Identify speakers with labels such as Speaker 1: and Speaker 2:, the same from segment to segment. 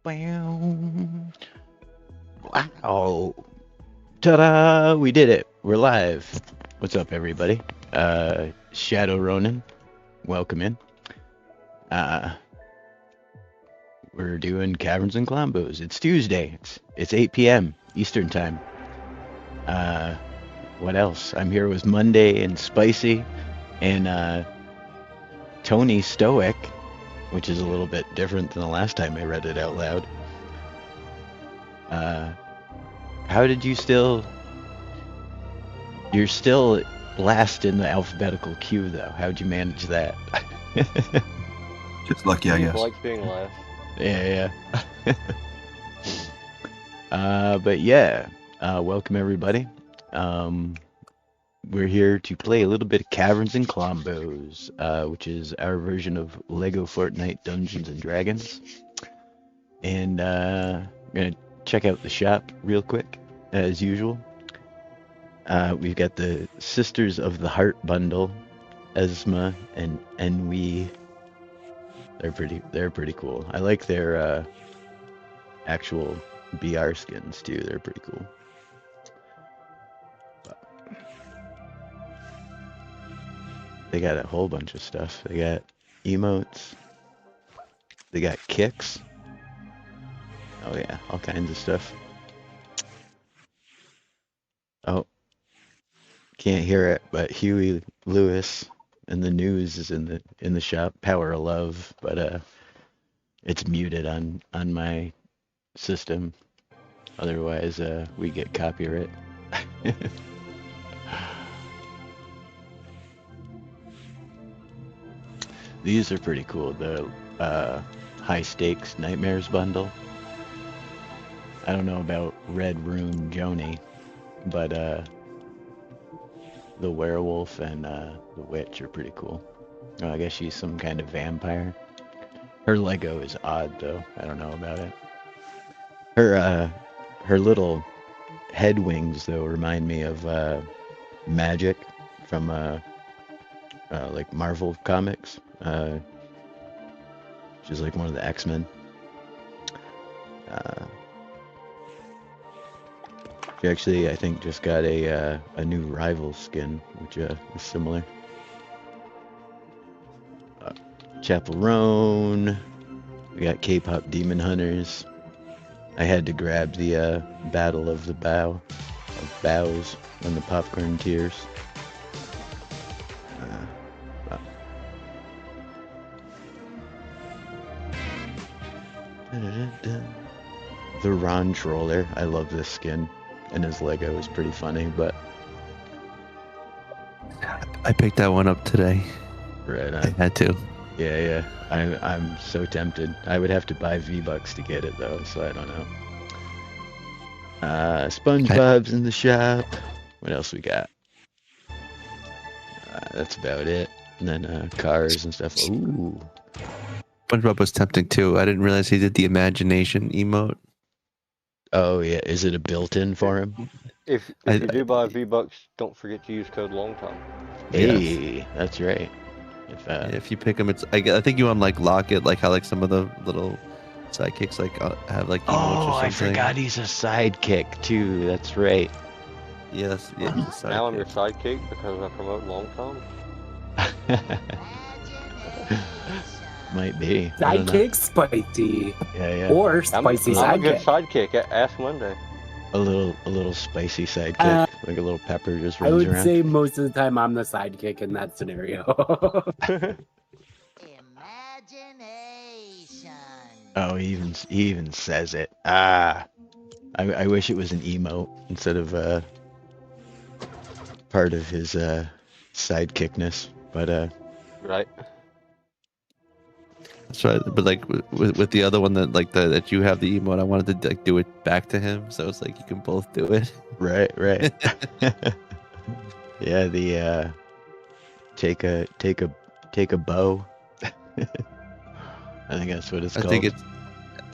Speaker 1: Wow. Ta-da! We did it. We're live. What's up, everybody? Shadow Ronin, welcome in. We're doing Caverns and Klombos. It's Tuesday. It's 8 p.m. Eastern Time. What else? I'm here with Monday and Spicy and Tony Stoic, which is a little bit different than the last time I read it out loud. How did you still... You're still last in the alphabetical queue, though. How'd you manage that?
Speaker 2: Just lucky, I guess.
Speaker 3: Like being last.
Speaker 1: Yeah. But yeah, welcome everybody. We're here to play a little bit of Caverns and Klombos, which is our version of LEGO Fortnite Dungeons and Dragons. And I'm gonna check out the shop real quick, as usual. We've got the Sisters of the Heart bundle, Esma and Enwi. They're pretty cool. I like their actual BR skins too. They're pretty cool. But they got a whole bunch of stuff. They got emotes. They got kicks. Oh yeah, all kinds of stuff. Oh, can't hear it, but Huey Lewis and the news is in the shop. Power of Love, but it's muted on my system. Otherwise, we get copyright. These are pretty cool. The High Stakes Nightmares bundle. I don't know about Red Room Joni, but the werewolf and the witch are pretty cool. Oh, I guess she's some kind of vampire. Her Lego is odd though. I don't know about it. Her little head wings though remind me of Magic from like Marvel comics. She's like one of the X-Men. She actually, I think, just got a new rival skin, which is similar. Chaperone. We got K-pop Demon Hunters. I had to grab the Battle of the Bows and the Popcorn Tears. The Ron Troller. I love this skin. And his Lego is pretty funny, but...
Speaker 4: I picked that one up today.
Speaker 1: Right on.
Speaker 4: I had to.
Speaker 1: Yeah. I'm so tempted. I would have to buy V-Bucks to get it, though, so I don't know. SpongeBob's in the shop. What else we got? That's about it. And then cars and stuff. Ooh.
Speaker 4: SpongeBob was tempting, too. I didn't realize he did the imagination emote.
Speaker 1: Oh, yeah. Is it a built-in for him?
Speaker 3: If you do buy V-Bucks, don't forget to use code LONGTOM.
Speaker 1: Hey, yes. That's right.
Speaker 4: If you pick them, it's I think you unlock it, like how like some of the little sidekicks like have like emotes or something.
Speaker 1: I forgot he's a sidekick, too. That's right.
Speaker 4: Yes, yeah, he's a sidekick.
Speaker 3: Now I'm your sidekick because I promote LONGTOM.
Speaker 1: Might be.
Speaker 5: Sidekick Spicy.
Speaker 1: Yeah.
Speaker 5: Or Spicy
Speaker 3: I'm a good
Speaker 5: Sidekick.
Speaker 3: sidekick. Ask Monday.
Speaker 1: A little spicy sidekick, like a little pepper just
Speaker 5: I
Speaker 1: runs
Speaker 5: would
Speaker 1: around.
Speaker 5: say most of the time I'm the sidekick in that scenario.
Speaker 6: Imagination.
Speaker 1: Oh, he even says it. I wish it was an emote instead of part of his sidekickness, but
Speaker 3: Right.
Speaker 4: That's right, but like with the other one that you have the emote, I wanted to like do it back to him, so it's like you can both do it.
Speaker 1: right. Yeah, the take a bow. I think that's what it's called.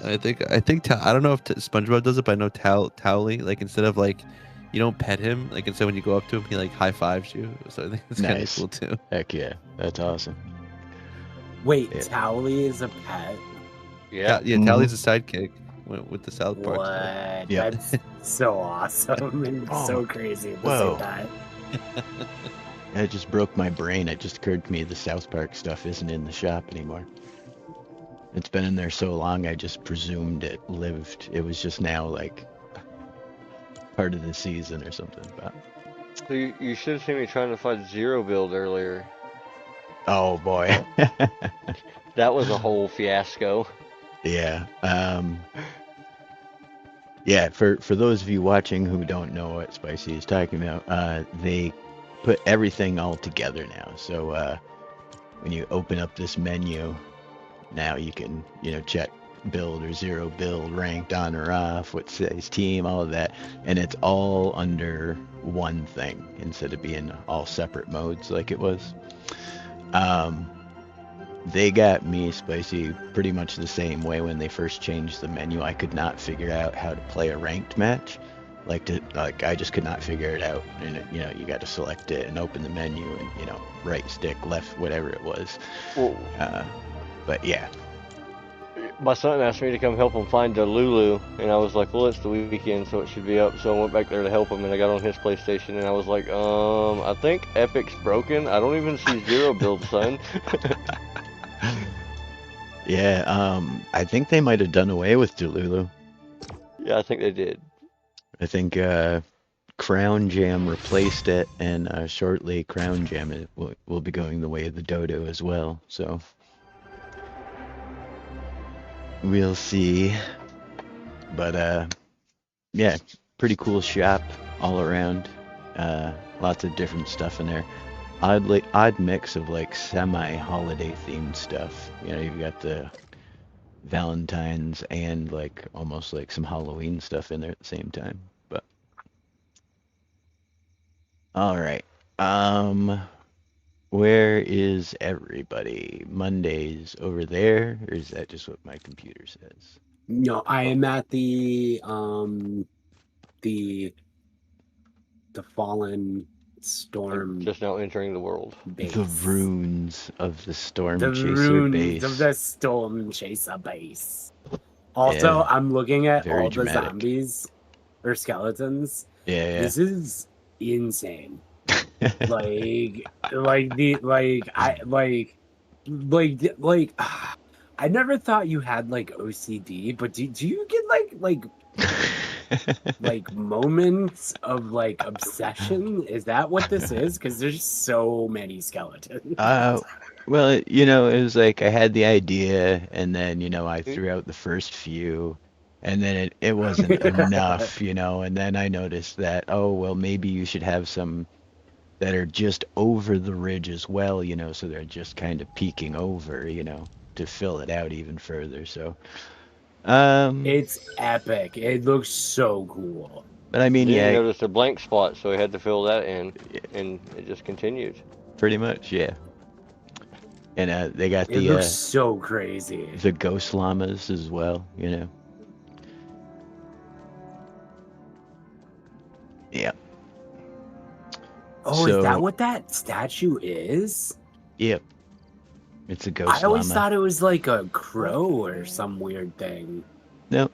Speaker 4: I think I don't know if SpongeBob does it, but I know Towley, like instead of like you don't pet him, like instead when you go up to him, he like high fives you. So I think it's kind of cool too.
Speaker 1: Heck yeah, that's awesome.
Speaker 5: Wait,
Speaker 1: Yeah.
Speaker 5: Towley is a pet?
Speaker 3: Yeah.
Speaker 4: Yeah, Tally's a sidekick with the South Park
Speaker 5: What?
Speaker 4: stuff.
Speaker 1: Yeah.
Speaker 5: That's so awesome and
Speaker 1: Oh,
Speaker 5: so crazy at the
Speaker 1: whoa.
Speaker 5: same time.
Speaker 1: It just broke my brain. It just occurred to me the South Park stuff isn't in the shop anymore. It's been in there so long, I just presumed it lived. It was just now like part of the season or something. But
Speaker 3: So you should have seen me trying to find Zero Build earlier.
Speaker 1: oh boy,
Speaker 3: That was a whole fiasco.
Speaker 1: yeah. Yeah. For those of you watching who don't know what Spicy is talking about, they put everything all together now. So when you open up this menu, now you can check build or zero build, ranked on or off, what size team, all of that, and it's all under one thing instead of being all separate modes like it was. They got me, Spicy, pretty much the same way when they first changed the menu. I could not figure out how to play a ranked match. I just could not figure it out. And you got to select it and open the menu and right stick, left, whatever it was.
Speaker 3: Well,
Speaker 1: But yeah.
Speaker 3: my son asked me to come help him find the Lulu, and I was like, well, it's the weekend, so it should be up. So I went back there to help him, and I got on his PlayStation, and I was like, I think Epic's broken. I don't even see Zero Build, son.
Speaker 1: Yeah, I think they might have done away with Delulu.
Speaker 3: Yeah, I think they did.
Speaker 1: I think Crown Jam replaced it, and shortly Crown Jam will be going the way of the Dodo as well. So we'll see. But yeah, pretty cool shop all around. Lots of different stuff in there. Odd mix of like semi-holiday themed stuff. You've got the Valentine's and like almost like some Halloween stuff in there at the same time. But all right. Where is everybody? Monday's over there, or is that just what my computer says?
Speaker 5: No, I am at the fallen storm
Speaker 3: Just now entering the world.
Speaker 5: base.
Speaker 1: The runes of the Storm
Speaker 5: The
Speaker 1: Chaser
Speaker 5: runes
Speaker 1: base.
Speaker 5: of the storm chaser base. Also,
Speaker 1: Yeah,
Speaker 5: I'm looking at
Speaker 1: very
Speaker 5: all
Speaker 1: dramatic.
Speaker 5: the zombies or skeletons.
Speaker 1: Yeah,
Speaker 5: This is insane.
Speaker 1: yeah.
Speaker 5: I never thought you had like OCD, but do you get like moments of like obsession? Is that what this is? Because there's so many skeletons.
Speaker 1: Well, it was like I had the idea, and then, I threw out the first few, and then it wasn't enough, and then I noticed that, oh, well, maybe you should have some that are just over the ridge as well, so they're just kind of peeking over, to fill it out even further. So,
Speaker 5: It's epic. It looks so cool.
Speaker 1: but I mean,
Speaker 3: Then
Speaker 1: yeah,
Speaker 3: he noticed a blank spot, so he had to fill that in, and it just continued.
Speaker 1: pretty much, yeah. And they got
Speaker 5: It looks so crazy.
Speaker 1: the ghost llamas as well, Yeah.
Speaker 5: Oh,
Speaker 1: So-
Speaker 5: is that what that statue is?
Speaker 1: Yep. It's a ghost
Speaker 5: I always
Speaker 1: llama.
Speaker 5: thought it was like a crow or some weird thing.
Speaker 1: Nope.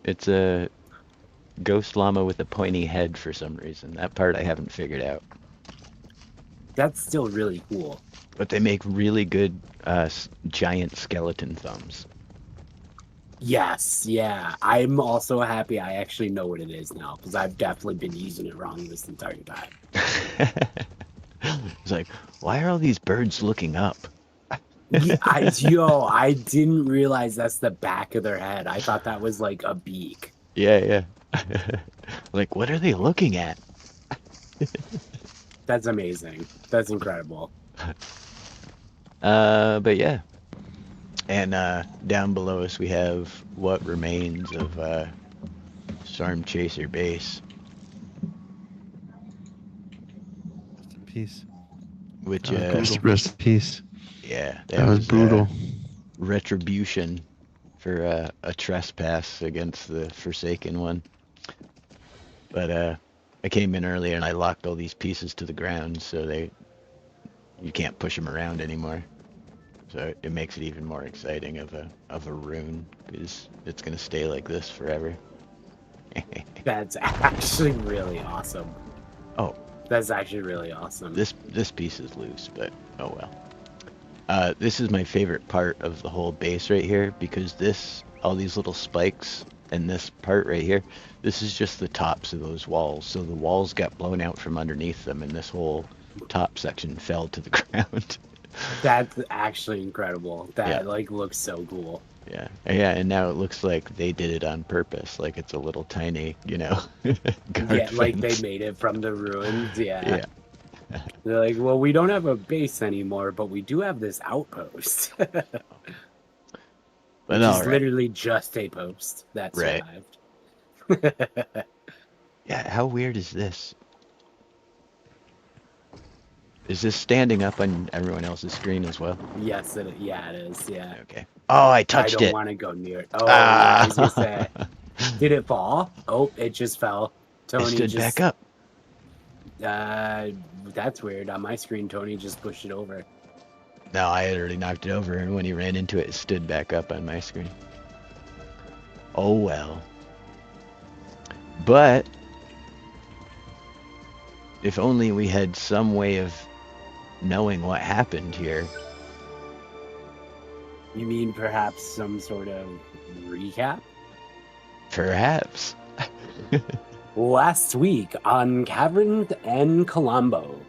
Speaker 1: It's a ghost llama with a pointy head for some reason. That part I haven't figured out.
Speaker 5: That's still really cool.
Speaker 1: But they make really good giant skeleton thumbs.
Speaker 5: Yes, yeah. I'm also happy I actually know what it is now, because I've definitely been using it wrong this entire time.
Speaker 1: It's like, why are all these birds looking up?
Speaker 5: Yeah, I didn't realize that's the back of their head. I thought that was like a beak.
Speaker 1: Yeah. Like, what are they looking at?
Speaker 5: That's amazing. That's incredible.
Speaker 1: But yeah. And down below us we have what remains of Storm Chaser base,
Speaker 4: Rest in peace.
Speaker 1: which
Speaker 4: Rest in peace.
Speaker 1: yeah,
Speaker 4: That was brutal.
Speaker 1: Retribution for a trespass against the Forsaken one. But I came in earlier and I locked all these pieces to the ground, so you can't push them around anymore. So it makes it even more exciting of a rune, because it's gonna stay like this forever.
Speaker 5: That's actually really awesome.
Speaker 1: Oh,
Speaker 5: That's actually really awesome.
Speaker 1: this piece is loose, but oh well. This is my favorite part of the whole base right here, because all these little spikes and this part right here, this is just the tops of those walls. So the walls got blown out from underneath them, and this whole top section fell to the ground.
Speaker 5: That's actually incredible. That
Speaker 1: Yeah.
Speaker 5: like looks so cool.
Speaker 1: Yeah, and now it looks like they did it on purpose, like it's a little tiny, guard
Speaker 5: Yeah, like they
Speaker 1: fence.
Speaker 5: made it from the ruins. Yeah.
Speaker 1: Yeah.
Speaker 5: They're like, well, we don't have a base anymore, but we do have this outpost.
Speaker 1: But
Speaker 5: Which is
Speaker 1: all right.
Speaker 5: literally just a post that
Speaker 1: Right.
Speaker 5: survived.
Speaker 1: Yeah, how weird is this? Is this standing up on everyone else's screen as well?
Speaker 5: Yes, it is. Yeah.
Speaker 1: Okay. Oh, I
Speaker 5: I
Speaker 1: touched
Speaker 5: don't
Speaker 1: it.
Speaker 5: want to go near it. Oh, yeah, I was gonna say.
Speaker 1: Ah!
Speaker 5: Did it fall? Oh, it just fell. Tony
Speaker 1: It stood
Speaker 5: just
Speaker 1: back up.
Speaker 5: That's weird. On my screen, Tony just pushed it over.
Speaker 1: No, I had already knocked it over, and when he ran into it, it stood back up on my screen. Oh well. But if only we had some way of knowing what happened here.
Speaker 5: You mean perhaps some sort of recap?
Speaker 1: Perhaps.
Speaker 5: Last week on Kaverns Klombos,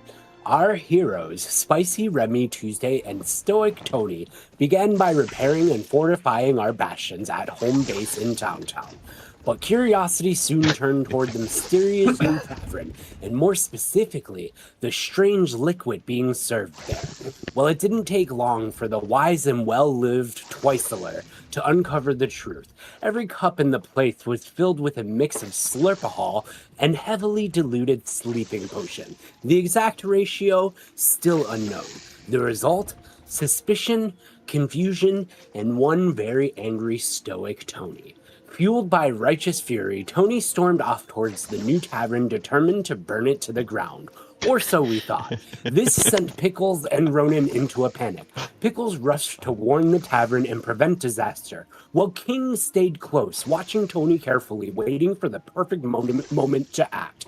Speaker 5: our heroes, Spicy Remy Tuesday and Stoic Tony, began by repairing and fortifying our bastions at home base in Towntown. But curiosity soon turned toward the mysterious new tavern, and more specifically, the strange liquid being served there. Well, it didn't take long for the wise and well-lived Twiceler to uncover the truth. Every cup in the place was filled with a mix of slurpahol and heavily diluted sleeping potion. The exact ratio, still unknown. The result? Suspicion, confusion, and one very angry Stoic Tony. Fueled by righteous fury, Tony stormed off towards the new tavern, determined to burn it to the ground. Or so we thought. This sent Pickles and Ronan into a panic. Pickles rushed to warn the tavern and prevent disaster, while King stayed close, watching Tony carefully, waiting for the perfect moment to act.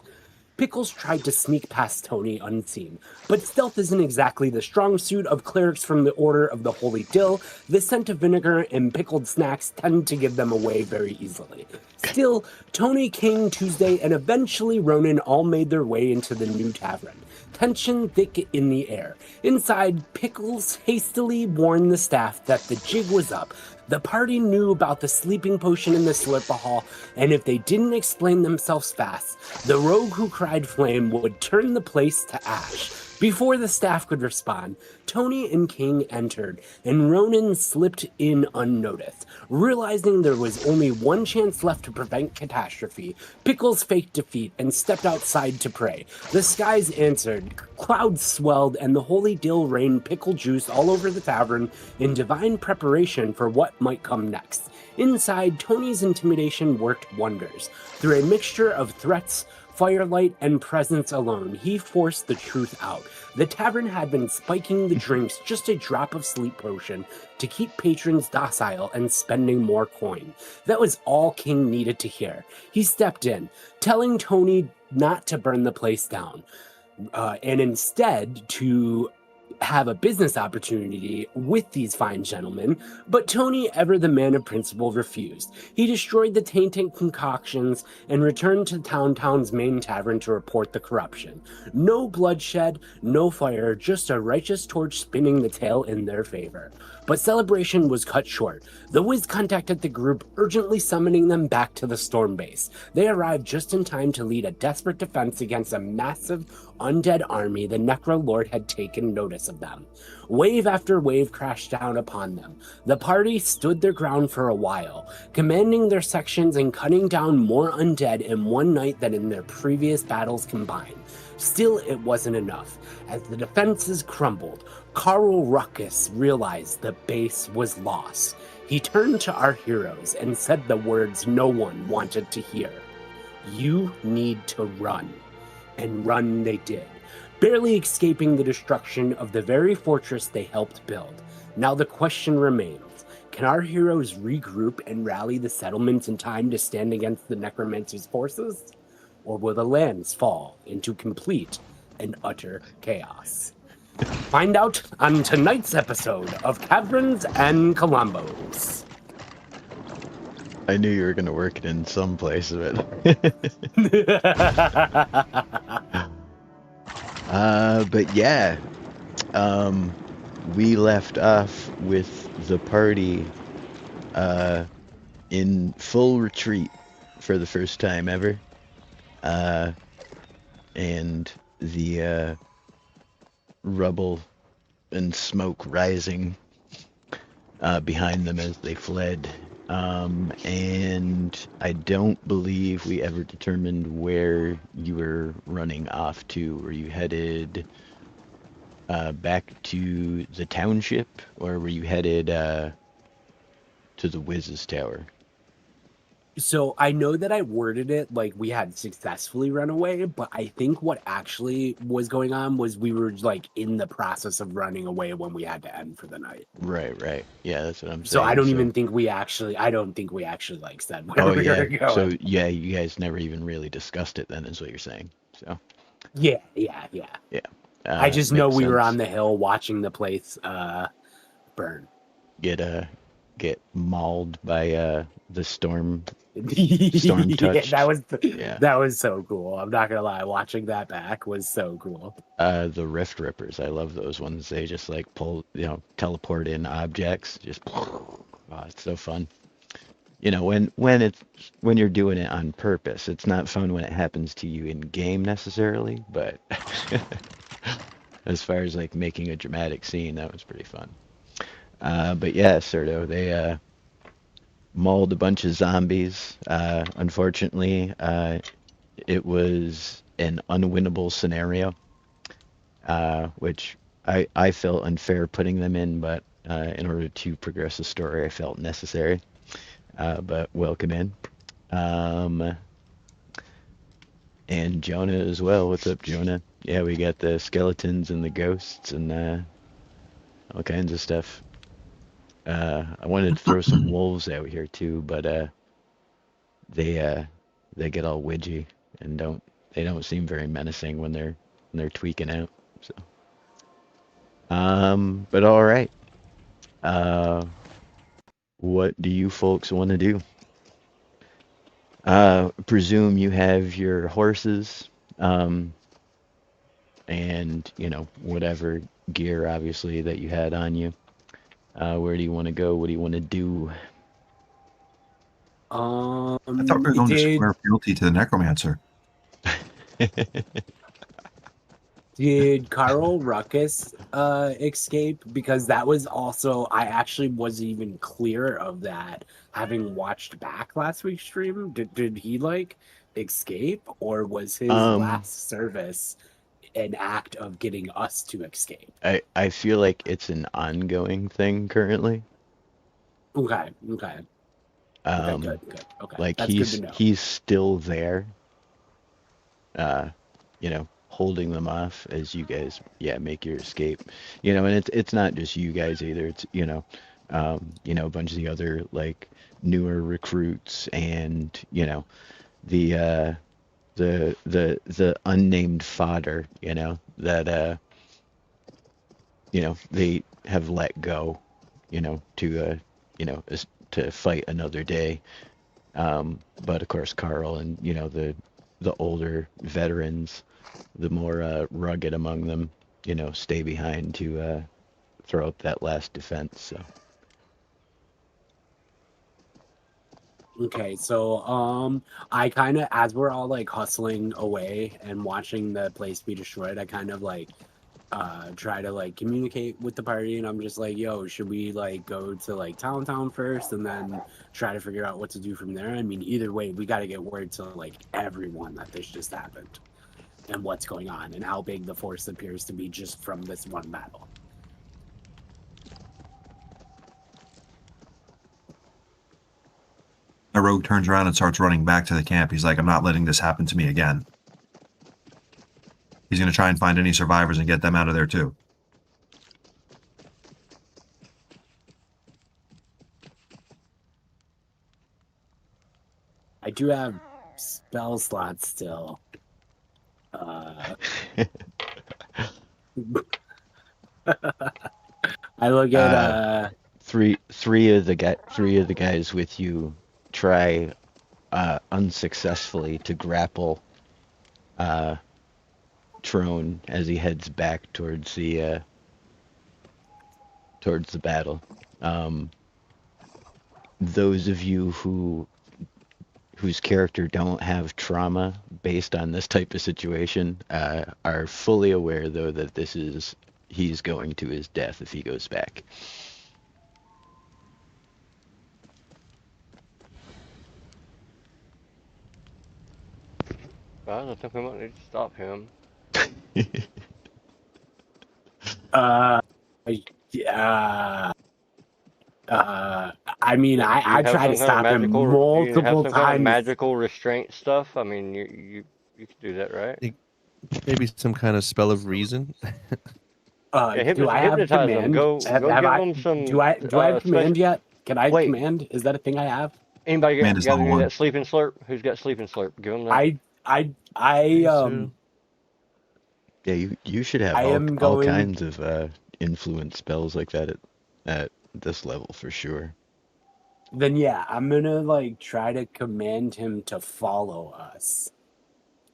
Speaker 5: Pickles tried to sneak past Tony unseen, but stealth isn't exactly the strong suit of clerics from the Order of the Holy Dill. The scent of vinegar and pickled snacks tend to give them away very easily. Still, Tony, King, Tuesday, and eventually Ronan all made their way into the new tavern. Tension thick in the air. Inside, Pickles hastily warned the staff that the jig was up. The party knew about the sleeping potion in the slurpahol, and if they didn't explain themselves fast, the rogue who cried flame would turn the place to ash. Before the staff could respond, Tony and King entered, and Ronan slipped in unnoticed. Realizing there was only one chance left to prevent catastrophe, Pickles faked defeat and stepped outside to pray. The skies answered, clouds swelled, and the holy dill rained pickle juice all over the tavern in divine preparation for what might come next. Inside, Tony's intimidation worked wonders. Through a mixture of threats, firelight, and presence alone, he forced the truth out. The tavern had been spiking the drinks just a drop of sleep potion to keep patrons docile and spending more coin. That was all King needed to hear. He stepped in, telling Tony not to burn the place down, and instead to have a business opportunity with these fine gentlemen, but Tony, ever the man of principle, refused. He destroyed the tainted concoctions and returned to Towntown's main tavern to report the corruption. No bloodshed, no fire, just a righteous torch spinning the tale in their favor. But celebration was cut short. The Wiz contacted the group, urgently summoning them back to the storm base. They arrived just in time to lead a desperate defense against a massive undead army. The Necro Lord had taken notice of them. Wave after wave crashed down upon them. The party stood their ground for a while, commanding their sections and cutting down more undead in one night than in their previous battles combined. Still, it wasn't enough. As the defenses crumbled, Carl Ruckus realized the base was lost. He turned to our heroes and said the words no one wanted to hear. "You need to run." And run they did, barely escaping the destruction of the very fortress they helped build. Now the question remains, can our heroes regroup and rally the settlements in time to stand against the necromancer's forces? Or will the lands fall into complete and utter chaos? Find out on tonight's episode of Kaverns Klombos.
Speaker 1: I knew you were gonna work it in some place of it. But yeah, we left off with the party in full retreat for the first time ever, and the rubble and smoke rising behind them as they fled. And I don't believe we ever determined where you were running off to. Were you headed back to the township, or were you headed to the Wiz's Tower?
Speaker 5: So I know that I worded it like we had successfully run away, but I think what actually was going on was we were like in the process of running away when we had to end for the night.
Speaker 1: Right. Yeah, that's what I'm saying.
Speaker 5: So I don't even think we actually like said where we were going.
Speaker 1: So yeah, you guys never even really discussed it then, is what you're saying. So
Speaker 5: yeah. I just know we were
Speaker 1: sense.
Speaker 5: on the hill watching the place burn.
Speaker 1: Get mauled by the storm
Speaker 5: Yeah,
Speaker 1: touched.
Speaker 5: that was so cool. I'm not gonna lie, watching that back was so cool.
Speaker 1: The Rift Rippers, I love those ones. They just like teleport in objects. Just it's so fun. You know, when you're doing it on purpose, it's not fun when it happens to you in game necessarily, but as far as like making a dramatic scene, that was pretty fun. But yeah, Serto, they mauled a bunch of zombies. Unfortunately, it was an unwinnable scenario, which I felt unfair putting them in, but in order to progress the story, I felt necessary. But welcome in. And Jonah as well. What's up, Jonah? Yeah, we got the skeletons and the ghosts and all kinds of stuff. I wanted to throw some wolves out here too, but they get all widgy and don't seem very menacing when they're tweaking out. So, but all right. What do you folks want to do? Presume you have your horses, and whatever gear obviously that you had on you. Where do you want to go? What do you want to do?
Speaker 2: I thought we were going to swear fealty to the necromancer.
Speaker 5: Did Carl Ruckus escape? Because that was also, I actually wasn't even clear of that, having watched back last week's stream. Did he like escape, or was his last service an act of getting us to escape?
Speaker 1: I feel like it's an ongoing thing currently.
Speaker 5: Okay. Good. Okay,
Speaker 1: like
Speaker 5: that's good to know.
Speaker 1: he's still there. Holding them off as you guys make your escape. And it's not just you guys either. It's a bunch of the other like newer recruits and the unnamed fodder, that they have let go, to fight another day. But of course Carl and the older veterans, the more rugged among them, stay behind to throw up that last defense. So
Speaker 5: okay, so I kind of, as we're all like hustling away and watching the place be destroyed, I kind of like try to like communicate with the party, and I'm just like, yo, should we like go to like town first and then try to figure out what to do from there? I mean, either way, we got to get word to like everyone that this just happened and what's going on and how big the force appears to be just from this one battle.
Speaker 2: A rogue turns around and starts running back to the camp. He's like, I'm not letting this happen to me again. He's going to try and find any survivors and get them out of there too.
Speaker 5: I do have spell slots still. I look at
Speaker 1: three of the guys with you try unsuccessfully to grapple Trone as he heads back towards the battle. Those of you whose character don't have trauma based on this type of situation are fully aware, though, that he's going to his death if he goes back.
Speaker 3: Guys, I think we might need to stop him.
Speaker 5: Yeah. I mean, I try to stop him
Speaker 3: do you have
Speaker 5: multiple
Speaker 3: some kind of
Speaker 5: times.
Speaker 3: magical restraint stuff? I mean, you can do that, right?
Speaker 4: Maybe some kind of spell of reason.
Speaker 3: Yeah,
Speaker 5: Do I have
Speaker 3: hypnotize him.
Speaker 5: command?
Speaker 3: Go
Speaker 5: Have
Speaker 3: give
Speaker 5: I,
Speaker 3: him some.
Speaker 5: do I have command yet? Can I
Speaker 3: Wait.
Speaker 5: command? Is that a thing I have?
Speaker 3: Anybody
Speaker 2: Command
Speaker 3: got
Speaker 2: is level
Speaker 3: any of
Speaker 2: one.
Speaker 3: that sleep and slurp? Who's got sleep and slurp? Give him that.
Speaker 1: Yeah, you should have
Speaker 5: I
Speaker 1: all
Speaker 5: am going-
Speaker 1: kinds of influence spells like that at this level for sure.
Speaker 5: Then yeah, I'm gonna like try to command him to follow us.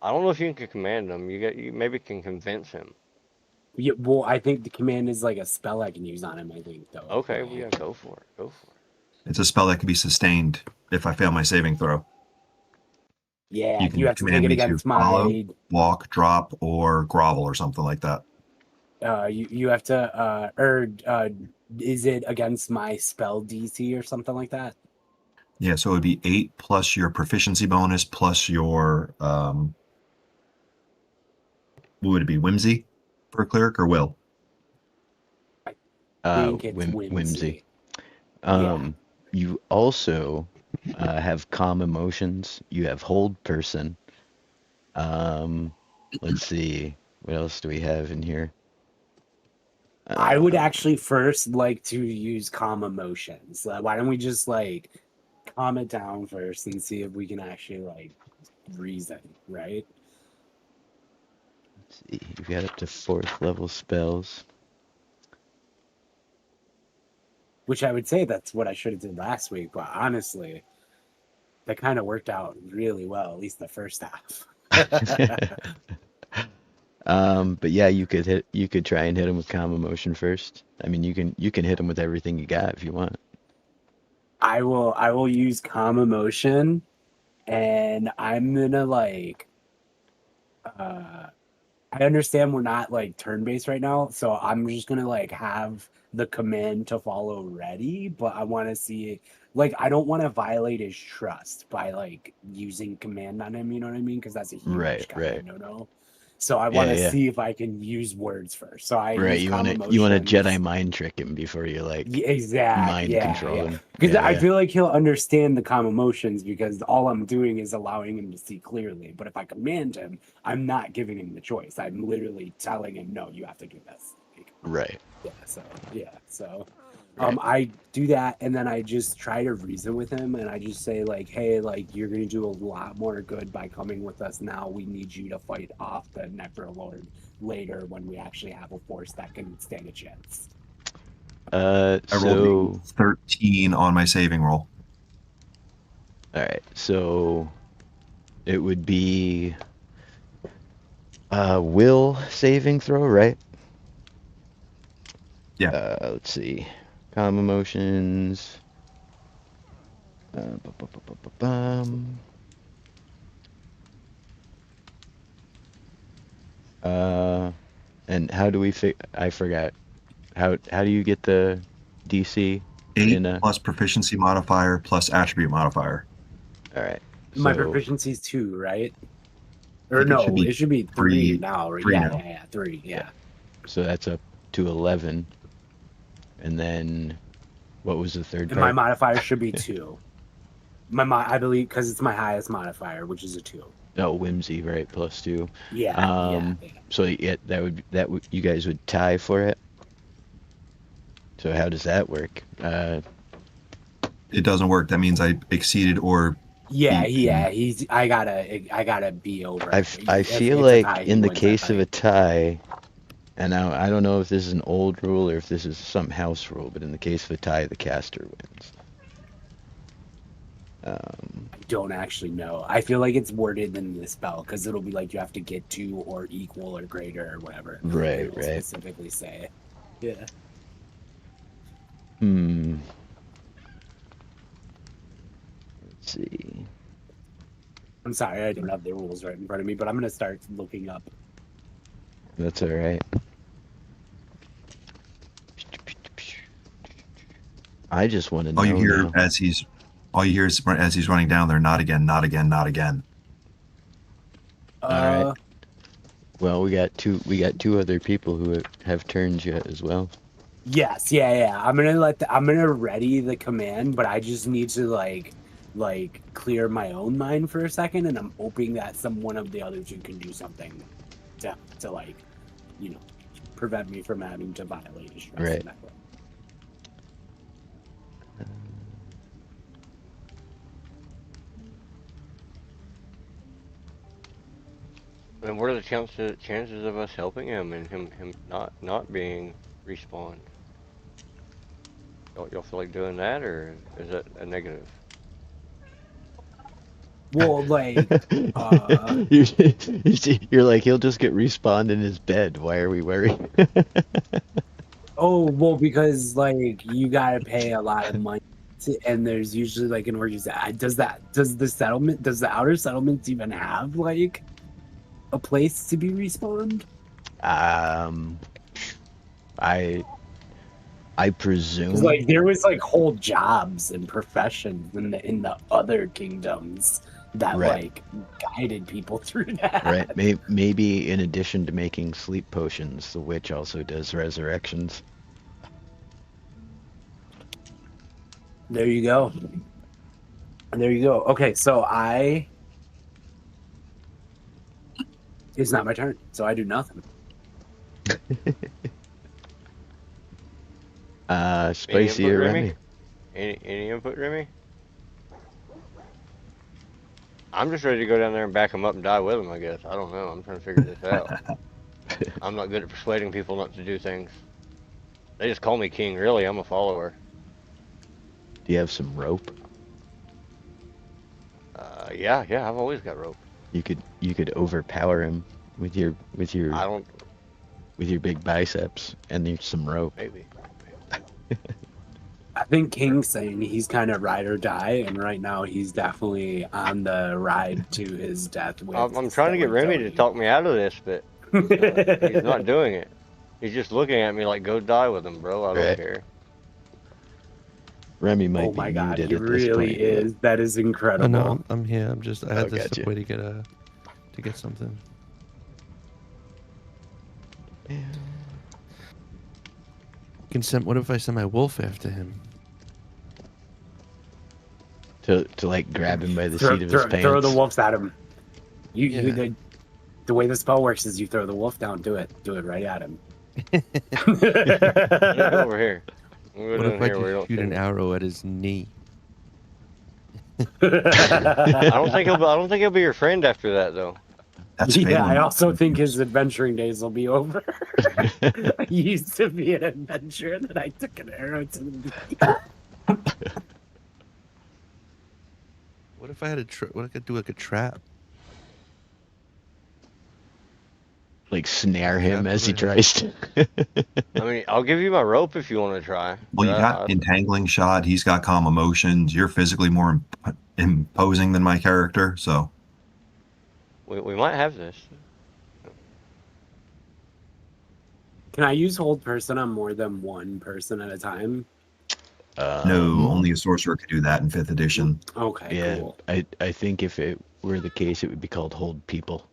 Speaker 3: I don't know if you can command him. You maybe can convince him.
Speaker 5: Yeah, well, I think the command is like a spell I can use on him. I think though.
Speaker 3: Okay, well, yeah, go for it. Go for it.
Speaker 2: It's a spell that can be sustained if I fail my saving throw.
Speaker 5: Yeah,
Speaker 2: You can
Speaker 5: you have to
Speaker 2: command
Speaker 5: take it
Speaker 2: me to
Speaker 5: against
Speaker 2: follow,
Speaker 5: my.
Speaker 2: walk, drop, or grovel or something like that.
Speaker 5: You have to is it against my spell DC or something like that?
Speaker 2: Yeah, so it would be 8 plus your proficiency bonus plus your what would it be, whimsy for a cleric or will?
Speaker 5: I think it's
Speaker 1: Whimsy.
Speaker 5: Yeah.
Speaker 1: You also have calm emotions. You have hold person. Let's see, what else do we have in here?
Speaker 5: I would actually first like to use calm emotions. Why don't we just like calm it down first and see if we can actually like reason, right?
Speaker 1: Let's see, you've got up to 4th level spells.
Speaker 5: Which I would say that's what I should have did last week, but honestly, that kind of worked out really well, at least the first half.
Speaker 1: But yeah, you could try and hit him with calm emotion first. I mean, you can hit him with everything you got if you want.
Speaker 5: I will use calm emotion, and I'm gonna like I understand we're not like turn-based right now, so I'm just gonna like have the command to follow ready, but I want to see like I don't want to violate his trust by like using command on him, you know what I mean? Because that's a huge
Speaker 1: Right.
Speaker 5: no. So I want to
Speaker 1: Yeah.
Speaker 5: see if I can use words first. So I
Speaker 1: Right,
Speaker 5: use
Speaker 1: you
Speaker 5: calm
Speaker 1: want to
Speaker 5: emotions.
Speaker 1: Jedi mind trick him before you like mind control him.
Speaker 5: Because
Speaker 1: Yeah,
Speaker 5: I
Speaker 1: yeah.
Speaker 5: feel like he'll understand the calm emotions because all I'm doing is allowing him to see clearly. But if I command him, I'm not giving him the choice. I'm literally telling him, no, you have to do this. Like,
Speaker 1: Right.
Speaker 5: So
Speaker 1: Right.
Speaker 5: I do that, and then I just try to reason with him, and I just say like, hey, like you're gonna do a lot more good by coming with us now. We need you to fight off the Necrolord later when we actually have a force that can stand a chance.
Speaker 2: I rolled a 13 on my saving roll.
Speaker 1: All right, so it would be will saving throw, right?
Speaker 2: Yeah.
Speaker 1: Let's see. Calm emotions. And how do we I forgot. How do you get the DC
Speaker 2: 8 plus proficiency modifier plus attribute modifier.
Speaker 1: All right.
Speaker 5: My
Speaker 1: So
Speaker 5: proficiency is 2, right? Or
Speaker 2: think
Speaker 5: no, it should be 3
Speaker 2: three-
Speaker 5: now. Right?
Speaker 2: three
Speaker 5: Yeah,
Speaker 2: now.
Speaker 5: yeah, 3. Yeah.
Speaker 1: so that's up to 11. And then what was the third
Speaker 5: And my
Speaker 1: part?
Speaker 5: modifier should be 2. I believe because it's my highest modifier, which is a 2.
Speaker 1: Oh, whimsy, right? +2.
Speaker 5: Yeah.
Speaker 1: So yeah, that would you guys would tie for it. So how does that work?
Speaker 2: It doesn't work. That means I exceeded or
Speaker 5: Yeah,
Speaker 2: He-
Speaker 5: he's. I gotta be over.
Speaker 1: I
Speaker 5: If
Speaker 1: feel
Speaker 5: it's a
Speaker 1: like
Speaker 5: tie, he
Speaker 1: in the
Speaker 5: wins that
Speaker 1: case of a
Speaker 5: fight.
Speaker 1: tie, and now I don't know if this is an old rule or if this is some house rule, but in the case of a tie, the caster wins.
Speaker 5: I don't actually know. I feel like it's worded in the spell because it'll be like you have to get to or equal or greater or whatever.
Speaker 1: Right,
Speaker 5: It'll
Speaker 1: right.
Speaker 5: specifically say. Yeah.
Speaker 1: Hmm. Let's see.
Speaker 5: I'm sorry, I don't have the rules right in front of me, but I'm gonna start looking up.
Speaker 1: That's all right. I just want to
Speaker 2: all you
Speaker 1: know
Speaker 2: hear
Speaker 1: now.
Speaker 2: as he's running down there, not again, not again, not again.
Speaker 1: All right.
Speaker 5: Uh,
Speaker 1: Well, we got two other people who have turns yet as well.
Speaker 5: yes, yeah. I'm gonna ready the command, but I just need to like clear my own mind for a second, and I'm hoping that one of the other two can do something to like, you know, prevent me from having to violate his trust.
Speaker 1: Right.
Speaker 5: in that way.
Speaker 3: And what are the chances of us helping him and him not being respawned? Y'all feel like doing that, or is that a negative?
Speaker 5: Well, like, uh,
Speaker 1: You're like, he'll just get respawned in his bed. Why are we worried?
Speaker 5: oh, well, because like you gotta pay a lot of money, and there's usually like an organization. Does the outer settlements even have like a place to be respawned?
Speaker 1: Um, I
Speaker 5: Because
Speaker 1: presume.
Speaker 5: like there was like whole jobs and professions in the other kingdoms that
Speaker 1: Right.
Speaker 5: like guided people through that.
Speaker 1: Right. Maybe in addition to making sleep potions, the witch also does resurrections.
Speaker 5: There you go. There you go. Okay, so it's not my turn, so I do nothing.
Speaker 1: Spicy
Speaker 3: input,
Speaker 1: or
Speaker 3: Remy?
Speaker 1: Remy?
Speaker 3: Any input, Remy? I'm just ready to go down there and back him up and die with him, I guess. I don't know. I'm trying to figure this out. I'm not good at persuading people not to do things. They just call me king, really. I'm a follower.
Speaker 1: Do you have some rope?
Speaker 3: Yeah, I've always got rope.
Speaker 1: You could overpower him with your
Speaker 3: I don't,
Speaker 1: big biceps and there's some rope.
Speaker 3: maybe.
Speaker 5: I think King's saying he's kind of ride or die, and right now he's definitely on the ride to his death. With
Speaker 3: I'm trying to get Remy to talk me out of this, but he's not doing it. He's just looking at me like, go die with him, bro. I don't
Speaker 1: Right.
Speaker 3: care.
Speaker 1: Remy might
Speaker 5: Oh
Speaker 1: be
Speaker 5: my god,
Speaker 1: muted
Speaker 5: he
Speaker 1: at this
Speaker 5: really
Speaker 1: point.
Speaker 5: is. That is
Speaker 4: Oh
Speaker 5: incredible.
Speaker 4: no, I'm here. I had
Speaker 1: Oh,
Speaker 4: to step
Speaker 1: gotcha.
Speaker 4: away to get something. What if I send my wolf after him?
Speaker 1: To like grab him by the seat of his pants.
Speaker 5: Throw the wolves at him.
Speaker 4: Yeah.
Speaker 5: The way the spell works is you throw the wolf down. Do it right at him.
Speaker 3: Go over here. We'll
Speaker 4: What
Speaker 3: go
Speaker 4: if
Speaker 3: down
Speaker 4: I
Speaker 3: here where you
Speaker 4: just
Speaker 3: don't
Speaker 4: shoot an
Speaker 3: see me.
Speaker 4: arrow at his knee?
Speaker 3: I don't think he'll be your friend after that, though.
Speaker 2: That's
Speaker 5: Yeah,
Speaker 2: failing.
Speaker 5: I also think his adventuring days will be over. He used to be an adventurer that I took an arrow to the knee.
Speaker 4: What if I had what if I could do like a trap?
Speaker 1: Like snare him
Speaker 4: Trap
Speaker 1: as he
Speaker 4: him.
Speaker 1: tries to.
Speaker 3: I mean, I'll give you my rope if you want to try.
Speaker 2: Well, you
Speaker 3: but
Speaker 2: got entangling shot. He's got calm emotions. You're physically more imposing than my character, so
Speaker 3: we might have this.
Speaker 5: Can I use hold person on more than one person at a time?
Speaker 2: no, only a sorcerer could do that in 5th edition.
Speaker 5: Okay,
Speaker 1: Yeah,
Speaker 5: cool.
Speaker 1: I think if it were the case, it would be called hold people.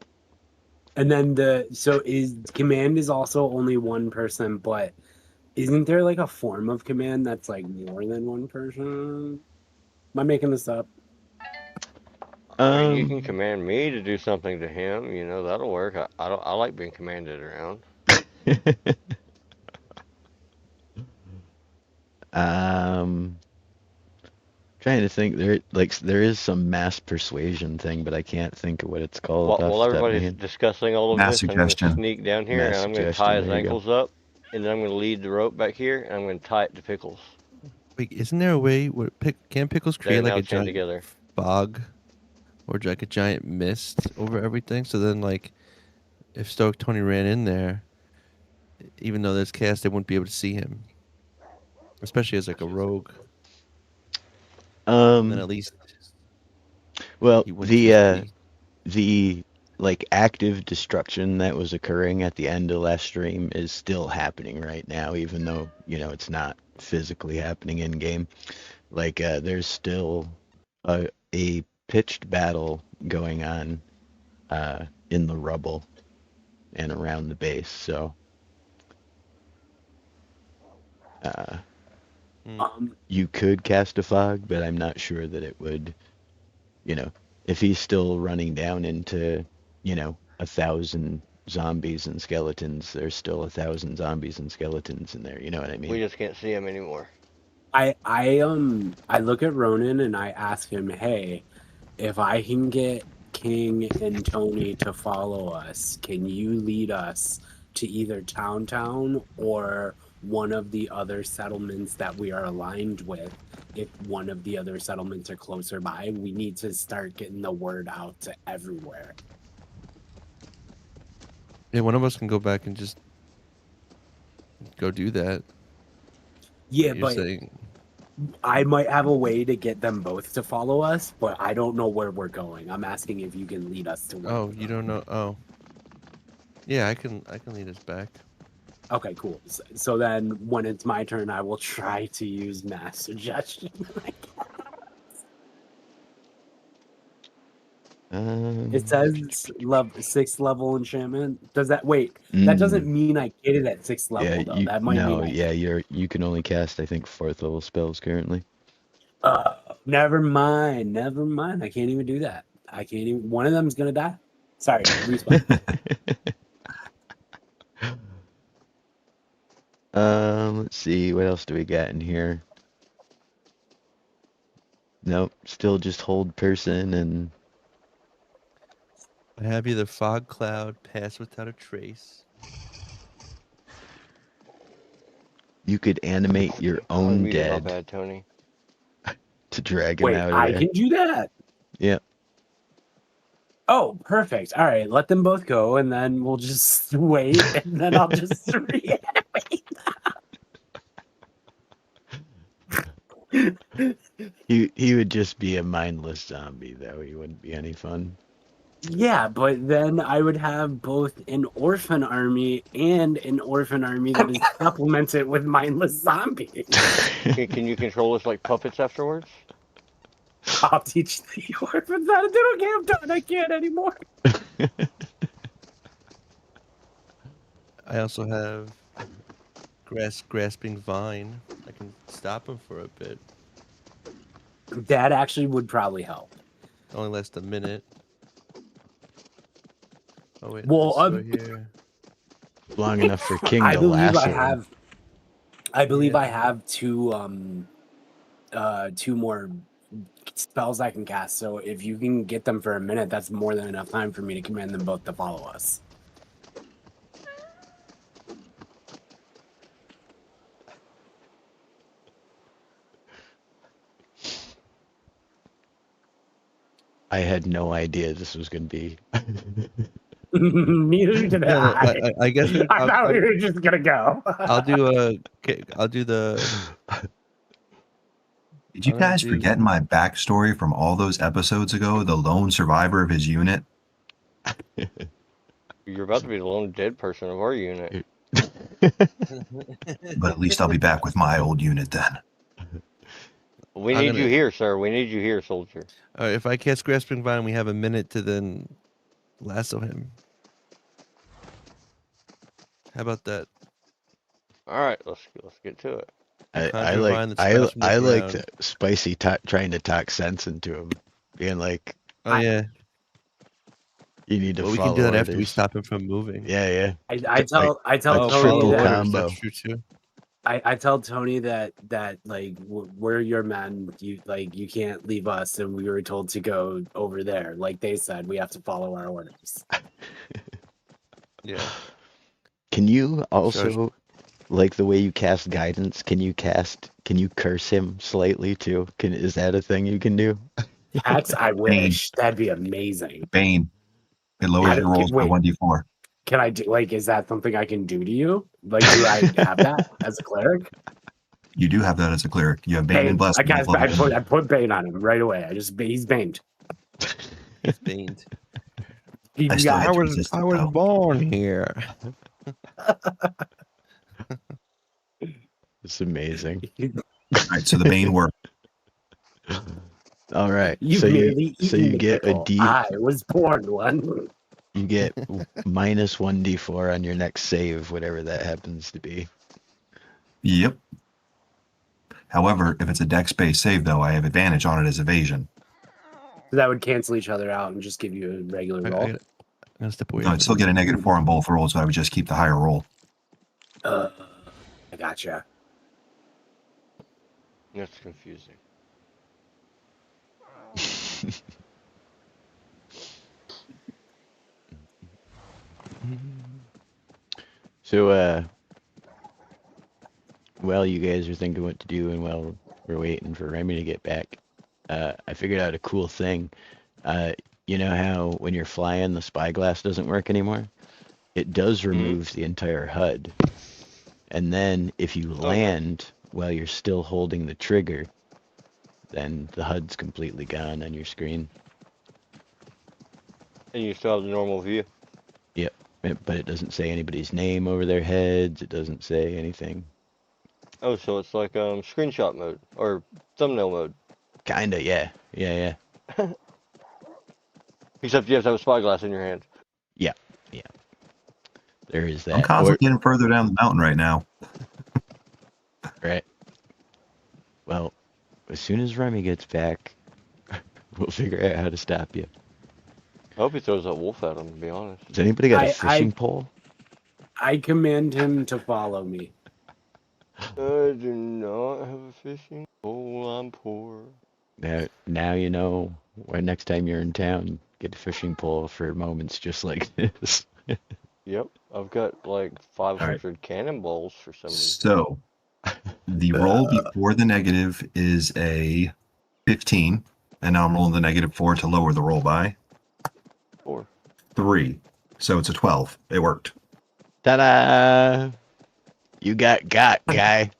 Speaker 5: And then command is also only one person, but isn't there like a form of command that's like more than one person? Am I making this up?
Speaker 3: I mean, you can command me to do something to him. You know, that'll work. I like being commanded around.
Speaker 1: Trying to think, there is some mass persuasion thing, but I can't think of what it's called
Speaker 3: While,
Speaker 1: off
Speaker 3: while
Speaker 1: the top of my
Speaker 3: everybody's
Speaker 1: head.
Speaker 3: discussing all of
Speaker 2: Mass
Speaker 3: this, I'm going to
Speaker 2: suggestion.
Speaker 3: sneak down here and
Speaker 1: Mass
Speaker 3: I'm going to tie
Speaker 1: suggestion,
Speaker 3: his
Speaker 1: there you go.
Speaker 3: ankles up, and then I'm going to lead the rope back here, and I'm going to tie it to Pickles.
Speaker 4: Wait, isn't there a way where can't pickles
Speaker 3: They're
Speaker 4: create like
Speaker 3: now
Speaker 4: a
Speaker 3: chained
Speaker 4: giant
Speaker 3: together.
Speaker 4: fog or like a giant mist over everything? So then, like, if Stoic Tony ran in there, even though there's chaos, they wouldn't be able to see him, especially as like a rogue. And then at least
Speaker 1: Well,
Speaker 4: he wouldn't just be.
Speaker 1: the like active destruction that was occurring at the end of last stream is still happening right now, even though, it's not physically happening in game. Like, there's still a pitched battle going on in the rubble and around the base. So you could cast a fog, but I'm not sure that it would, if he's still running down into, 1,000 zombies and skeletons, there's still 1,000 zombies and skeletons in there. You know what I mean?
Speaker 3: We just can't see him anymore.
Speaker 5: I look at Ronan and I ask him, hey, if I can get King and Tony to follow us, can you lead us to either Town or one of the other settlements that we are aligned with? If one of the other settlements are closer by, we need to start getting the word out to everywhere.
Speaker 4: Yeah, one of us can go back and just go do that.
Speaker 5: Yeah,
Speaker 4: You're
Speaker 5: but
Speaker 4: saying...
Speaker 5: I might have a way to get them both to follow us, but I don't know where we're going. I'm asking if you can lead us to where
Speaker 4: Oh,
Speaker 5: we're
Speaker 4: you
Speaker 5: going.
Speaker 4: don't know? Oh. Yeah, I can lead us back.
Speaker 5: Okay, cool. So then when it's my turn, I will try to use mass suggestion. It says 6th level enchantment. Does that wait? That doesn't mean I get it at 6th level though. That might mean
Speaker 1: you can only cast, I think, 4th level spells currently.
Speaker 5: Never mind. I can't even do that. I can't even. One of them's gonna die. Sorry, respawn.
Speaker 1: Let's see, what else do we got in here? Nope, still just hold person and
Speaker 4: I have either fog cloud, pass without a trace.
Speaker 1: you could animate your
Speaker 3: I
Speaker 1: own
Speaker 3: muted my
Speaker 1: dead
Speaker 3: bad, Tony.
Speaker 1: to drag him
Speaker 5: Wait,
Speaker 1: out of
Speaker 5: I
Speaker 1: there.
Speaker 5: can do that.
Speaker 1: Yeah.
Speaker 5: Oh, perfect. All right, let them both go, and then we'll just wait, and then I'll just reanimate.
Speaker 1: He would just be a mindless zombie, though. He wouldn't be any fun.
Speaker 5: Yeah, but then I would have both an orphan army and an orphan army that is supplemented with mindless zombies.
Speaker 3: Can you control us like puppets afterwards?
Speaker 5: I'll teach the orphans how to do it. Okay, I'm done. I can't anymore.
Speaker 4: I also have grasping vine. I can stop him for a bit.
Speaker 5: That actually would probably help.
Speaker 4: It only lasts a minute. Oh wait,
Speaker 5: Well,
Speaker 4: this right here.
Speaker 1: Long enough for King
Speaker 5: I
Speaker 1: to
Speaker 5: believe
Speaker 1: lasso
Speaker 5: I
Speaker 1: him.
Speaker 5: have. I believe I have two more spells I can cast. So if you can get them for a minute, that's more than enough time for me to command them both to follow us.
Speaker 1: I had no idea this was going to be.
Speaker 5: Neither did I.
Speaker 4: I guess
Speaker 5: I thought we were just gonna go.
Speaker 4: I'll do the.
Speaker 2: Did you guys forget my backstory from all those episodes ago? The lone survivor of his unit?
Speaker 3: You're about to be the lone dead person of our unit.
Speaker 2: But at least I'll be back with my old unit then.
Speaker 3: We need you here, sir. We need you here, soldier.
Speaker 4: All right, if I cast grasping vine, we have a minute to then lasso him. How about that?
Speaker 3: All right, let's get to it.
Speaker 1: I like Spicy trying to talk sense into him, being like,
Speaker 4: "Oh yeah,
Speaker 1: you need to."
Speaker 4: Well, we can do that after we stop him from moving.
Speaker 1: Yeah.
Speaker 5: I tell
Speaker 1: triple
Speaker 5: Tony that
Speaker 1: combo.
Speaker 4: That's true too.
Speaker 5: I tell Tony that like we're your men. You can't leave us, and we were told to go over there. Like they said, we have to follow our orders.
Speaker 4: Yeah.
Speaker 1: Can you
Speaker 4: Sure.
Speaker 1: also, like the way you cast guidance, can you curse him slightly too? Is that a thing you can do?
Speaker 5: Hex, I wish that'd be amazing.
Speaker 2: Bane. It lowers your rolls by
Speaker 5: Wait,
Speaker 2: 1d4.
Speaker 5: can I do like? Is that something I can do to you? Like, do I have that as a cleric?
Speaker 2: You do have that as a clear. You have Bane and
Speaker 5: Bane.
Speaker 2: Blessing.
Speaker 5: I put Bane on him right away. He's Baned.
Speaker 4: He's baned.
Speaker 2: I still
Speaker 5: Yeah,
Speaker 2: hit resist it, though.
Speaker 4: born here.
Speaker 1: It's amazing.
Speaker 2: All right, so the Bane worked.
Speaker 1: All right.
Speaker 5: You
Speaker 1: So
Speaker 5: merely
Speaker 1: you
Speaker 5: eaten the
Speaker 1: get a
Speaker 5: pickle.
Speaker 1: D.
Speaker 5: I was born one.
Speaker 1: You get minus 1d4 on your next save, whatever that happens to be.
Speaker 2: Yep. However, if it's a dex-based save, though, I have advantage on it as evasion.
Speaker 5: So that would cancel each other out and just give you a regular roll.
Speaker 4: I'm gonna step away.
Speaker 2: No, I'd still get a -4 on both rolls, so I would just keep the higher roll.
Speaker 5: I gotcha.
Speaker 3: That's confusing.
Speaker 1: So, while you guys are thinking what to do and while we're waiting for Remy to get back, I figured out a cool thing. You know how when you're flying, the spyglass doesn't work anymore? It does remove the entire HUD. And then if you land while you're still holding the trigger, then the HUD's completely gone on your screen.
Speaker 3: And you still have the normal view.
Speaker 1: Yep. But it doesn't say anybody's name over their heads. It doesn't say anything.
Speaker 3: Oh, so it's like screenshot mode or thumbnail mode.
Speaker 1: Kinda, yeah. Yeah.
Speaker 3: Except you have to have a spyglass in your hand.
Speaker 1: Yeah. There is that.
Speaker 2: I'm constantly getting further down the mountain right now.
Speaker 1: Right. Well, as soon as Remy gets back, we'll figure out how to stop you.
Speaker 3: I hope he throws that wolf at him, to be honest.
Speaker 1: Has anybody got a fishing pole?
Speaker 5: I command him to follow me.
Speaker 3: I do not have a fishing pole. I'm poor.
Speaker 1: Now you know where next time you're in town, get a fishing pole for moments just like this.
Speaker 3: Yep, I've got like 500 cannonballs for some reason.
Speaker 2: So, the roll before the negative is a 15, and now I'm rolling the -4 to lower the roll by
Speaker 3: 4.
Speaker 2: 3. So it's a 12. It worked.
Speaker 1: Ta-da! You got guy.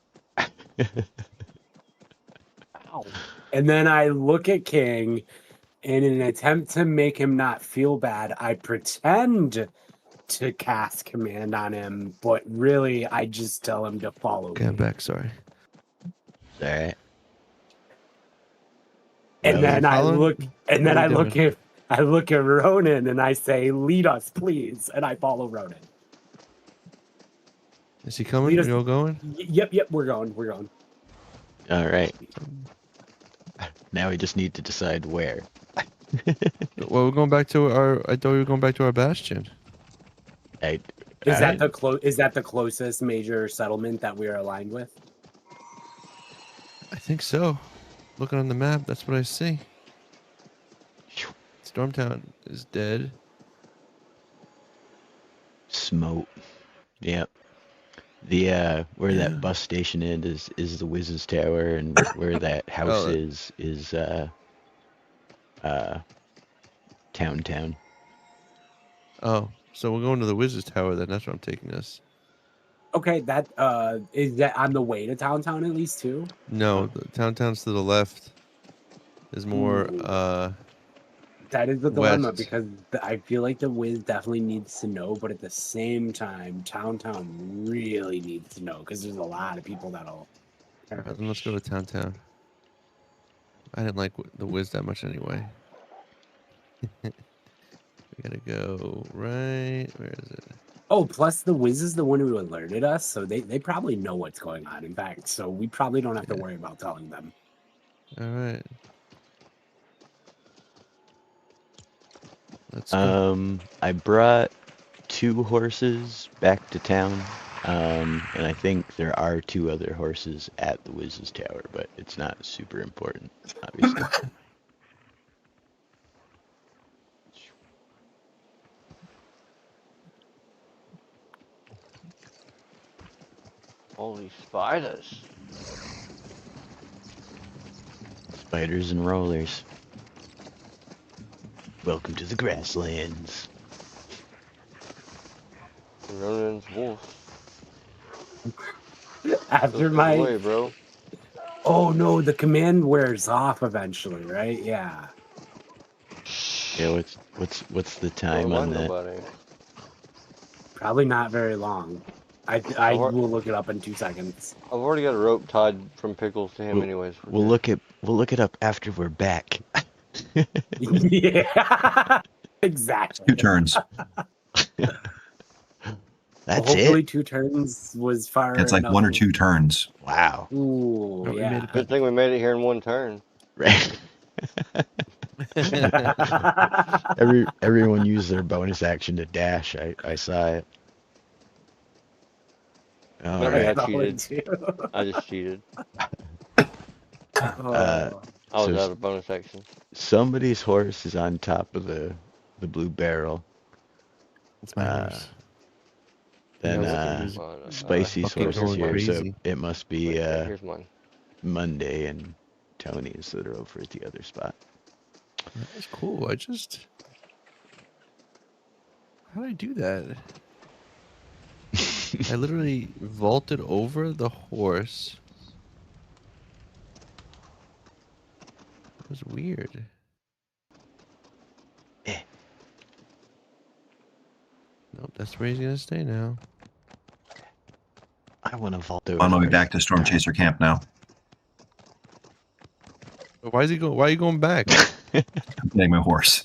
Speaker 3: Ow.
Speaker 5: And then I look at King, and in an attempt to make him not feel bad, I pretend to cast command on him, but really I just tell him to follow
Speaker 4: Okay,
Speaker 5: me.
Speaker 4: I'm back. Sorry.
Speaker 1: All right.
Speaker 5: And
Speaker 1: Well,
Speaker 5: then I
Speaker 4: following?
Speaker 5: look, and then
Speaker 4: What are
Speaker 5: I
Speaker 4: you
Speaker 5: look at Ronan, and I say, "Lead us, please." And I follow Ronan.
Speaker 4: Is he coming?
Speaker 5: Lead us-
Speaker 4: You all going?
Speaker 5: Yep, we're going.
Speaker 1: All right. Now we just need to decide where.
Speaker 4: Well, we're going back to our. I thought we were going back to our bastion.
Speaker 5: Is
Speaker 1: All
Speaker 5: that
Speaker 1: right.
Speaker 5: is that the closest major settlement that we are aligned with?
Speaker 4: I think so. Looking on the map, that's what I see. Stormtown is dead.
Speaker 1: Smote. Yep. The where
Speaker 4: Yeah.
Speaker 1: that bus station is the Wiz's Tower, and where that house is Town.
Speaker 4: Oh, so we're going to the Wizard's Tower then. That's where I'm taking us.
Speaker 5: Okay, that is that on the way to Town at least too?
Speaker 4: No, the Town's to the left. Is more
Speaker 5: Ooh. That is the dilemma
Speaker 4: west.
Speaker 5: because I feel like the Wiz definitely needs to know, but at the same time, Town really needs to know because there's a lot of people that'll.
Speaker 4: Alright, then let's go to Town. I didn't like the Wiz that much anyway. We gotta go right. Where is it?
Speaker 5: Oh, plus the Wiz is the one who alerted us, so they probably know what's going on. In fact, so we probably don't have to worry about telling them.
Speaker 4: All right. Let's go.
Speaker 1: I brought 2 horses back to town And I think there are 2 other horses at the Wiz's Tower, but it's not super important, obviously.
Speaker 3: Holy spiders.
Speaker 1: Spiders and rollers. Welcome to the grasslands.
Speaker 3: Ronan's wolf.
Speaker 5: After
Speaker 3: Look
Speaker 5: my
Speaker 3: away, bro.
Speaker 5: oh no, the command wears off eventually, right? Yeah.
Speaker 1: Yeah, what's the time
Speaker 3: Don't
Speaker 1: on
Speaker 3: mind
Speaker 1: that?
Speaker 3: nobody.
Speaker 5: Probably not very long. I will look it up in 2 seconds.
Speaker 3: I've already got a rope tied from Pickles to him
Speaker 1: We'll-
Speaker 3: anyways.
Speaker 1: We'll look it up after we're back.
Speaker 5: Yeah. Exactly.
Speaker 2: 2 turns.
Speaker 1: That's
Speaker 5: Hopefully
Speaker 1: it.
Speaker 5: 2 turns was far
Speaker 2: It's like
Speaker 5: enough.
Speaker 2: 1 or 2 turns.
Speaker 1: Wow.
Speaker 5: Ooh,
Speaker 4: But we
Speaker 5: yeah.
Speaker 4: made it
Speaker 3: Good thing we made it here in 1 turn.
Speaker 1: Right. Everyone used their bonus action to dash. I saw it. All
Speaker 3: Maybe
Speaker 1: right.
Speaker 3: I cheated. I just cheated.
Speaker 5: Oh.
Speaker 3: I was
Speaker 1: So
Speaker 3: out of bonus action.
Speaker 1: somebody's horse is on top of the blue barrel.
Speaker 4: It's my horse.
Speaker 1: Then
Speaker 4: Yeah,
Speaker 1: Spicy's
Speaker 4: fucking
Speaker 1: horse is
Speaker 4: going
Speaker 1: here, so
Speaker 4: crazy.
Speaker 1: it must be
Speaker 3: Here's mine.
Speaker 1: Monday and Tony's that are over at the other spot.
Speaker 4: That was cool. How did I do that? I literally vaulted over the horse. It was weird.
Speaker 1: Eh.
Speaker 4: Nope, that's where he's gonna stay now.
Speaker 1: I want to vault over.
Speaker 2: On my way
Speaker 1: there.
Speaker 2: back to Storm Chaser Camp now.
Speaker 4: Why is he going? Why are you going back?
Speaker 2: I'm getting my horse.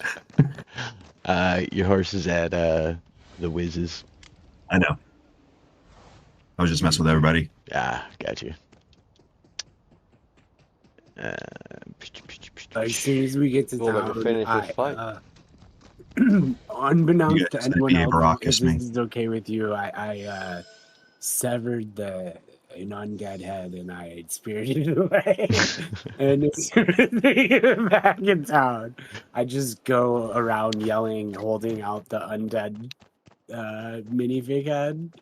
Speaker 1: Your horse is at the Wiz's.
Speaker 2: I know. I was just messing with everybody.
Speaker 1: Ah, got you.
Speaker 5: As soon as we get to
Speaker 3: Go back to
Speaker 5: town,
Speaker 3: finish this fight.
Speaker 5: Unbeknownst
Speaker 2: You
Speaker 5: to
Speaker 2: guys
Speaker 5: anyone
Speaker 2: said
Speaker 5: else,
Speaker 2: Baracus
Speaker 5: if
Speaker 2: me.
Speaker 5: this is okay with you, I severed an undead head and I spirited it away. And as soon as they get back in town, I just go around yelling, holding out the undead minifig head,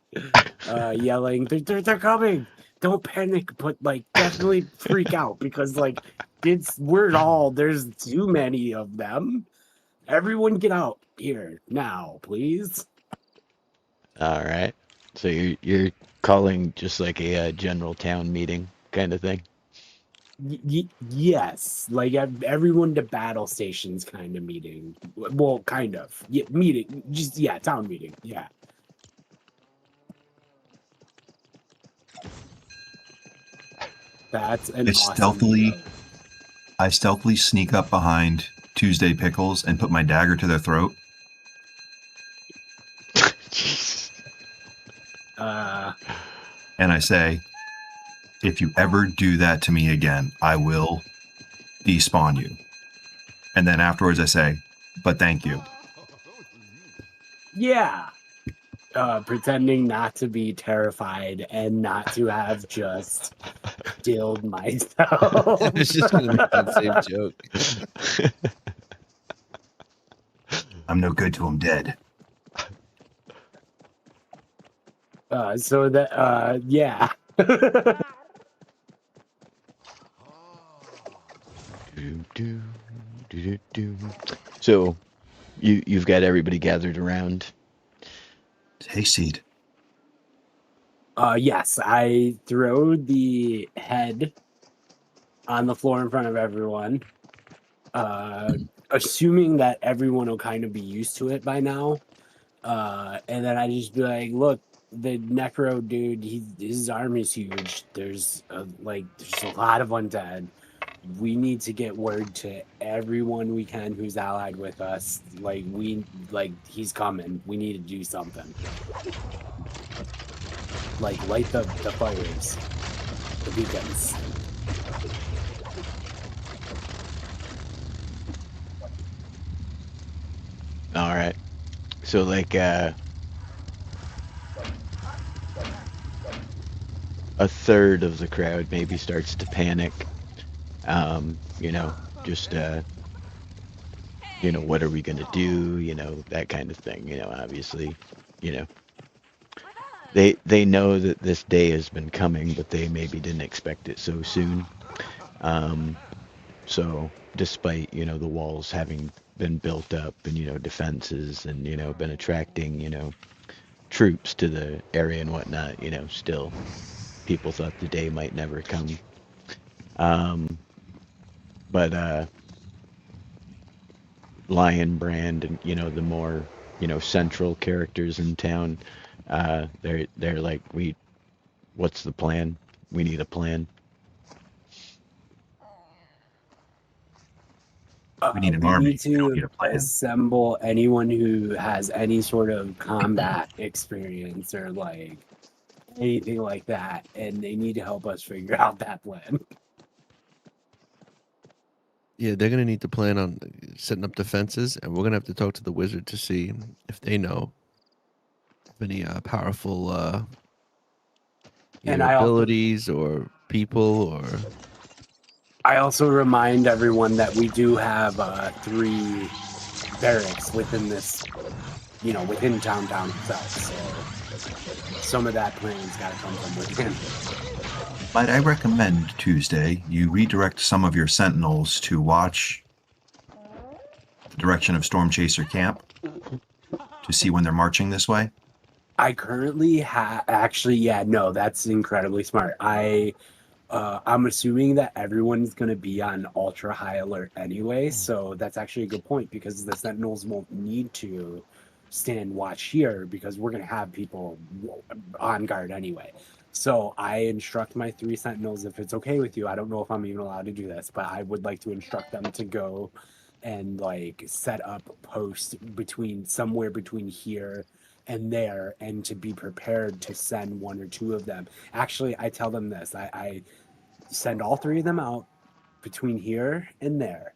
Speaker 5: yelling, they're coming! Don't panic, but like definitely freak out because like there's too many of them. Everyone get out here now, please.
Speaker 1: All right. So you're calling just like a general town meeting kind of thing.
Speaker 5: Yes, like everyone to battle stations kind of meeting. Well, kind of. Yeah, meeting. Just yeah, town meeting. Yeah. That's an awesome video.
Speaker 2: I stealthily sneak up behind Tuesday Pickles and put my dagger to their throat.
Speaker 1: Jesus.
Speaker 2: And I say, if you ever do that to me again, I will despawn you. And then afterwards I say, but thank you.
Speaker 5: Yeah. Pretending not to be terrified and not to have just dilled myself.
Speaker 4: I was just gonna make that same joke.
Speaker 2: I'm no good till I'm dead.
Speaker 5: So that yeah.
Speaker 1: So you've got everybody gathered around.
Speaker 2: Hayseed.
Speaker 5: Yes, I throw the head on the floor in front of everyone, assuming that everyone will kind of be used to it by now. And then I just be like, look, the necro dude, his arm is huge. There's a lot of undead. We need to get word to everyone we can who's allied with us. He's coming. We need to do something. Like, light the fires. The beacons.
Speaker 1: All right. So a third of the crowd maybe starts to panic. You know, just you know, what are we gonna do? You know, that kind of thing. You know, obviously, you know, they know that this day has been coming, but they maybe didn't expect it so soon. Um, so despite, you know, the walls having been built up and, you know, defenses and, you know, been attracting, you know, troops to the area and whatnot, you know, still people thought the day might never come. Um, but Lion Brand and, you know, the more, you know, central characters in town, they're like, what's the plan? We need a plan.
Speaker 2: We need an
Speaker 5: We
Speaker 2: army.
Speaker 5: need
Speaker 2: We don't
Speaker 5: to
Speaker 2: need a plan.
Speaker 5: assemble anyone who has any sort of combat experience or like anything like that, and they need to help us figure out that plan.
Speaker 4: Yeah, they're gonna need to plan on setting up defenses, and we're gonna have to talk to the wizard to see if they know of any powerful
Speaker 5: And
Speaker 4: either abilities or people or.
Speaker 5: I also remind everyone that we do have 3 barracks within this, you know, within town itself. So some of that plan's got to come from within.
Speaker 2: Might I recommend, Tuesday, you redirect some of your sentinels to watch the direction of Storm Chaser Camp to see when they're marching this way?
Speaker 5: I currently actually, yeah, no, that's incredibly smart. I'm assuming that everyone's going to be on ultra high alert anyway, so that's actually a good point because the Sentinels won't need to stand watch here because we're going to have people on guard anyway. So I instruct my 3 Sentinels, if it's okay with you, I don't know if I'm even allowed to do this, but I would like to instruct them to go and like set up posts somewhere between here and there, and to be prepared to send 1 or 2 of them. Actually, I tell them this. I send all 3 of them out between here and there,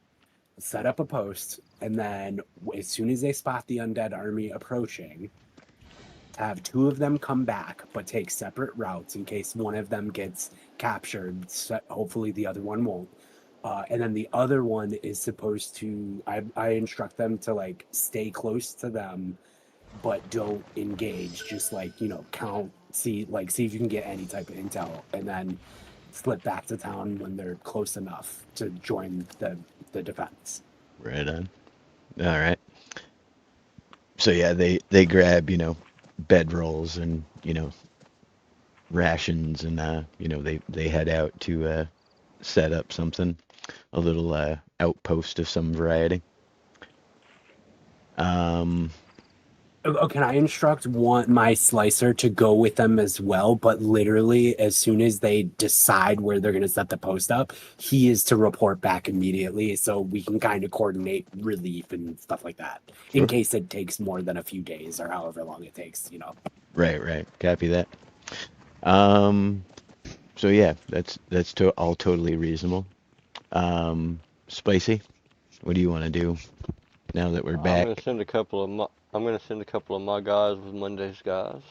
Speaker 5: set up a post, and then as soon as they spot the undead army approaching, have 2 of them come back, but take separate routes in case one of them gets captured. Hopefully the other one won't. And then the other one is supposed to, I instruct them to like stay close to them, but don't engage. Just like, you know, count, see if you can get any type of intel, and then slip back to town when they're close enough to join the defense.
Speaker 1: Right on. All right. So yeah, they grab, you know, bedrolls and, you know, rations and you know, they head out to set up something, a little outpost of some variety.
Speaker 5: Can I instruct my slicer to go with them as well? But literally, as soon as they decide where they're going to set the post up, he is to report back immediately, so we can kind of coordinate relief and stuff like that, in case it takes more than a few days or however long it takes. You know.
Speaker 1: Right. Copy that. So yeah, that's all totally reasonable. Spicy, what do you want to do now that we're back?
Speaker 3: I'm gonna send a couple of my guys with Monday's guys.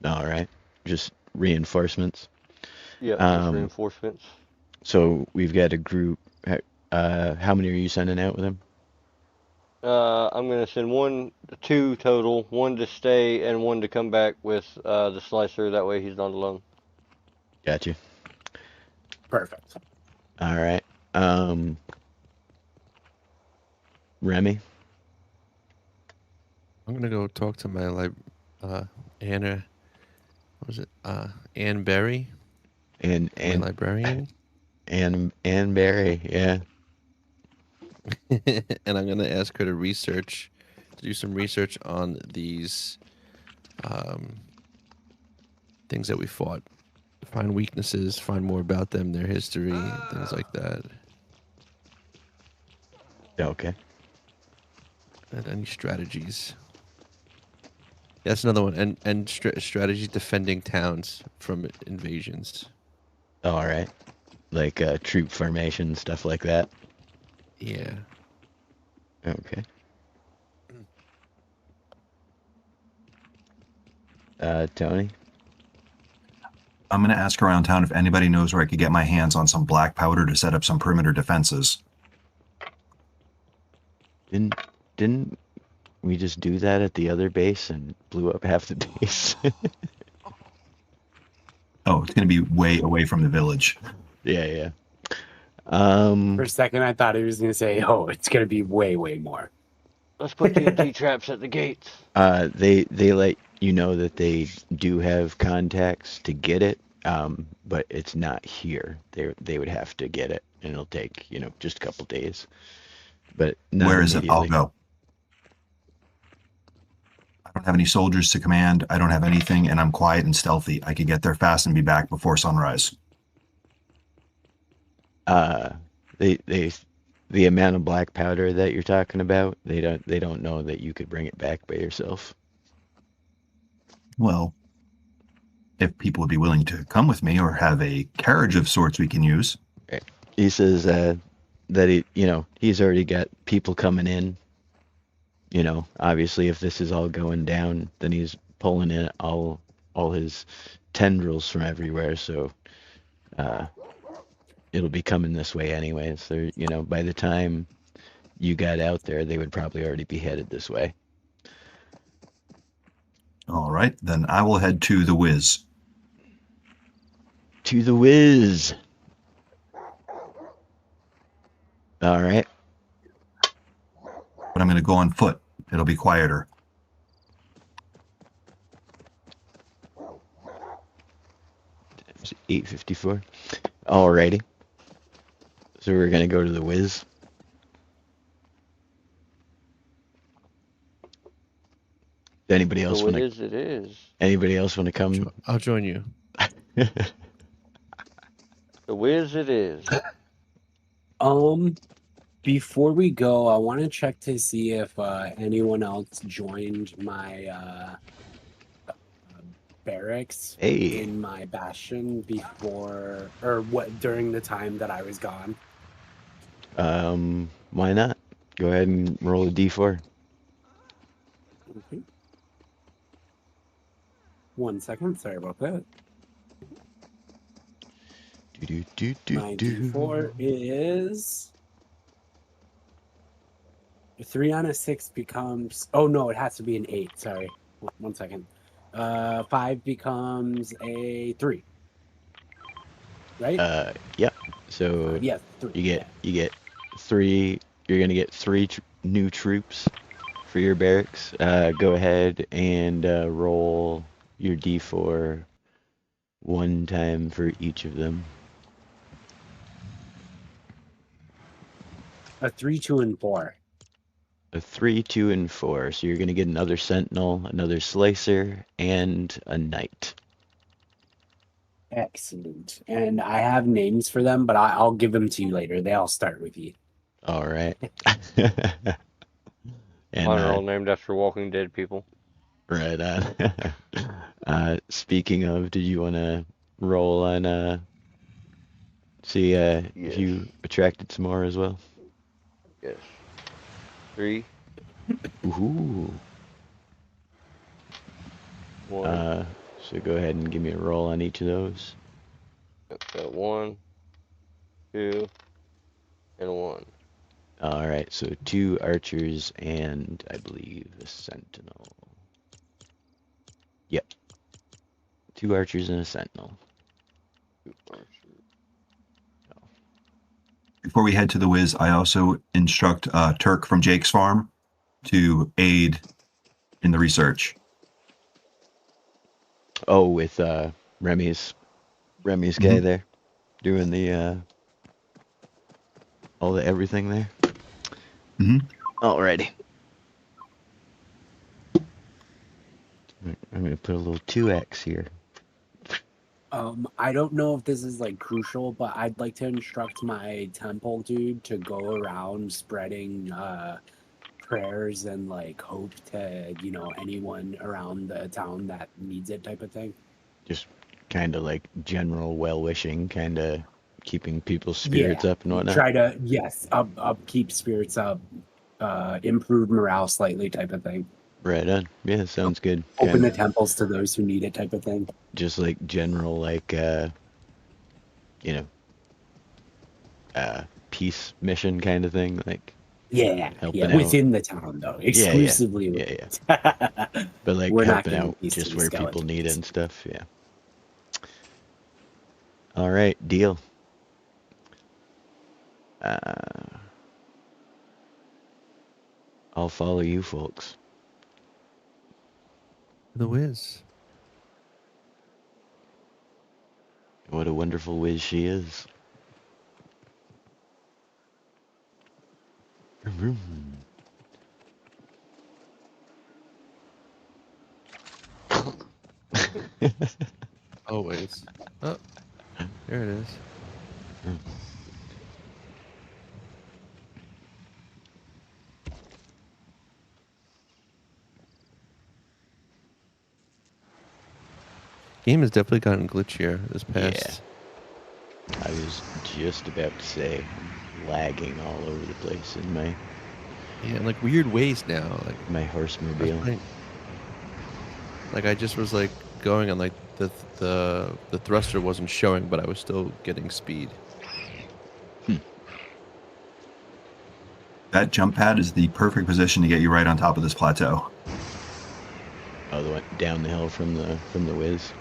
Speaker 1: All right, just reinforcements.
Speaker 3: Yeah, just reinforcements.
Speaker 1: So we've got a group. How many are you sending out with them?
Speaker 3: I'm gonna send 2 total, 1 to stay and 1 to come back with the slicer. That way he's not alone.
Speaker 1: Gotcha.
Speaker 5: Perfect.
Speaker 1: All right. Remy.
Speaker 4: I'm gonna go talk to my Anna. What was it? Anne Berry,
Speaker 1: And
Speaker 4: my librarian.
Speaker 1: Ann Barry, yeah.
Speaker 4: And I'm gonna ask her to do some research on these things that we fought. Find weaknesses, find more about them, their history, things like that.
Speaker 1: Okay.
Speaker 4: And any strategies. That's another one. And strategy defending towns from invasions.
Speaker 1: All right. Like troop formation, stuff like that.
Speaker 4: Yeah.
Speaker 1: Okay. Tony.
Speaker 2: I'm going to ask around town if anybody knows where I could get my hands on some black powder to set up some perimeter defenses.
Speaker 1: Didn't we just do that at the other base and blew up half the base?
Speaker 2: Oh, it's going to be way away from the village.
Speaker 1: Yeah.
Speaker 5: For a second, I thought he was going to say, "Oh, it's going to be way, way more."
Speaker 3: Let's put TNT traps at the gates.
Speaker 1: They let you know that they do have contacts to get it, but it's not here. They would have to get it, and it'll take just a couple days. But not
Speaker 2: Where is it? I'll
Speaker 1: immediately.
Speaker 2: go. I don't have any soldiers to command. I don't have anything, and I'm quiet and stealthy. I could get there fast and be back before sunrise.
Speaker 1: The amount of black powder that you're talking about, they don't know that you could bring it back by yourself.
Speaker 2: Well, if people would be willing to come with me or have a carriage of sorts we can use.
Speaker 1: He says that he's already got people coming in. Obviously, if this is all going down, then he's pulling in all his tendrils from everywhere. So it'll be coming this way anyway. So by the time you got out there, they would probably already be headed this way.
Speaker 2: All right, then I will head to the Wiz.
Speaker 1: To the Wiz. All right.
Speaker 2: But I'm going to go on foot. It'll be quieter.
Speaker 1: It's 8:54. Alrighty. So we're gonna go to the Wiz. Anybody else want to?
Speaker 3: It is.
Speaker 1: Anybody else want to come?
Speaker 4: I'll join you.
Speaker 3: The Wiz it is.
Speaker 5: Before we go, I want to check to see if anyone else joined my barracks
Speaker 1: Hey.
Speaker 5: in my bastion before or during the time that I was gone.
Speaker 1: Why not? Go ahead and roll a d4.
Speaker 5: Okay. 1 second. Sorry about that. My d4 is 3 on a 6 becomes. Oh no, it has to be an 8. Sorry. 1 second. 5 becomes a 3. Right?
Speaker 1: Yep. So
Speaker 5: Yes. 3.
Speaker 1: you get 3. You're gonna get 3 new troops for your barracks. Go ahead and roll your d4 one time for each of them.
Speaker 5: A 3, 2, and 4.
Speaker 1: A 3, 2, and 4. So you're gonna get another sentinel, another slicer, and a knight.
Speaker 5: Excellent. And I have names for them, but I'll give them to you later. They all start with E.
Speaker 1: All right. And
Speaker 3: Mine are all named after Walking Dead people.
Speaker 1: right on. Speaking of, did you want to roll on see if
Speaker 3: Yes.
Speaker 1: you attracted some more as well?
Speaker 3: Yes. 3,
Speaker 1: Ooh.
Speaker 3: 1.
Speaker 1: So go ahead and give me a roll on each of those.
Speaker 3: Got 1, 2, and 1.
Speaker 1: All right, so 2 archers and I believe a sentinel. Yep. 2 archers and a sentinel.
Speaker 3: 2 archers.
Speaker 2: Before we head to the Wiz, I also instruct Turk from Jake's farm to aid in the research.
Speaker 1: Oh, with Remy's guy there doing the all the everything there. Alrighty. I'm gonna put a little 2x here.
Speaker 5: I don't know if this is like crucial, but I'd like to instruct my temple dude to go around spreading prayers and like hope to anyone around the town that needs it, type of thing.
Speaker 1: Just kind of like general well wishing, kind of keeping people's spirits up and whatnot.
Speaker 5: Try to upkeep spirits up, improve morale slightly, type of thing.
Speaker 1: Right on. Yeah, sounds good.
Speaker 5: Open the
Speaker 1: Kind
Speaker 5: temples to those who need it, type of thing.
Speaker 1: just like general, like you know, peace mission kind of thing, like
Speaker 5: Yeah,
Speaker 1: helping out.
Speaker 5: within the town though,
Speaker 1: Yeah, yeah,
Speaker 5: exclusively.
Speaker 1: yeah.
Speaker 5: With
Speaker 1: But like
Speaker 5: We're not
Speaker 1: helping
Speaker 5: giving
Speaker 1: out
Speaker 5: peace to
Speaker 1: just
Speaker 5: the
Speaker 1: where people need it
Speaker 5: skeletons.
Speaker 1: and stuff. Yeah. All right, deal. I'll follow you folks.
Speaker 4: The whiz.
Speaker 1: What a wonderful whiz she is. Vroom.
Speaker 4: Always. Oh, there it is. Game has definitely gotten glitchier this past.
Speaker 1: I was just about to say, I'm lagging all over the place in my
Speaker 4: Yeah, in like weird ways now. Like I was
Speaker 1: horsemobile.
Speaker 4: playing, like I just was like going and like the thruster wasn't showing, but I was still getting speed.
Speaker 2: That jump pad is the perfect position to get you right on top of this plateau.
Speaker 1: Oh, the one down the hill from the whiz.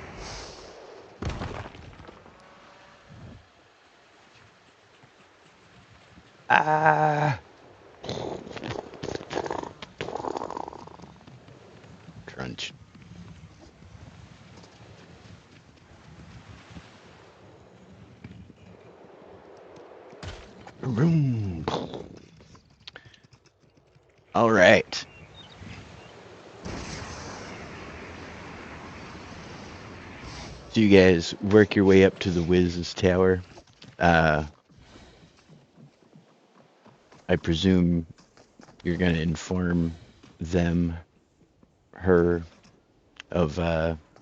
Speaker 1: Ah! Crunch. Vroom. All right. So you guys work your way up to the Wiz's tower. I presume you're gonna inform them, her, of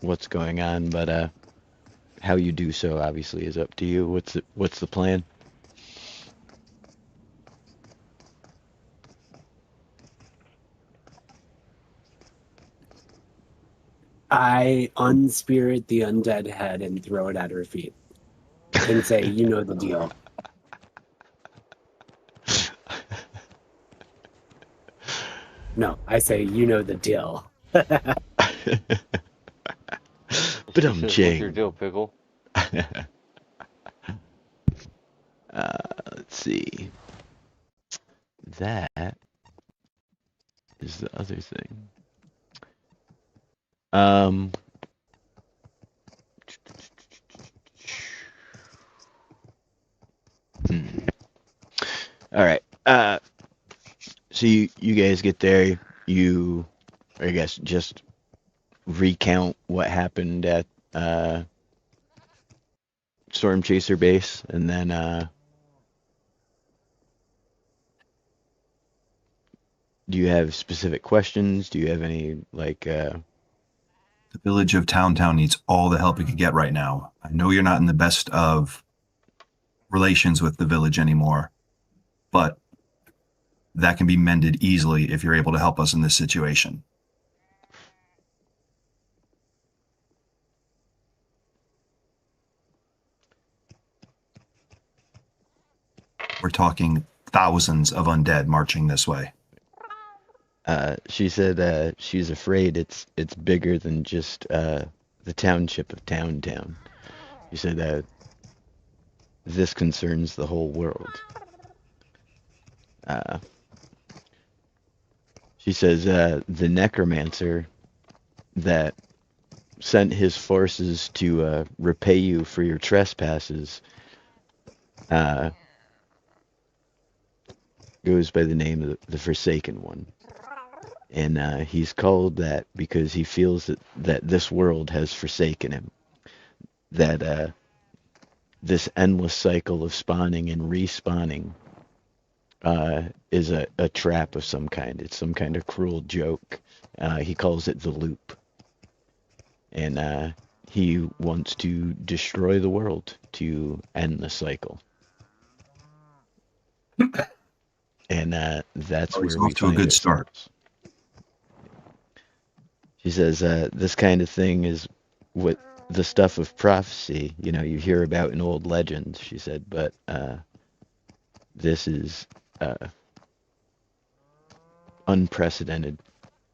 Speaker 1: what's going on, but how you do so obviously is up to you. What's the plan?
Speaker 5: I unspirit the undead head and throw it at her feet and say, "You know the deal." No, I say, "You know the deal."
Speaker 1: But
Speaker 3: She
Speaker 1: I'm
Speaker 3: says, "What's your
Speaker 1: Jane.
Speaker 3: deal, pickle?"
Speaker 1: Let's see. That is the other thing. Um. All right. So you guys get there. You, I guess, just recount what happened at Storm Chaser base, and then do you have specific questions? Do you have any like?
Speaker 2: The village of Town needs all the help it can get right now. I know you're not in the best of relations with the village anymore, but that can be mended easily if you're able to help us in this situation. We're talking thousands of undead marching this way.
Speaker 1: She said she's afraid it's bigger than just the township of Town. She said that this concerns the whole world. She says the necromancer that sent his forces to repay you for your trespasses goes by the name of the Forsaken One. And he's called that because he feels that this world has forsaken him. That this endless cycle of spawning and respawning is a trap of some kind. It's some kind of cruel joke. He calls it the loop. And he wants to destroy the world to end the cycle. And that's
Speaker 2: Oh, he's
Speaker 1: where we
Speaker 2: off to a
Speaker 1: find
Speaker 2: good start.
Speaker 1: ourselves. She says, this kind of thing is what the stuff of prophecy, you hear about in old legends, she said, but this is unprecedented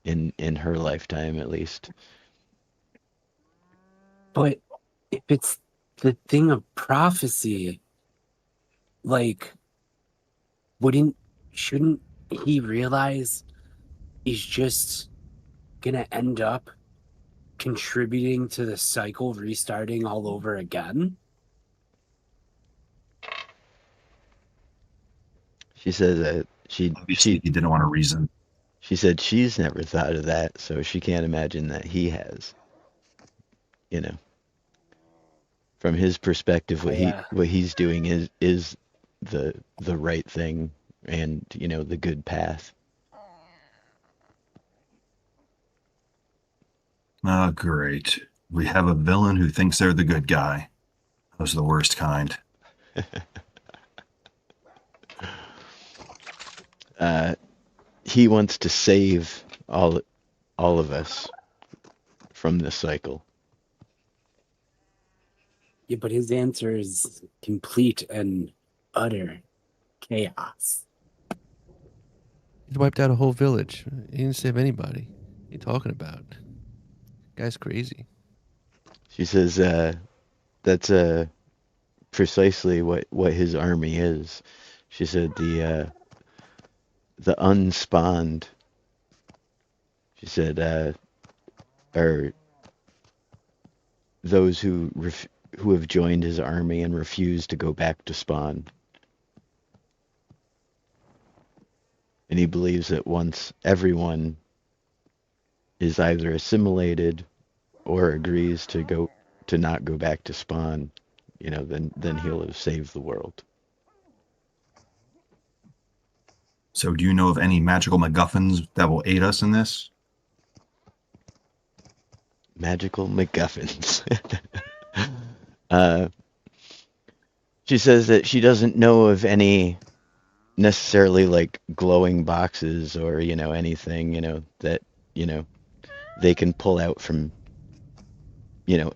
Speaker 1: in her lifetime, at least.
Speaker 5: But if it's the thing of prophecy, like, shouldn't he realize he's just gonna end up contributing to the cycle restarting all over again?
Speaker 1: She says
Speaker 2: Obviously, he didn't want to reason.
Speaker 1: she said she's never thought of that, so she can't imagine that he has. From his perspective, what he's doing is the right thing, and the good path.
Speaker 2: Oh, great. We have a villain who thinks they're the good guy. Those are the worst kind.
Speaker 1: He wants to save all of us from this cycle.
Speaker 5: Yeah, but his answer is complete and utter chaos.
Speaker 4: He wiped out a whole village. He didn't save anybody. What are you talking about? Guy's crazy.
Speaker 1: She says that's precisely what his army is. She said the unspawned. She said are those who have joined his army and refuse to go back to spawn. And he believes that once everyone is either assimilated or agrees to not go back to spawn, then he'll have saved the world.
Speaker 2: So do you know of any magical MacGuffins that will aid us in this?
Speaker 1: Magical MacGuffins. She says that she doesn't know of any necessarily like glowing boxes or anything that they can pull out from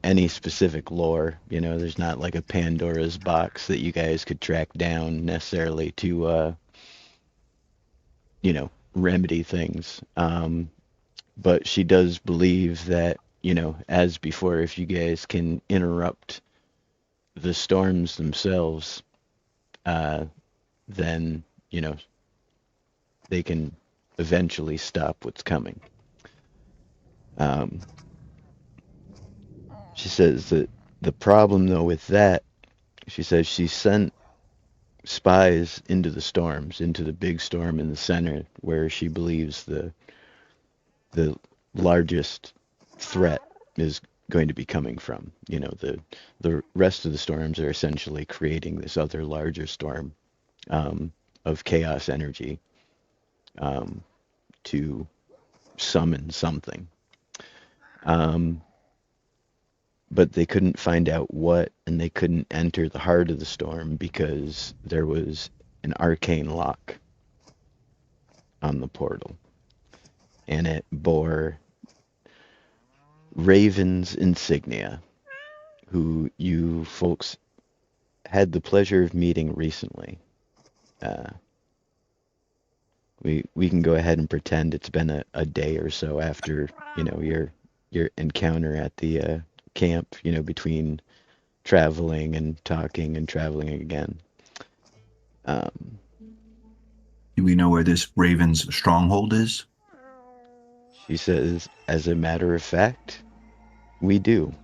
Speaker 1: any specific lore. There's not like a Pandora's box that you guys could track down necessarily to remedy things. But she does believe that as before, if you guys can interrupt the storms themselves, then they can eventually stop what's coming. She says that the problem though with that, she says she sent spies into the storms, into the big storm in the center where she believes the largest threat is going to be coming from. The rest of the storms are essentially creating this other larger storm of chaos energy to summon something. But they couldn't find out what, and they couldn't enter the heart of the storm because there was an arcane lock on the portal. And it bore Raven's insignia, who you folks had the pleasure of meeting recently. We can go ahead and pretend it's been a day or so after your encounter at the camp, between traveling and talking and traveling again.
Speaker 2: Do we know where this Raven's stronghold is?
Speaker 1: She says, as a matter of fact, we do.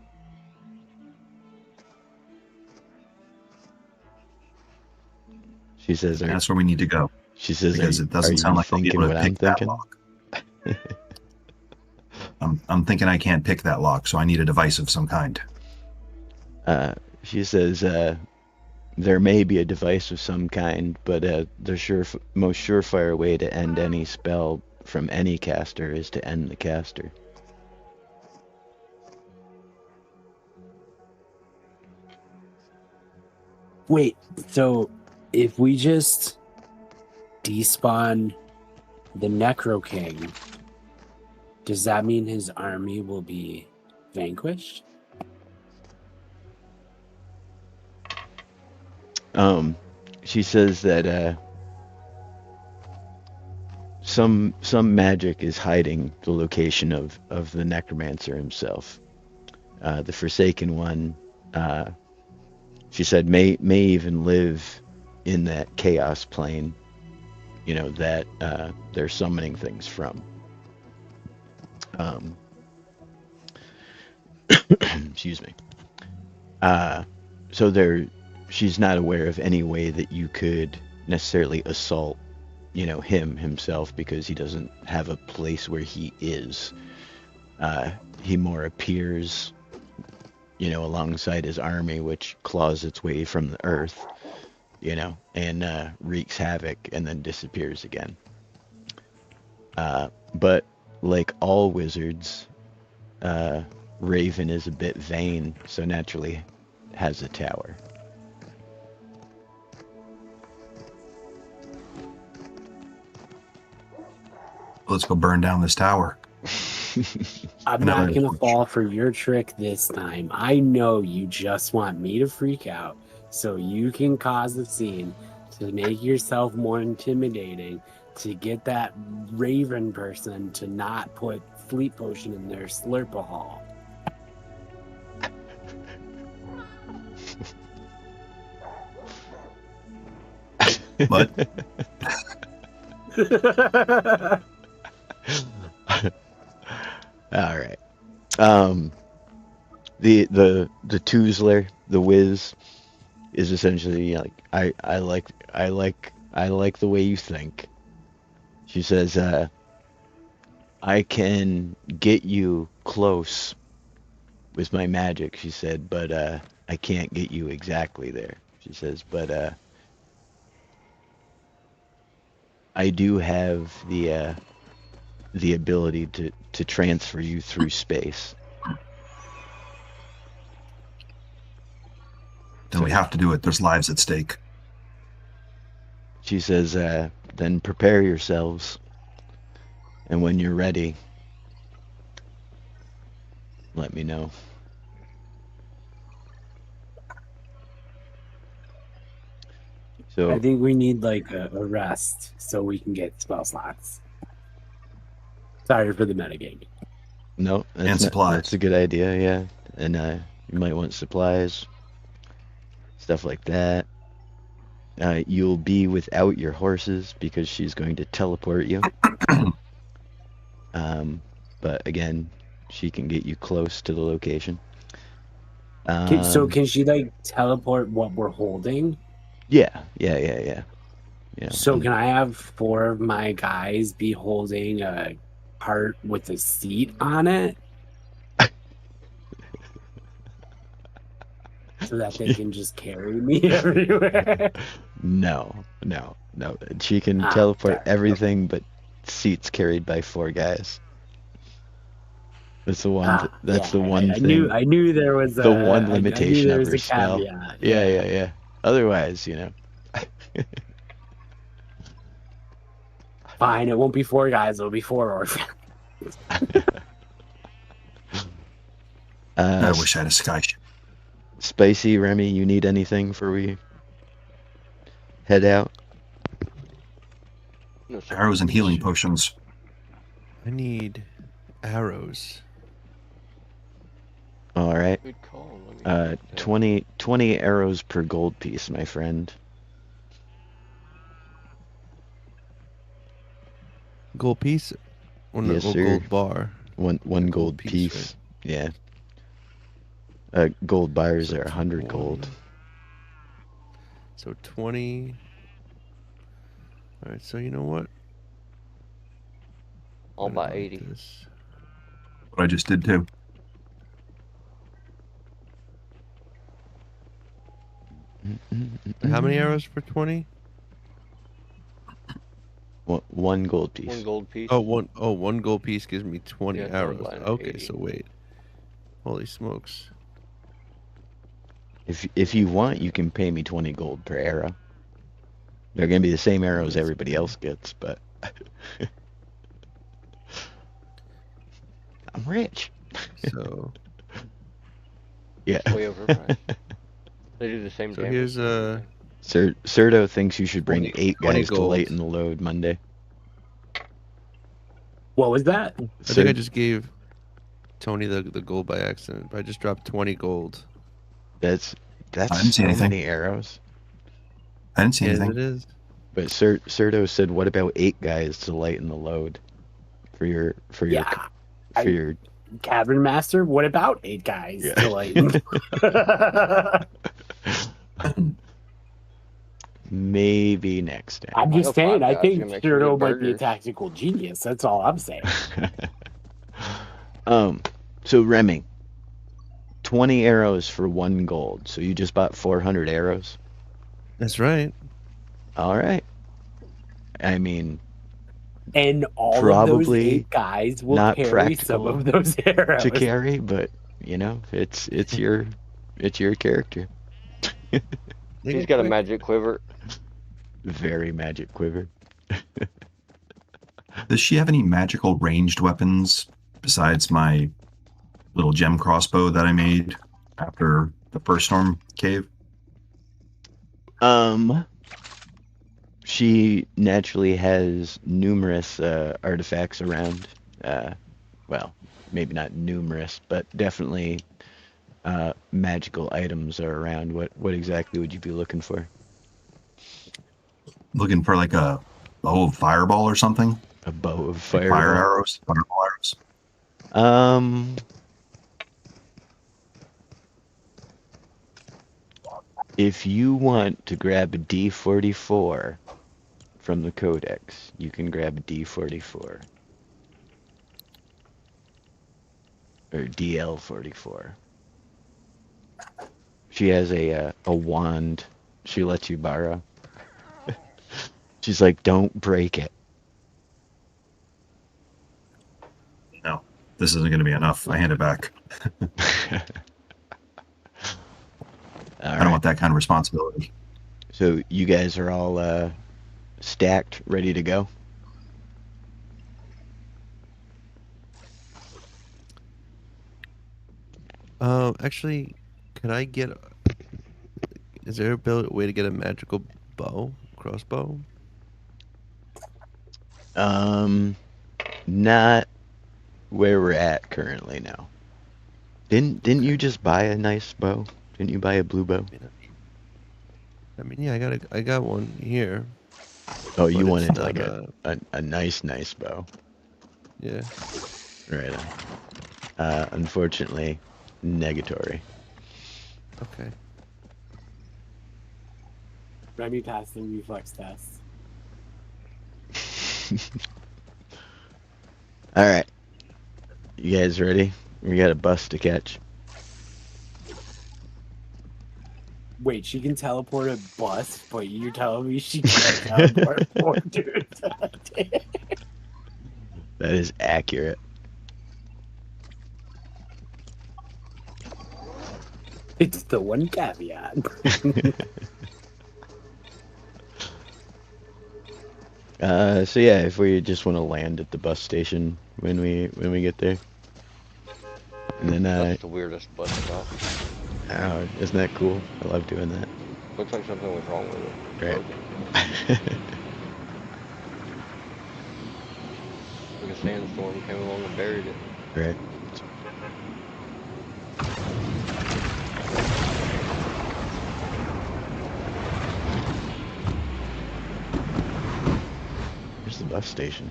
Speaker 1: She says,
Speaker 2: That's where we need to go.
Speaker 1: She says,
Speaker 2: because it doesn't sound like I'll be able to pick that lock. I'm thinking I can't pick that lock, so I need a device of some kind.
Speaker 1: She says, there may be a device of some kind, but the most surefire way to end any spell from any caster is to end the caster.
Speaker 5: Wait, so if we just despawn the Necro King Does that mean his army will be vanquished?
Speaker 1: She says that some magic is hiding the location of the necromancer himself. The Forsaken One, she said, may even live in that chaos plane, that they're summoning things from. Excuse me. So she's not aware of any way that you could necessarily assault, him himself, because he doesn't have a place where he is. He more appears, alongside his army, which claws its way from the earth, and wreaks havoc and then disappears again. But like all wizards, Raven is a bit vain, so naturally has a tower.
Speaker 2: Let's go burn down this tower.
Speaker 5: I'm
Speaker 2: No,
Speaker 5: not going to fall for your trick this time. I know you just want me to freak out so you can cause a scene to make yourself more intimidating, to get that Raven person to not put Fleet Potion in their Slurpahol.
Speaker 2: But
Speaker 1: All right. The Toozler, the Wiz, is essentially like, I like the way you think. She says, I can get you close with my magic, she said, but I can't get you exactly there. She says, but I do have the ability to transfer you through space.
Speaker 2: then we have to do it. There's lives at stake.
Speaker 1: She says, then prepare yourselves, and when you're ready, let me know. So
Speaker 5: I think we need like a rest so we can get spell slots. Sorry for the metagame.
Speaker 1: no,
Speaker 2: And supplies.
Speaker 1: That's a good idea, yeah. And you might want supplies, stuff like that. You'll be without your horses because she's going to teleport you. But again, she can get you close to the location.
Speaker 5: So can she like teleport what we're holding?
Speaker 1: Yeah.
Speaker 5: So can I have 4 of my guys be holding a cart with a seat on it? So that they can just carry me everywhere?
Speaker 1: No. She can teleport
Speaker 5: okay.
Speaker 1: everything but seats carried by 4 guys. That's the one. That's the one thing.
Speaker 5: I knew there was
Speaker 1: the one limitation of her spell.
Speaker 5: Caveat.
Speaker 1: Yeah. Otherwise,
Speaker 5: Fine, it won't be 4 guys. It'll be 4 orphans.
Speaker 2: I wish I had a skyship.
Speaker 1: Spicy, Remy, you need anything before we head out?
Speaker 3: No, sir.
Speaker 2: Arrows and healing potions.
Speaker 4: I need arrows.
Speaker 1: All right.
Speaker 3: Good call. Let me
Speaker 1: 20 arrows per gold piece, my friend.
Speaker 4: Gold piece? Or no,
Speaker 1: Yes,
Speaker 4: or
Speaker 1: sir.
Speaker 4: gold bar?
Speaker 1: One gold piece.
Speaker 4: right?
Speaker 1: Yeah. Gold bars
Speaker 4: So
Speaker 1: are 100
Speaker 4: 20.
Speaker 1: gold.
Speaker 4: So 20. Alright, so you know what?
Speaker 3: All
Speaker 4: I'm
Speaker 3: by
Speaker 4: gonna do
Speaker 3: 80.
Speaker 4: this.
Speaker 2: What I just did too.
Speaker 4: How many arrows for 20?
Speaker 1: One gold piece.
Speaker 3: 1 gold piece.
Speaker 4: One gold piece gives me 20
Speaker 3: Yeah, it's
Speaker 4: arrows.
Speaker 3: online,
Speaker 4: Okay,
Speaker 3: 80.
Speaker 4: so wait. Holy smokes.
Speaker 1: If you want, you can pay me 20 gold per arrow. They're gonna be the same arrows
Speaker 4: That's
Speaker 1: everybody else gets, but I'm rich.
Speaker 4: So
Speaker 1: Yeah.
Speaker 3: Way overpriced. They do the same
Speaker 4: So
Speaker 3: damage.
Speaker 4: here's,
Speaker 3: and
Speaker 1: Serto thinks you should bring
Speaker 4: 20
Speaker 1: 8
Speaker 4: 20
Speaker 1: guys to
Speaker 4: gold.
Speaker 1: lighten the load Monday.
Speaker 5: What was that?
Speaker 4: I think I just gave Tony the gold by accident, but I just dropped 20 gold.
Speaker 1: That's
Speaker 2: I didn't see
Speaker 1: so
Speaker 2: anything.
Speaker 1: many arrows.
Speaker 2: I didn't see
Speaker 4: Yes,
Speaker 2: anything.
Speaker 4: it is.
Speaker 1: But Serto said, "What about 8 guys to lighten the load for your
Speaker 5: Yeah.
Speaker 1: your
Speaker 5: Cavern Master, what about 8 guys
Speaker 1: Yeah.
Speaker 5: to lighten?
Speaker 1: maybe next time."
Speaker 5: I'm just
Speaker 3: hope
Speaker 5: saying,
Speaker 3: 5
Speaker 5: I
Speaker 3: guys
Speaker 5: think
Speaker 3: can make some
Speaker 5: Sturdo
Speaker 3: good
Speaker 5: might be a
Speaker 3: burgers.
Speaker 5: tactical genius. That's all I'm saying.
Speaker 1: So Remy, 20 arrows for 1 gold. So you just bought 400 arrows.
Speaker 4: That's right.
Speaker 1: All right. I mean,
Speaker 5: And all of those
Speaker 1: Probably
Speaker 5: 8 guys will
Speaker 1: not
Speaker 5: carry some
Speaker 1: practical
Speaker 5: of those arrows.
Speaker 1: to carry, but it's your character.
Speaker 3: He's got a magic quiver.
Speaker 1: Very magic quiver.
Speaker 2: Does she have any magical ranged weapons besides my little gem crossbow that I made after the first storm cave?
Speaker 1: She naturally has numerous artifacts around. Well, maybe not numerous, but definitely magical items are around. What exactly would you be looking for?
Speaker 2: Looking for like a bow of fireball or something?
Speaker 1: A bow of
Speaker 2: Like
Speaker 1: fireball.
Speaker 2: fire arrows? Fireball arrows?
Speaker 1: If you want to grab a D44 from the codex, you can grab a D44. Or DL44. She has a wand she lets you borrow. She's like, don't break it.
Speaker 2: No, this isn't going to be enough. I hand it back. I don't want that kind of responsibility.
Speaker 1: So you guys are all stacked, ready to go?
Speaker 4: Actually, can I get? Is there a way to get a magical crossbow?
Speaker 1: Not where we're at currently now. Didn't you just buy a nice bow? Didn't you buy a blue bow?
Speaker 4: I mean, yeah, I got one here.
Speaker 1: Oh, you
Speaker 4: But
Speaker 1: wanted
Speaker 4: it's
Speaker 1: like
Speaker 4: not
Speaker 1: a nice bow.
Speaker 4: Yeah.
Speaker 1: Right. Unfortunately, negatory.
Speaker 4: Okay.
Speaker 5: Remy passed the reflex test.
Speaker 1: All right. You guys ready? We got a bus to catch.
Speaker 5: Wait, she can teleport a bus, but you're telling me she can't teleport 4 dudes?
Speaker 1: That is accurate.
Speaker 5: It's the one caveat.
Speaker 1: So yeah, if we just want to land at the bus station when we get there, and then
Speaker 3: That's the weirdest bus stop.
Speaker 1: oh, isn't that cool? I love doing that.
Speaker 3: Looks like something was wrong with it.
Speaker 1: Right.
Speaker 3: Like a sandstorm came along and buried it.
Speaker 1: Right. Where's the bus station?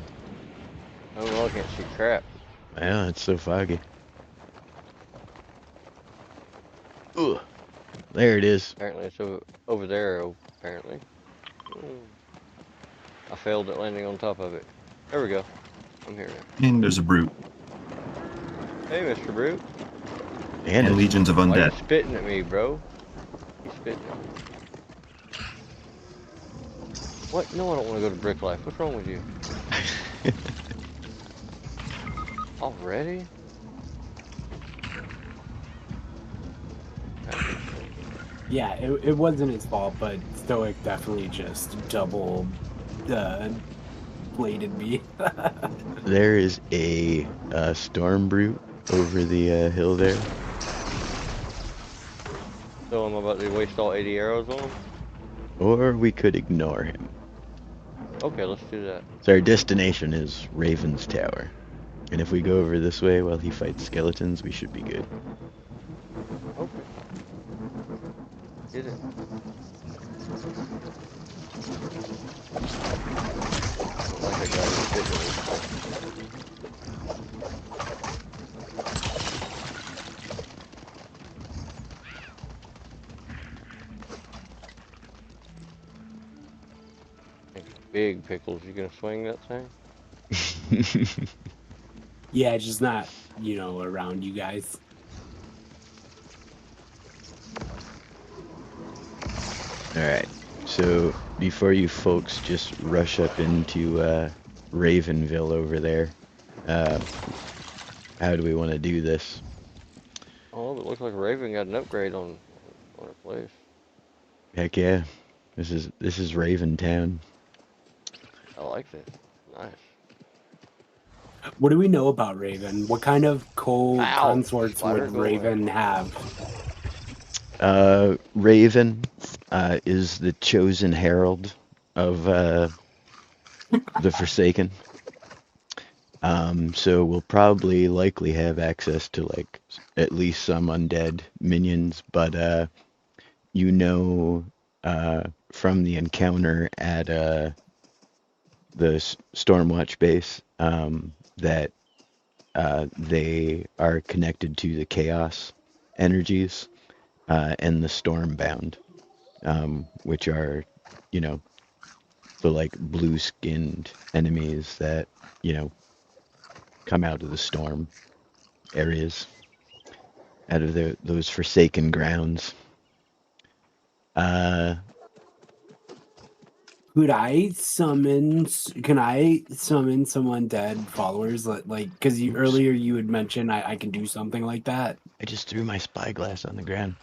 Speaker 3: I don't know, I can't see crap.
Speaker 1: Yeah, it's so foggy. Ugh. There it is.
Speaker 3: Apparently it's over there, apparently. I failed at landing on top of it. There we go. I'm here now.
Speaker 2: And there's a brute.
Speaker 3: Hey, Mr. Brute.
Speaker 1: And
Speaker 2: And legions of
Speaker 3: Why you
Speaker 2: undead.
Speaker 3: spitting at me, bro? You spitting at me. What? No, I don't want to go to Brick Life. What's wrong with you? Already?
Speaker 5: Yeah, it wasn't his fault, but Stoic definitely just double bladed me.
Speaker 1: There is a storm brute over the hill there.
Speaker 3: So I'm about to waste all 80 arrows on him?
Speaker 1: Or we could ignore him.
Speaker 3: Okay, let's do that.
Speaker 1: So our destination is Raven's Tower. And if we go over this way while he fights skeletons, we should be good.
Speaker 3: Okay. Get it. Like I got it figured. Big pickles, you gonna swing that thing?
Speaker 5: Yeah, just not, around you guys.
Speaker 1: Alright, so before you folks just rush up into Ravenville over there, how do we want to do this?
Speaker 3: Oh, it looks like Raven got an upgrade on her place.
Speaker 1: Heck yeah, this is Raven Town.
Speaker 3: I like this. Nice.
Speaker 5: What do we know about Raven? What kind of consorts
Speaker 3: Let her
Speaker 5: would
Speaker 3: go
Speaker 5: Raven have?
Speaker 1: Raven is the chosen herald of the Forsaken. So we'll probably likely have access to like at least some undead minions, but from the encounter at the Stormwatch base that they are connected to the chaos energies and the Stormbound, which are, the like blue-skinned enemies that, come out of the storm areas, out of those forsaken grounds.
Speaker 5: Can I summon some undead followers? Like, because earlier you had mentioned I can do something like that.
Speaker 1: I just threw my spyglass on the ground.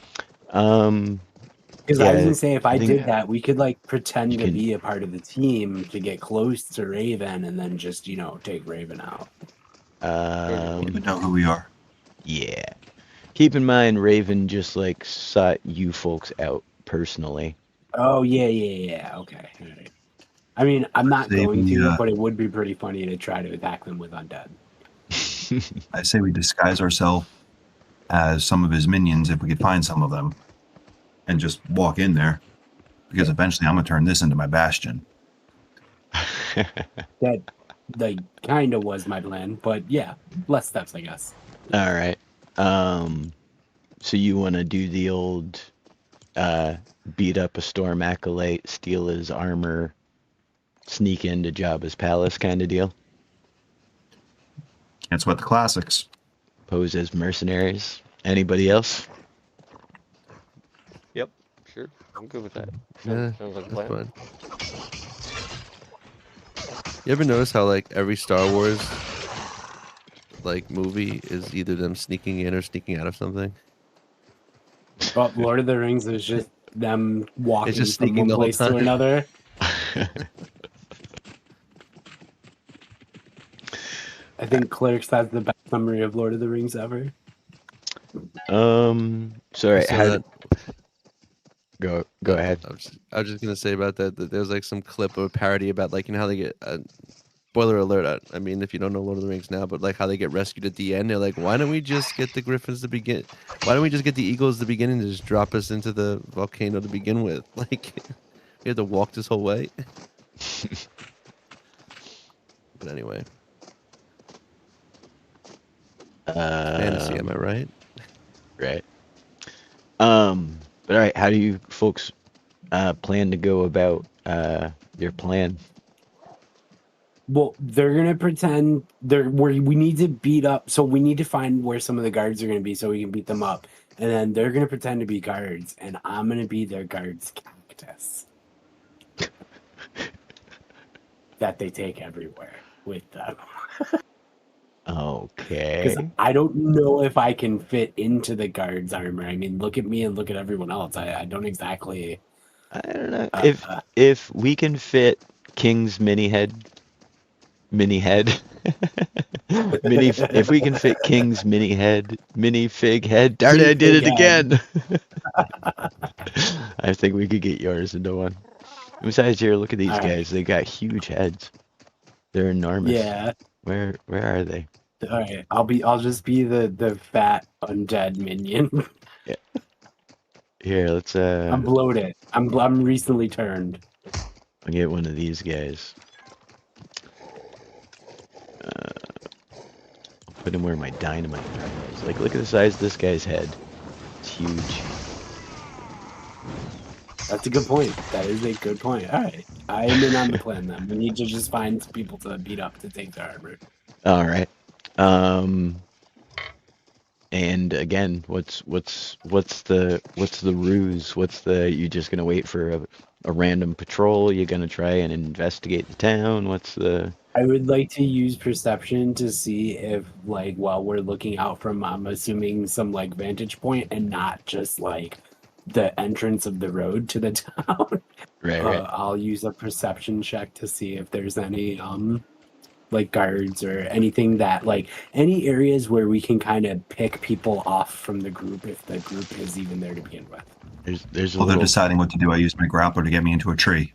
Speaker 5: Because I was gonna say, if I
Speaker 1: think
Speaker 5: did that, we could like pretend
Speaker 1: you
Speaker 5: to
Speaker 1: can-
Speaker 5: be a part of the team to get close to Raven, and then just take Raven out.
Speaker 2: You would know who we are.
Speaker 1: Yeah. Keep in mind, Raven just like sought you folks out personally.
Speaker 5: Oh yeah. Okay. All right. I mean, I'm not
Speaker 2: Say
Speaker 5: going
Speaker 2: we,
Speaker 5: to, but it would be pretty funny to try to attack them with undead.
Speaker 2: I say we disguise ourselves as some of his minions if we could find some of them, and just walk in there, because eventually I'm gonna turn this into my bastion.
Speaker 5: That like kind of was my plan, but yeah, less steps, I guess.
Speaker 1: All right. So you want to do the old beat up a storm acolyte, steal his armor, sneak into Jabba's palace kind of deal?
Speaker 2: That's what the classics.
Speaker 1: Pose as mercenaries. Anybody else?
Speaker 3: Yep, sure. I'm good with that.
Speaker 4: Yeah,
Speaker 3: Sounds like a
Speaker 4: that's
Speaker 3: plan.
Speaker 4: fun. You ever notice how like every Star Wars like movie is either them sneaking in or sneaking out of something?
Speaker 5: But Lord of the Rings is just them walking
Speaker 4: just
Speaker 5: from
Speaker 4: sneaking
Speaker 5: one
Speaker 4: the whole
Speaker 5: place to
Speaker 4: time.
Speaker 5: another. I think Clerks has the best summary of Lord of the Rings ever.
Speaker 1: Sorry,
Speaker 4: So
Speaker 1: how
Speaker 4: that-
Speaker 1: go ahead.
Speaker 4: I was just gonna say about that there's like some clip of a parody about like how they get spoiler alert. I mean, if you don't know Lord of the Rings now, but like how they get rescued at the end, they're like, why don't we just get the griffins to begin? Why don't we just get the eagles to begin and just drop us into the volcano to begin with? Like, we had to walk this whole way. But anyway, fantasy, am I right?
Speaker 1: Right. But all right, how do you folks plan to go about your plan?
Speaker 5: Well, they're gonna pretend we need to beat up. So we need to find where some of the guards are gonna be, so we can beat them up. And then they're gonna pretend to be guards, and I'm gonna be their guards' cactus that they take everywhere with them.
Speaker 1: Okay.
Speaker 5: Because I don't know if I can fit into the guards' armor. I mean, look at me and look at everyone else. I don't exactly.
Speaker 1: I don't know if we can fit King's mini head mini head. Mini, if we can fit King's mini head, mini fig head. Darn it, I did it again. I think we could get yours into one. Besides, here, look at these
Speaker 5: All right.
Speaker 1: guys. They got huge heads. They're enormous.
Speaker 5: Yeah.
Speaker 1: Where are they?
Speaker 5: All right. I'll just be the fat undead minion.
Speaker 1: Here, let's
Speaker 5: I'm bloated. I'm recently turned.
Speaker 1: I'll get one of these guys. Put him where my dynamite throw is. Like, look at the size of this guy's head. It's huge.
Speaker 5: That's a good point. That is a good point. All right. I am in on the plan then. We need to just find some people to beat up to take their armor.
Speaker 1: All right. And again, what's the ruse? You just gonna wait for a random patrol? You gonna try and investigate the town?
Speaker 5: I would like to use perception to see if, like, while we're looking out from, I'm assuming, some, like, vantage point and not just, like, the entrance of the road to the town.
Speaker 1: Right, right.
Speaker 5: I'll use a perception check to see if there's any, like, guards or anything that, like, any areas where we can kind of pick people off from the group if the group is even there to begin with.
Speaker 1: There's a
Speaker 2: While they're
Speaker 1: little.
Speaker 2: deciding what to do, I use my grappler to get me into a tree.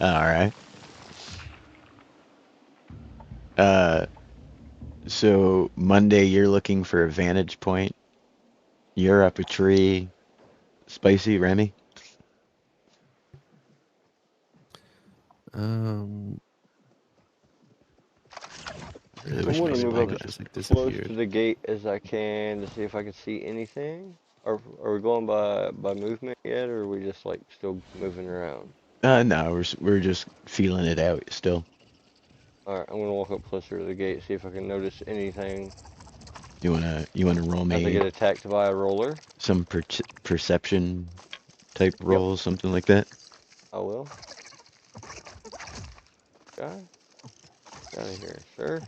Speaker 1: All right. So Monday, you're looking for a vantage point. You're up a tree. Spicy, Remy?
Speaker 4: Um,
Speaker 1: Really
Speaker 3: I
Speaker 1: wish
Speaker 3: want
Speaker 1: my
Speaker 3: to move
Speaker 1: spike
Speaker 3: up
Speaker 1: was
Speaker 3: as
Speaker 4: like
Speaker 3: close
Speaker 4: disappeared.
Speaker 3: to the gate as I can to see if I can see anything. Are we going by movement yet, or are we just like still moving around?
Speaker 1: No, we're just feeling it out still.
Speaker 3: All right, I'm gonna walk up closer to the gate, see if I can notice anything
Speaker 1: You wanna roll
Speaker 3: as I
Speaker 1: me
Speaker 3: get attacked by a roller.
Speaker 1: some perception type
Speaker 3: Yep.
Speaker 1: roll, something like that?
Speaker 3: I will. Guy, get out of here, sir.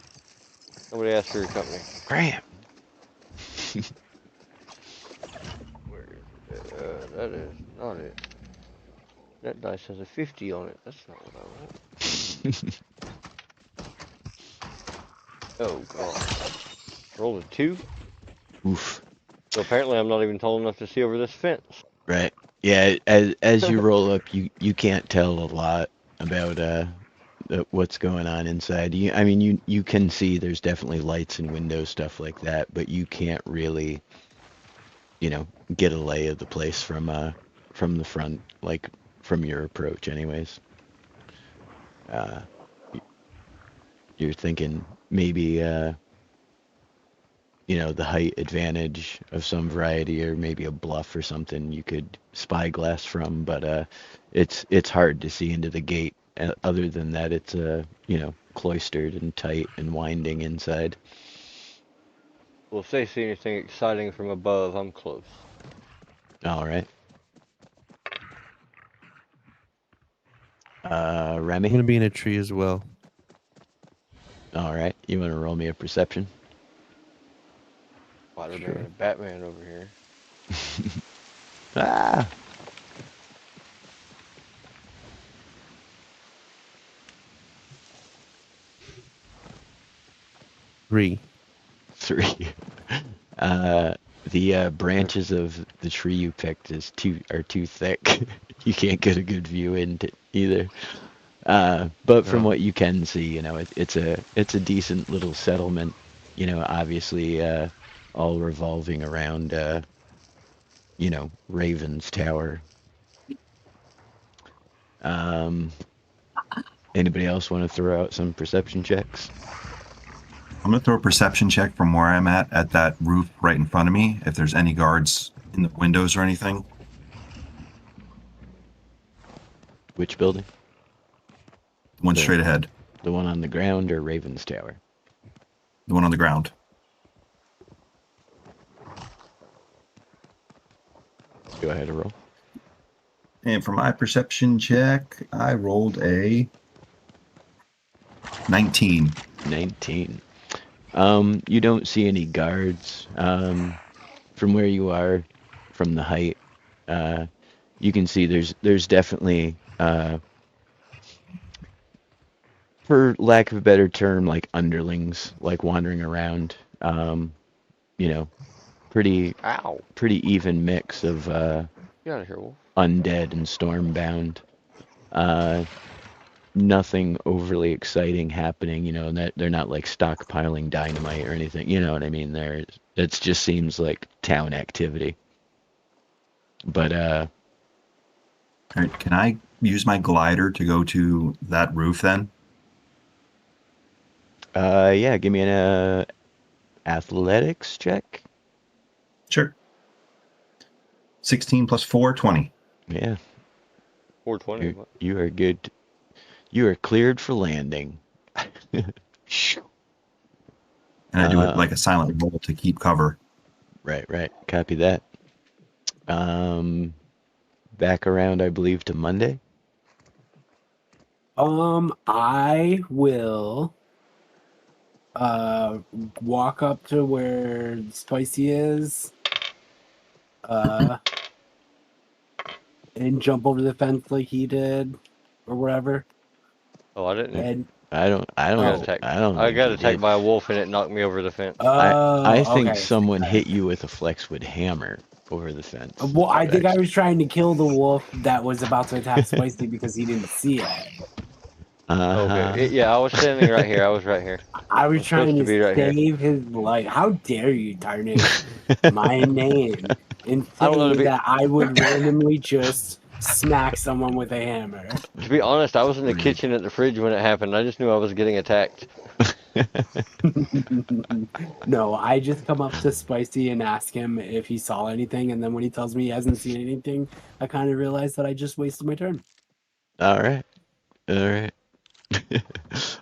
Speaker 3: Nobody asked for your company.
Speaker 1: Graham.
Speaker 3: Where is it? That is not it. That dice has a 50 on it. That's not what I want. Oh god. Rolled a 2.
Speaker 1: Oof.
Speaker 3: So apparently I'm not even tall enough to see over this fence.
Speaker 1: Right. Yeah, as you roll up, you can't tell a lot about what's going on inside. I mean, you can see there's definitely lights and windows, stuff like that, but you can't really, get a lay of the place from the front, like from your approach, anyways. Uh, you're thinking maybe the height advantage of some variety, or maybe a bluff or something you could spyglass from, but it's hard to see into the gate. Other than that, it's cloistered and tight and winding inside.
Speaker 3: Well, if they see anything exciting from above, I'm close.
Speaker 1: All right. Remy?
Speaker 4: I'm gonna be in a tree as well.
Speaker 1: All right. You want to roll me a perception?
Speaker 3: Spider-Man
Speaker 4: Sure.
Speaker 3: and Batman over here.
Speaker 1: Ah!
Speaker 4: 3.
Speaker 1: 3. The branches of the tree you picked are too thick. You can't get a good view into either. But from
Speaker 4: No.
Speaker 1: what you can see, it's a decent little settlement. Obviously, all revolving around, Raven's Tower. Anybody else want to throw out some perception checks?
Speaker 2: I'm going to throw a perception check from where I'm at that roof right in front of me, if there's any guards in the windows or anything.
Speaker 1: Which building?
Speaker 2: The one
Speaker 1: The-
Speaker 2: straight ahead.
Speaker 1: The one on the ground or Raven's Tower?
Speaker 2: The one on the ground.
Speaker 1: Go ahead and roll.
Speaker 2: And for my perception check, I rolled a 19.
Speaker 1: 19. You don't see any guards. From where you are, from the height, you can see there's definitely for lack of a better term, like underlings, like wandering around. You know, pretty
Speaker 3: Ow!
Speaker 1: even mix of
Speaker 3: Get out of here, Wolf.
Speaker 1: undead and stormbound. Nothing overly exciting happening, you know, and that they're not like stockpiling dynamite or anything, you know what I mean? It just seems like town activity. But
Speaker 2: All right, can I use my glider to go to that roof then?
Speaker 1: yeah, give me an athletics check.
Speaker 2: Sure. 16 plus 4, 20.
Speaker 1: Yeah,
Speaker 3: 420.
Speaker 1: you are good. You are cleared for landing.
Speaker 2: And I do it like a silent roll to keep cover.
Speaker 1: Right. Copy that. Back around, I believe, to Monday.
Speaker 5: I will walk up to where Spicy is, and jump over the fence like he did, or whatever.
Speaker 3: Oh, I didn't.
Speaker 5: And
Speaker 1: I don't
Speaker 3: I got
Speaker 1: think you
Speaker 3: attacked
Speaker 1: did.
Speaker 3: by a wolf and it knocked me over the fence.
Speaker 1: I think
Speaker 5: okay.
Speaker 1: someone hit you with a flexwood hammer over the fence.
Speaker 5: Well, I think I was trying to kill the wolf that was about to attack Spicy because he didn't see it.
Speaker 3: Okay. Yeah, I was standing right here. I was right here.
Speaker 5: I was trying to
Speaker 3: be right here.
Speaker 5: save his life. How dare you tarnish my name and
Speaker 3: I don't know
Speaker 5: say that I would randomly just smack someone with a hammer?
Speaker 3: To be honest, I was in the kitchen at the fridge when it happened. I just knew I was getting attacked.
Speaker 5: No, I just come up to Spicy and ask him if he saw anything, and then when he tells me he hasn't seen anything, I kind of realize that I just wasted my turn.
Speaker 1: All right.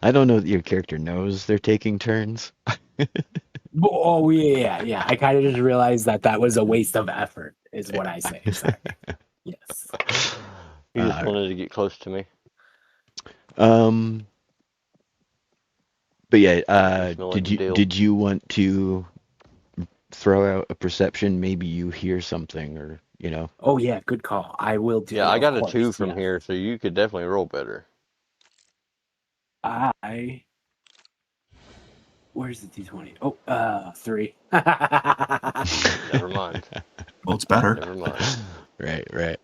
Speaker 1: I don't know that your character knows they're taking turns.
Speaker 5: Oh, yeah. I kind of just realized that was a waste of effort, is what I say. Sorry. Yes.
Speaker 3: He just wanted to get close to me.
Speaker 1: But yeah, did you want to throw out a perception? Maybe you hear something, or you know.
Speaker 5: Oh yeah, good call. I will do.
Speaker 3: Yeah, I got a 2 from here, so you could definitely roll better.
Speaker 5: Where's the D20? Oh, 3.
Speaker 3: Never mind.
Speaker 2: Well, it's better.
Speaker 3: Never mind.
Speaker 1: Right.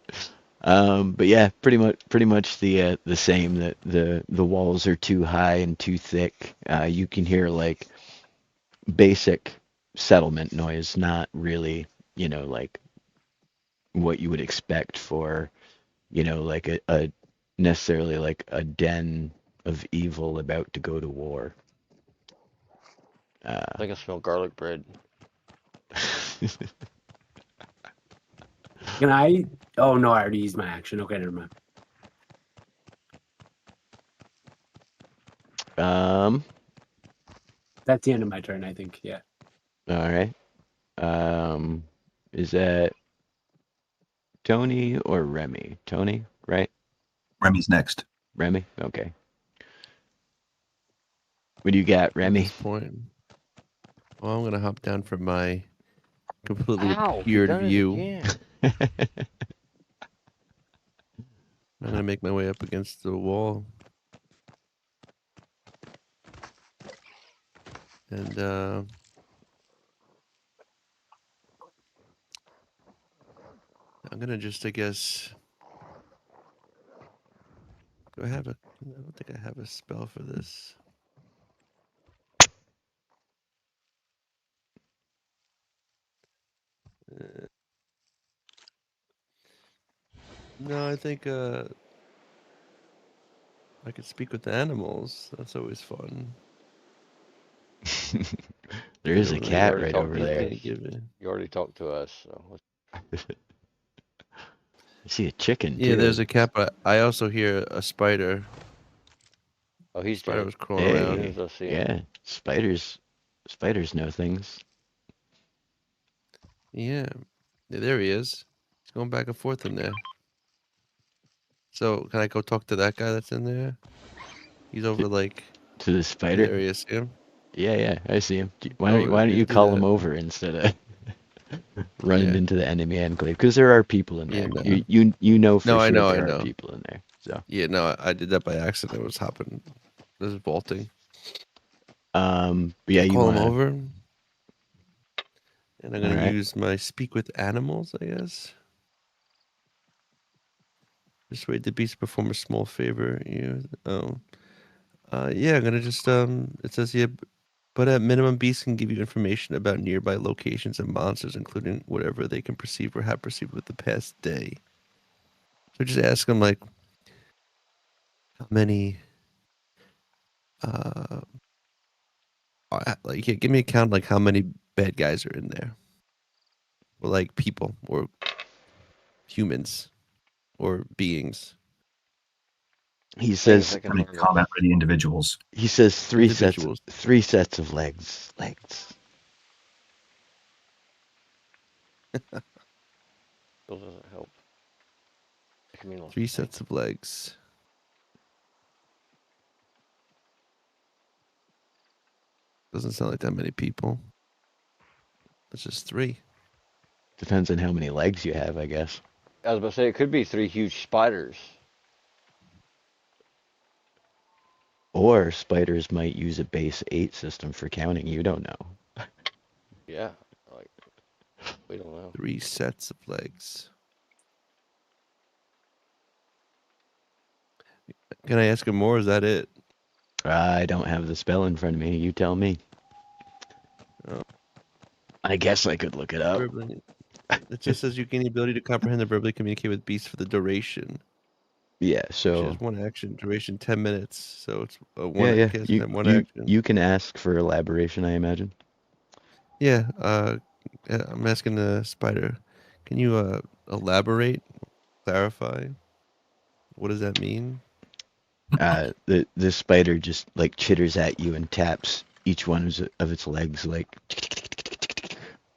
Speaker 1: But yeah, pretty much the same. That the walls are too high and too thick. You can hear like basic settlement noise, not really, you know, like what you would expect for, you know, like a necessarily like a den of evil about to go to war.
Speaker 3: I think I smell garlic bread.
Speaker 5: Can I? Oh no, I already used my action. Okay, never mind. That's the end of my turn, I think. Yeah.
Speaker 1: All right. Is that Tony or Remy? Tony, right?
Speaker 2: Remy's next.
Speaker 1: Remy? Okay. What do you got, Remy?
Speaker 4: At this point, well, I'm gonna hop down from my completely
Speaker 3: Ow,
Speaker 4: obscured
Speaker 3: done it
Speaker 4: view.
Speaker 3: again.
Speaker 4: I'm gonna make my way up against the wall, and I'm gonna just, I guess. Do I have a? I don't think I have a spell for this. No, I think I could speak with the animals. That's always fun.
Speaker 1: There is a cat right over
Speaker 3: to
Speaker 1: there.
Speaker 3: us. You already talked to us, so.
Speaker 1: I see a chicken too.
Speaker 4: Yeah, there's a cat, but I also hear a spider.
Speaker 3: Oh, he's
Speaker 4: Spider
Speaker 3: dead.
Speaker 4: was crawling around.
Speaker 3: As I see him.
Speaker 1: Yeah, spiders know things.
Speaker 4: Yeah, there he is. He's going back and forth in there. So can I go talk to that guy that's in there? He's over like
Speaker 1: To the spider?
Speaker 4: There he is. See him?
Speaker 1: Yeah, I see him. Why
Speaker 4: Oh,
Speaker 1: don't
Speaker 4: yeah,
Speaker 1: you
Speaker 4: do
Speaker 1: call
Speaker 4: that.
Speaker 1: him over instead of running
Speaker 4: Yeah.
Speaker 1: into the enemy enclave? Because there are people in
Speaker 4: Yeah,
Speaker 1: there.
Speaker 4: no.
Speaker 1: You know for
Speaker 4: No,
Speaker 1: sure
Speaker 4: I
Speaker 1: there
Speaker 4: know.
Speaker 1: are people in there. So
Speaker 4: Yeah, no, I did that by accident. I was hopping There's vaulting.
Speaker 1: Yeah, you
Speaker 4: Call him
Speaker 1: want
Speaker 4: over. And I'm gonna
Speaker 1: Alright.
Speaker 4: use my speak with animals, I guess. Persuade the beast to perform a small favor. Yeah, I'm gonna just it says here, but at minimum, beasts can give you information about nearby locations and monsters, including whatever they can perceive or have perceived with the past day. So just ask them like how many like yeah, give me a count like how many bad guys are in there. Or like people or humans or beings.
Speaker 1: he
Speaker 3: Things
Speaker 1: says
Speaker 3: that can
Speaker 2: How many
Speaker 3: harm us.
Speaker 2: combat-ready individuals?
Speaker 1: he says
Speaker 4: Individuals.
Speaker 1: three sets of legs.
Speaker 3: Still doesn't help. It can mean lots
Speaker 4: 3
Speaker 3: of things.
Speaker 4: sets of legs. Doesn't sound like that many people. It's just 3.
Speaker 1: Depends on how many legs you have, I guess.
Speaker 3: I was about to say it could be 3 huge spiders.
Speaker 1: Or spiders might use a base 8 system for counting. You don't know.
Speaker 3: Yeah, like we don't know.
Speaker 4: 3 sets of legs. Can I ask him more? Is that it?
Speaker 1: I don't have the spell in front of me. You tell me.
Speaker 4: Oh.
Speaker 1: I guess I could look it up.
Speaker 4: Verbally. It just says you gain the ability to comprehend and verbally communicate with beasts for the duration.
Speaker 1: Yeah,
Speaker 4: Which
Speaker 1: so
Speaker 4: is 1 action, duration 10 minutes. So it's a
Speaker 1: yeah.
Speaker 4: cast
Speaker 1: You
Speaker 4: time, 1
Speaker 1: you
Speaker 4: action.
Speaker 1: you can ask for elaboration, I imagine.
Speaker 4: Yeah, I'm asking the spider. Can you elaborate, clarify? What does that mean?
Speaker 1: The spider just like chitters at you and taps each one of its legs like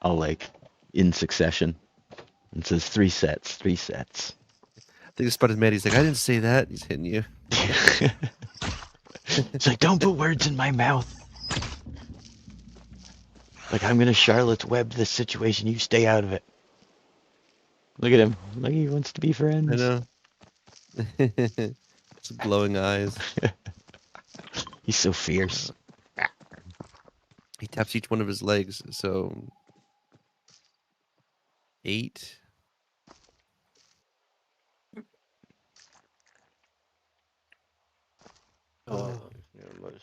Speaker 1: all like in succession. And says 3 sets, 3 sets.
Speaker 4: I think the spider's mad. He's like, I didn't say that. He's hitting you.
Speaker 1: It's like, don't put words in my mouth. Like, I'm gonna Charlotte's Web this situation. You stay out of it. Look at him. Like he wants to be friends.
Speaker 4: I know. It's glowing eyes.
Speaker 1: He's so fierce.
Speaker 4: He taps each one of his legs. So 8.
Speaker 3: Yeah, Moses.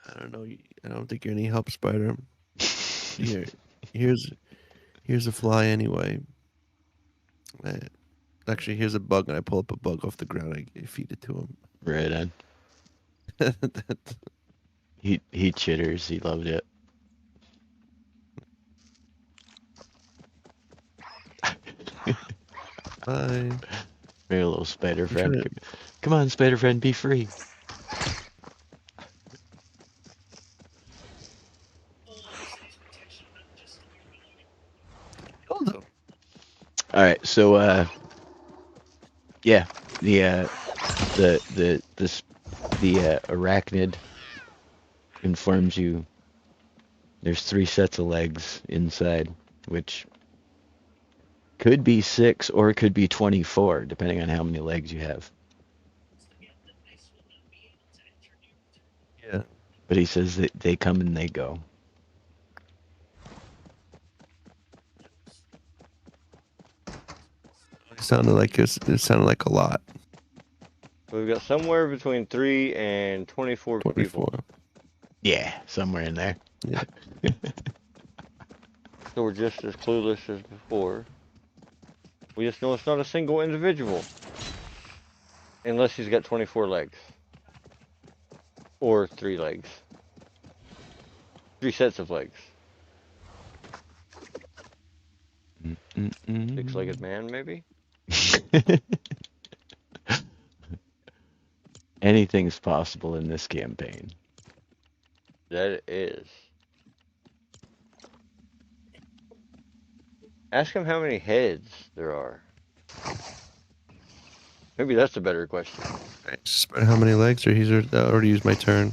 Speaker 4: I don't know. I don't think you're any help, spider. Here, here's a fly anyway. Actually, here's a bug, and I pull up a bug off the ground. I feed it to him.
Speaker 1: Right on. He chitters. He loved it.
Speaker 4: Bye.
Speaker 1: Very little spider friend.
Speaker 4: trying
Speaker 1: Come on, spider friend, be free.
Speaker 4: Dildo.
Speaker 1: All right, so yeah, the arachnid informs you there's 3 sets of legs inside, which could be 6 or it could be 24, depending on how many legs you have.
Speaker 4: Yeah.
Speaker 1: But he says that they come and they go.
Speaker 4: It sounded like a lot.
Speaker 3: We've got somewhere between 3 and 24
Speaker 4: 24.
Speaker 3: people.
Speaker 1: Yeah, somewhere in there.
Speaker 4: Yeah.
Speaker 3: So we're just as clueless as before. We just know it's not a single individual. Unless he's got 24 legs. Or 3 legs. 3 sets of legs.
Speaker 1: Mm-mm-mm.
Speaker 3: 6-legged man, maybe?
Speaker 1: Anything's possible in this campaign.
Speaker 3: That is. Ask him how many heads there are. Maybe that's a better question.
Speaker 4: Right, spider, how many legs? Or I already used my turn.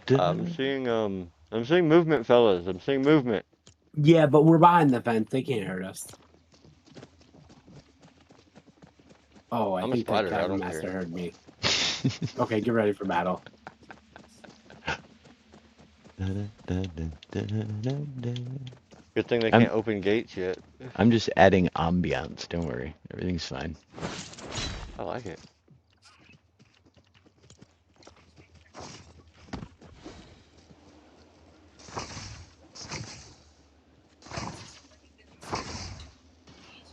Speaker 3: I'm seeing movement, fellas. I'm seeing movement.
Speaker 5: Yeah, but we're behind the fence. They can't hurt us. Oh, I
Speaker 3: I'm a
Speaker 5: think that
Speaker 3: spider, I
Speaker 5: Cavern
Speaker 3: don't
Speaker 5: Master
Speaker 3: care.
Speaker 5: heard me. Okay, get ready for battle.
Speaker 3: Good thing they
Speaker 1: I'm-
Speaker 3: can't open gates yet.
Speaker 1: I'm just adding ambiance. Don't worry, everything's fine.
Speaker 3: I like it.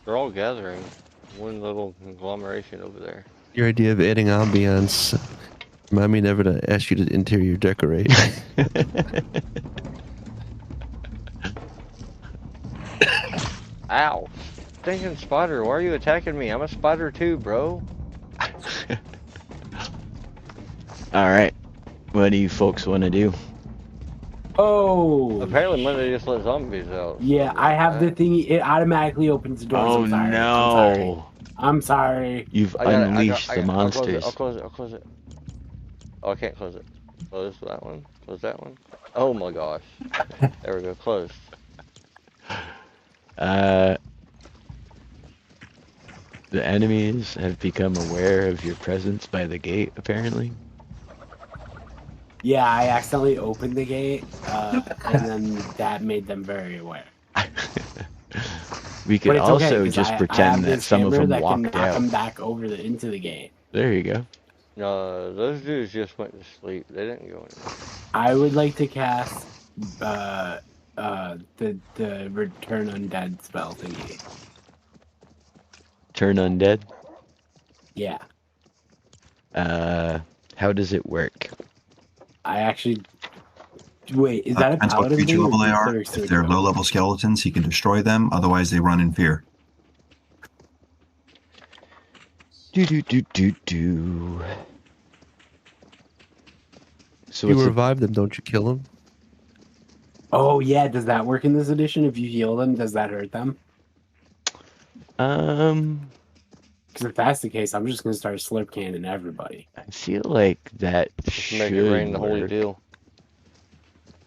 Speaker 3: They're all gathering. One little conglomeration over there.
Speaker 4: Your idea of adding ambience. Remind me never to ask you to interior decorate.
Speaker 3: Ow! Stinking spider, why are you attacking me? I'm a spider too, bro.
Speaker 1: All right, what do you folks want to do?
Speaker 5: Oh!
Speaker 3: Apparently Monday just let zombies out.
Speaker 5: Yeah,
Speaker 3: Something
Speaker 5: I
Speaker 3: like
Speaker 5: have the
Speaker 3: that.
Speaker 5: thingy. It automatically opens the doors.
Speaker 1: Oh
Speaker 5: I'm sorry.
Speaker 1: no!
Speaker 5: I'm sorry.
Speaker 1: You've
Speaker 3: I got it,
Speaker 1: unleashed the
Speaker 3: I'll close it,
Speaker 1: monsters.
Speaker 3: I'll close it, I'll close it. Oh, I can't close it. Close that one, close that one. Oh my gosh. There we go, closed.
Speaker 1: The enemies have become aware of your presence by the gate, apparently.
Speaker 5: Yeah, I accidentally opened the gate, and then that made them very aware.
Speaker 1: We
Speaker 5: But
Speaker 1: could
Speaker 5: it's okay,
Speaker 1: also
Speaker 5: 'cause
Speaker 1: just
Speaker 5: I have
Speaker 1: pretend that
Speaker 5: this
Speaker 1: some of
Speaker 5: hammer
Speaker 1: them
Speaker 5: that can
Speaker 1: walked
Speaker 5: knock
Speaker 1: out.
Speaker 5: them back over into the gate.
Speaker 1: There you go.
Speaker 3: No, those dudes just went to sleep. They didn't go anywhere.
Speaker 5: I would like to cast the Return Undead spell thingy.
Speaker 1: Turn undead.
Speaker 5: Yeah,
Speaker 1: How does it work?
Speaker 5: I actually. Wait, is that a
Speaker 2: Depends what
Speaker 5: paladin
Speaker 2: creature
Speaker 5: thing? or
Speaker 2: level
Speaker 5: do
Speaker 2: they are.
Speaker 5: clerics do
Speaker 2: If
Speaker 5: it
Speaker 2: they're
Speaker 5: too?
Speaker 2: low-level skeletons, he can destroy them. Otherwise, they run in fear.
Speaker 1: Do. So
Speaker 4: You
Speaker 1: what's the
Speaker 4: revive them, don't you kill them?
Speaker 5: Oh yeah, does that work in this edition? If you heal them, does that hurt them? Because if that's the case, I'm just gonna start slurp canning everybody.
Speaker 1: I feel like that
Speaker 3: Just make it rain
Speaker 1: should
Speaker 3: the holy
Speaker 1: work,
Speaker 3: deal.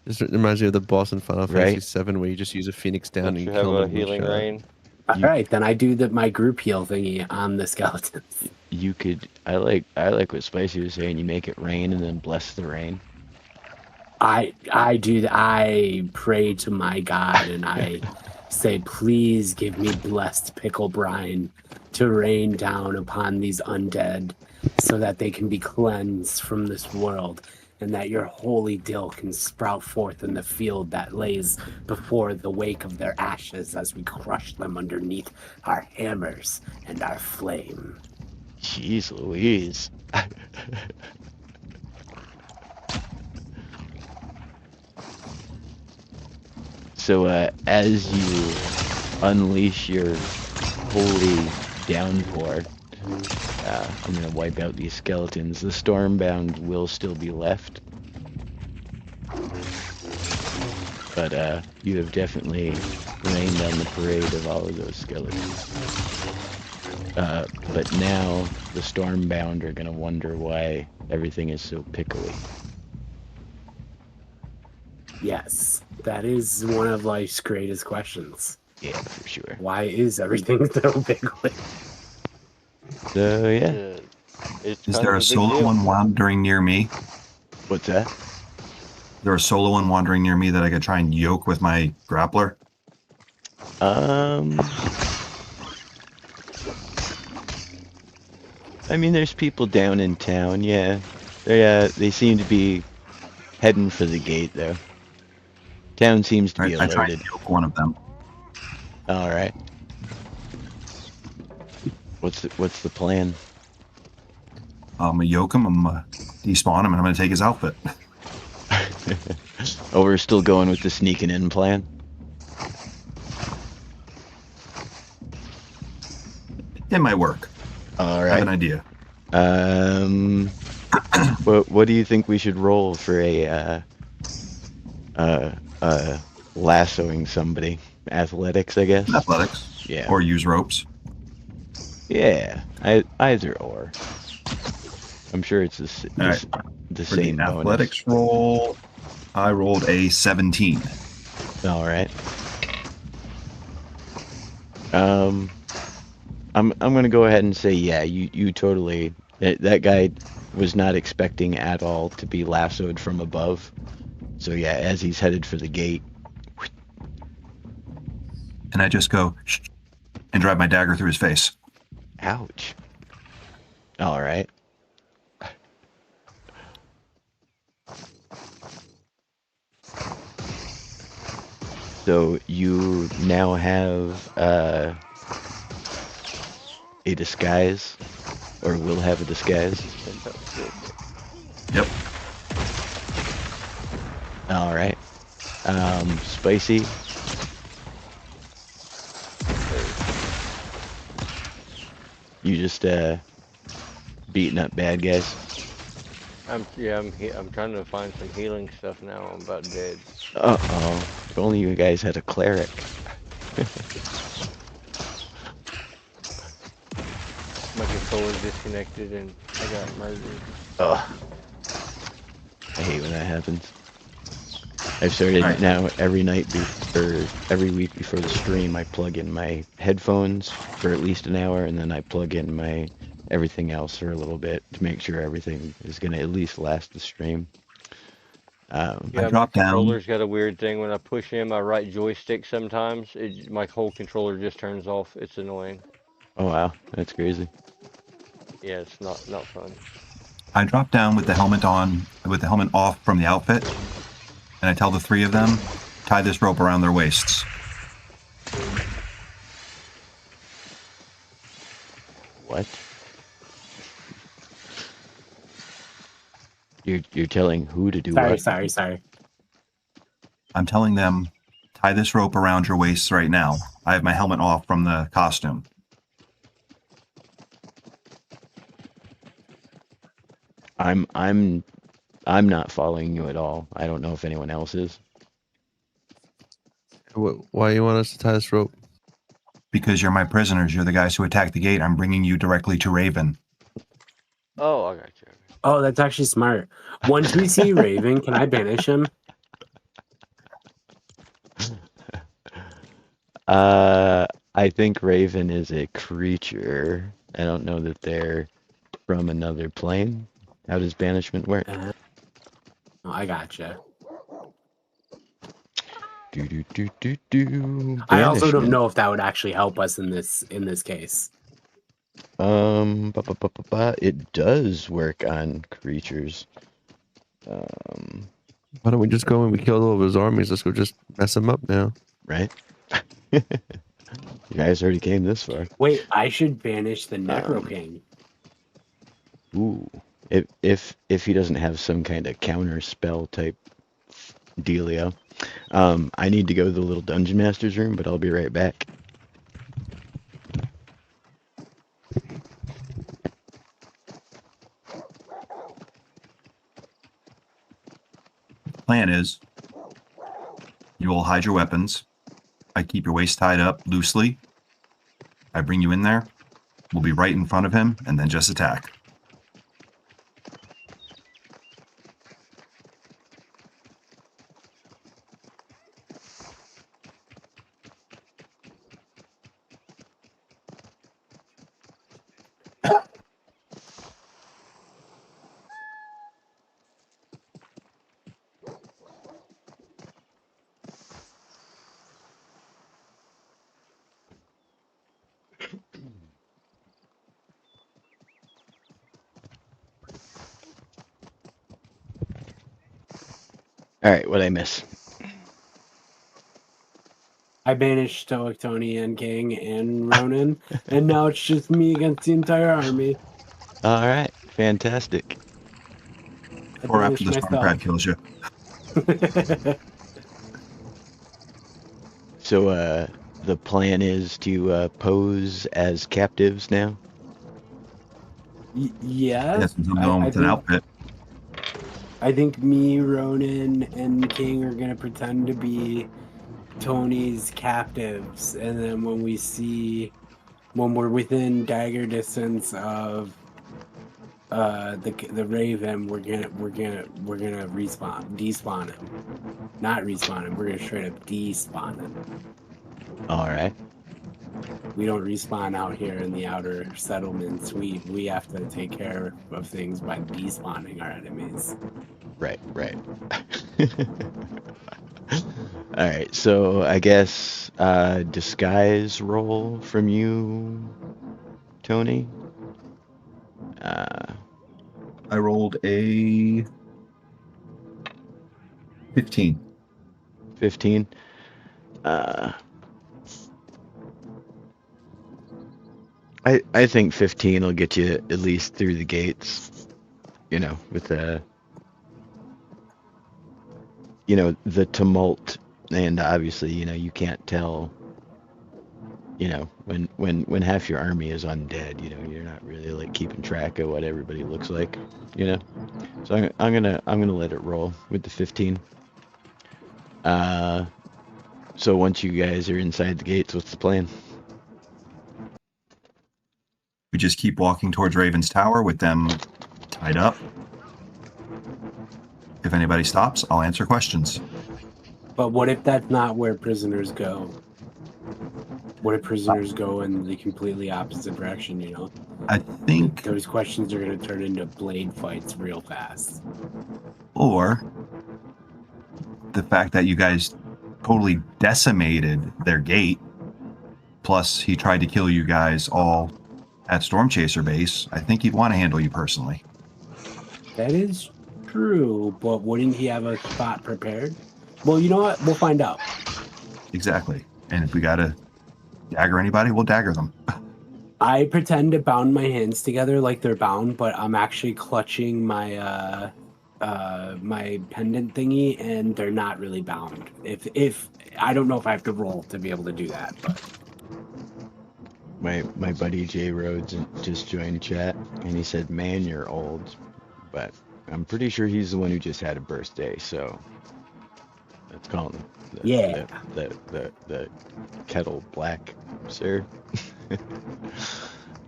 Speaker 4: This reminds me of the boss in Final
Speaker 1: Right.
Speaker 4: Fantasy VII where you just use a Phoenix down
Speaker 3: Don't
Speaker 4: and
Speaker 3: you
Speaker 4: you
Speaker 3: have
Speaker 4: kill
Speaker 3: a
Speaker 4: them with
Speaker 3: healing
Speaker 4: shot.
Speaker 3: rain?
Speaker 5: All right, then I do my group heal thingy on the skeletons.
Speaker 1: You could. I like what Spicy was saying. You make it rain and then bless the rain.
Speaker 5: I do. I pray to my God and I say, please give me blessed pickle brine to rain down upon these undead, so that they can be cleansed from this world, and that your holy dill can sprout forth in the field that lays before the wake of their ashes as we crush them underneath our hammers and our flame.
Speaker 1: Jeez Louise. So as you unleash your holy downpour, I'm gonna wipe out these skeletons. The Stormbound will still be left, but you have definitely rained on the parade of all of those skeletons. But now the Stormbound are gonna wonder why everything is so pickly.
Speaker 5: Yes, that is one of life's greatest questions.
Speaker 1: Yeah, for sure.
Speaker 5: Why is everything so pickly?
Speaker 1: So yeah,
Speaker 3: It's
Speaker 2: Is
Speaker 3: kind
Speaker 2: there
Speaker 3: of
Speaker 2: a
Speaker 3: big
Speaker 2: solo
Speaker 3: deal.
Speaker 2: one wandering near me?
Speaker 1: what's that?
Speaker 2: Is there a solo one wandering near me that I could try and yoke with my grappler?
Speaker 1: I mean, there's people down in town. Yeah, they seem to be heading for the gate though. Town seems to be
Speaker 2: I try and
Speaker 1: alerted.
Speaker 2: yoke one of them.
Speaker 1: All right. What's the plan?
Speaker 2: I'm gonna yoke him. I'm gonna despawn him, and I'm gonna take his outfit.
Speaker 1: Oh, we're still going with the sneaking in plan.
Speaker 2: It might work.
Speaker 1: All
Speaker 2: I have an
Speaker 1: right.
Speaker 2: idea.
Speaker 1: What do you think we should roll for a lassoing somebody? Athletics, I guess.
Speaker 2: Athletics.
Speaker 1: Yeah.
Speaker 2: Or use ropes.
Speaker 1: Yeah. Either or. I'm sure it's the
Speaker 2: Alright.
Speaker 1: the
Speaker 2: For
Speaker 1: same
Speaker 2: the
Speaker 1: bonus.
Speaker 2: athletics roll, I rolled a 17.
Speaker 1: All right. I'm gonna go ahead and say yeah. You totally that guy was not expecting at all to be lassoed from above. So yeah, as he's headed for the gate.
Speaker 2: And I just go, shh, and drive my dagger through his face.
Speaker 1: Ouch. All right. So you now have a disguise, or will have a disguise.
Speaker 2: Yep.
Speaker 1: All right. Spicy. You just beating up bad guys.
Speaker 3: I'm trying to find some healing stuff now. I'm about dead.
Speaker 1: Uh-oh. If only you guys had a cleric.
Speaker 3: My controller disconnected and I got murdered.
Speaker 1: Ugh. I hate when that happens. I've started
Speaker 2: Right.
Speaker 1: now every night or every week before the stream, I plug in my headphones for at least an hour, and then I plug in my everything else for a little bit to make sure everything is going to at least last the stream.
Speaker 3: Yeah, my
Speaker 2: dropped down.
Speaker 3: controller's got a weird thing. When I push in my right joystick sometimes, my whole controller just turns off. It's annoying.
Speaker 1: Oh wow, that's crazy.
Speaker 3: Yeah, it's not fun.
Speaker 2: I drop down with the helmet on, with the helmet off from the outfit, and I tell the three of them, tie this rope around their waists.
Speaker 1: What? You're telling who to do what?
Speaker 5: Sorry.
Speaker 2: I'm telling them, tie this rope around your waists right now. I have my helmet off from the costume.
Speaker 1: I'm not following you at all. I don't know if anyone else is.
Speaker 4: Why you want us to tie this rope?
Speaker 2: Because you're my prisoners. You're the guys who attacked the gate. I'm bringing you directly to Raven.
Speaker 3: Oh, I got you.
Speaker 5: Oh, that's actually smart. Once we see Raven, can I banish him?
Speaker 1: I think Raven is a creature. I don't know that they're from another plane. How does banishment work?
Speaker 5: Oh, I gotcha. I also don't know if that would actually help us in this case.
Speaker 1: It does work on creatures.
Speaker 4: Why don't we just go and we kill all of his armies? Let's go just mess him up now.
Speaker 1: Right? You guys already came this far.
Speaker 5: Wait, I should banish the Necro King.
Speaker 1: Ooh. If he doesn't have some kind of counter spell type dealio. I need to go to the little dungeon master's room, but I'll be right back.
Speaker 2: Plan is, you will hide your weapons. I keep your waist tied up loosely. I bring you in there. We'll be right in front of him, and then just attack.
Speaker 1: Alright, what'd I miss?
Speaker 5: I banished Stoic Tony and King and Ronan, and now it's just me against the entire army.
Speaker 1: Alright, fantastic.
Speaker 2: Or after the storm crab kills you.
Speaker 1: So, the plan is to pose as captives now?
Speaker 5: Yeah.
Speaker 2: Yes, I'm going with an outfit.
Speaker 5: I think me, Ronan, and King are gonna pretend to be Tony's captives, and then when we're within dagger distance of the Raven, we're gonna despawn him. Not respawn him. We're gonna straight up despawn him.
Speaker 1: Alright.
Speaker 5: We don't respawn out here in the outer settlements. We have to take care of things by despawning our enemies.
Speaker 1: Right. All right, so I guess disguise roll from you, Tony.
Speaker 2: I rolled a 15.
Speaker 1: 15. I think 15 will get you at least through the gates. You know, with the the tumult, and obviously you can't tell. When half your army is undead, you're not really like keeping track of what everybody looks like. So I'm gonna let it roll with the 15. So once you guys are inside the gates, what's the plan?
Speaker 2: We just keep walking towards Raven's Tower with them tied up. If anybody stops, I'll answer questions.
Speaker 5: But what if that's not where prisoners go? What if prisoners go in the completely opposite direction,
Speaker 2: I think,
Speaker 5: Those questions are going to turn into blade fights real fast.
Speaker 2: or the fact that you guys totally decimated their gate, plus he tried to kill you guys all at Storm Chaser base, I think he'd want to handle you personally.
Speaker 5: That is true, but wouldn't he have a spot prepared? Well, you know what? We'll find out.
Speaker 2: Exactly. And if we gotta dagger anybody, we'll dagger them.
Speaker 5: I pretend to bound my hands together like they're bound, but I'm actually clutching my my pendant thingy, and they're not really bound. If I don't know if I have to roll to be able to do that, but
Speaker 1: My buddy Jay Rhodes just joined chat, and he said, "Man, you're old," but I'm pretty sure he's the one who just had a birthday, so let's call him the kettle black, sir.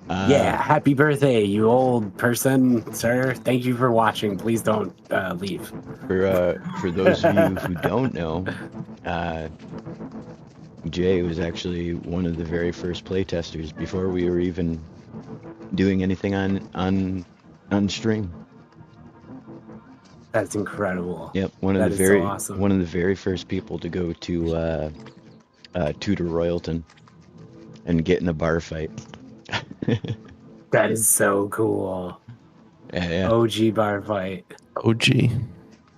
Speaker 5: yeah, happy birthday, you old person, sir. Thank you for watching. Please don't leave.
Speaker 1: For those of you who don't know, Jay was actually one of the very first playtesters before we were even doing anything on stream.
Speaker 5: That's incredible.
Speaker 1: Yep,
Speaker 5: That is so awesome.
Speaker 1: one of the very first people to go to Tudor Royalton and get in a bar fight.
Speaker 5: That is so cool.
Speaker 1: Yeah.
Speaker 5: OG bar fight.
Speaker 4: OG.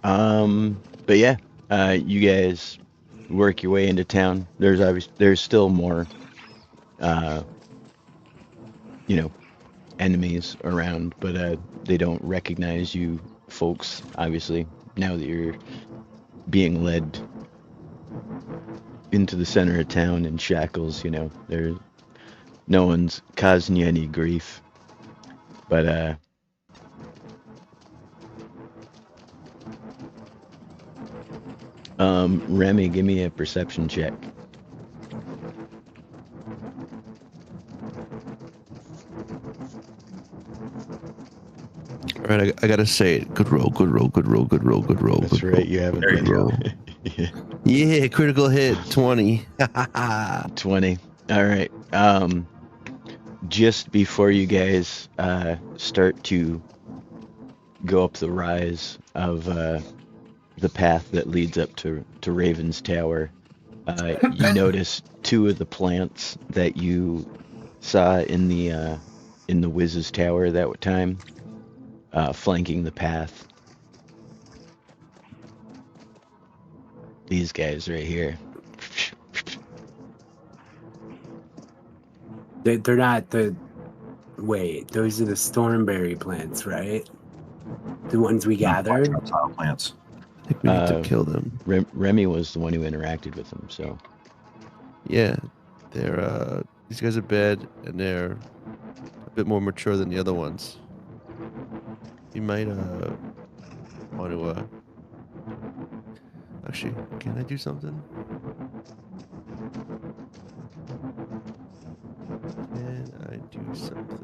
Speaker 1: But yeah, you guys work your way into town. There's still more, enemies around, but they don't recognize you folks, obviously, now that you're being led into the center of town in shackles. No one's causing you any grief, but Remy, give me a perception check.
Speaker 4: All right, I gotta say it. Good roll.
Speaker 1: That's right, you have a good roll.
Speaker 4: Yeah, critical hit, 20.
Speaker 1: 20. All right. Just before you guys start to go up the rise of the path that leads up to Raven's Tower, you notice two of the plants that you saw in the Wiz's Tower that time, flanking the path. These guys right here.
Speaker 5: They're not the... Wait, those are the Stormberry plants, right? The ones we gathered?
Speaker 2: Reptile plants.
Speaker 4: I think we need to kill them.
Speaker 1: Remy was the one who interacted with them, so.
Speaker 4: Yeah, they're these guys are bad, and they're a bit more mature than the other ones. You might want to actually, can I do something? Can I do something?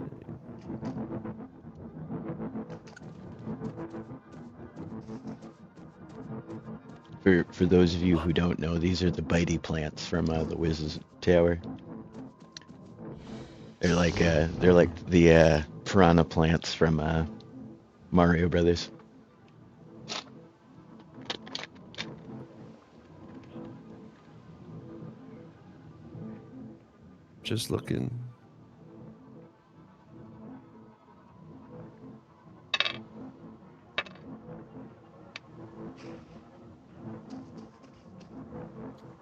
Speaker 1: For those of you who don't know, these are the bitey plants from the Wiz's Tower. They're like the piranha plants from Mario Brothers.
Speaker 4: Just looking.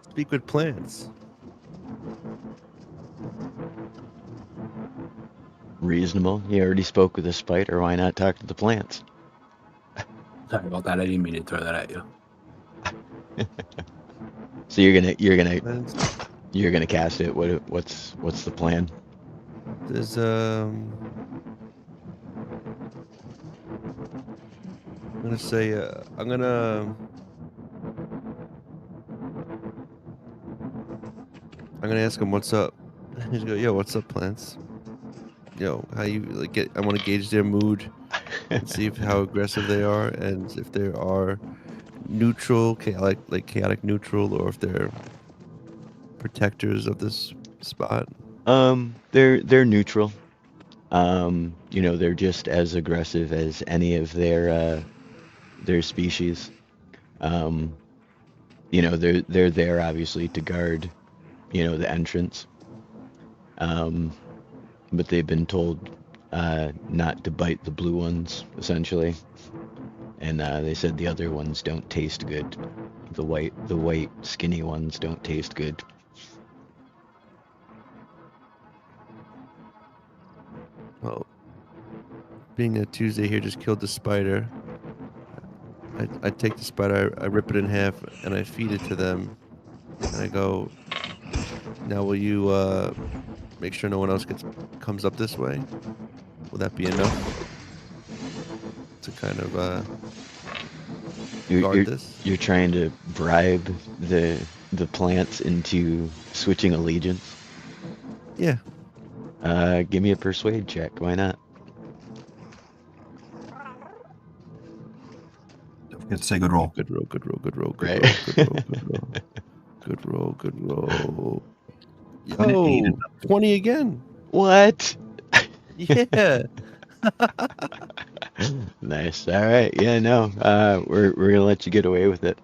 Speaker 4: Speak with plants.
Speaker 1: Reasonable. You already spoke with a spider. Why not talk to the plants?
Speaker 5: Sorry about that. I didn't mean to throw that at you.
Speaker 1: So
Speaker 4: Plants.
Speaker 1: you're gonna cast it. What's the plan?
Speaker 4: There's I'm gonna say I'm gonna ask him what's up. He's go, yo, what's up, plants? Yo, how you like get? I want to gauge their mood and see how aggressive they are, and if they are neutral, chaotic neutral, or if they're protectors of this spot.
Speaker 1: They're neutral. You know, they're just as aggressive as any of their species. You know, they're there obviously to guard, you know, the entrance. But they've been told not to bite the blue ones, essentially. And they said the other ones don't taste good. The white skinny ones don't taste good.
Speaker 4: Well, being a Tuesday here just killed the spider. I take the spider, I rip it in half, and I feed it to them. And I go, now will you make sure no one else comes up this way? Will that be enough to kind of guard this?
Speaker 1: You're trying to bribe the plants into switching allegiance?
Speaker 4: Yeah.
Speaker 1: Give me a persuade check. Why not?
Speaker 2: Don't forget to say good roll.
Speaker 4: Good roll, good roll, good roll, good
Speaker 1: Right.
Speaker 4: roll, good roll, good roll. Good roll, good roll.
Speaker 2: Minute eight
Speaker 4: Yo,
Speaker 2: and
Speaker 4: 20 again.
Speaker 1: What?
Speaker 4: Yeah.
Speaker 1: Nice. All right. Yeah. No. We're gonna let you get away with it.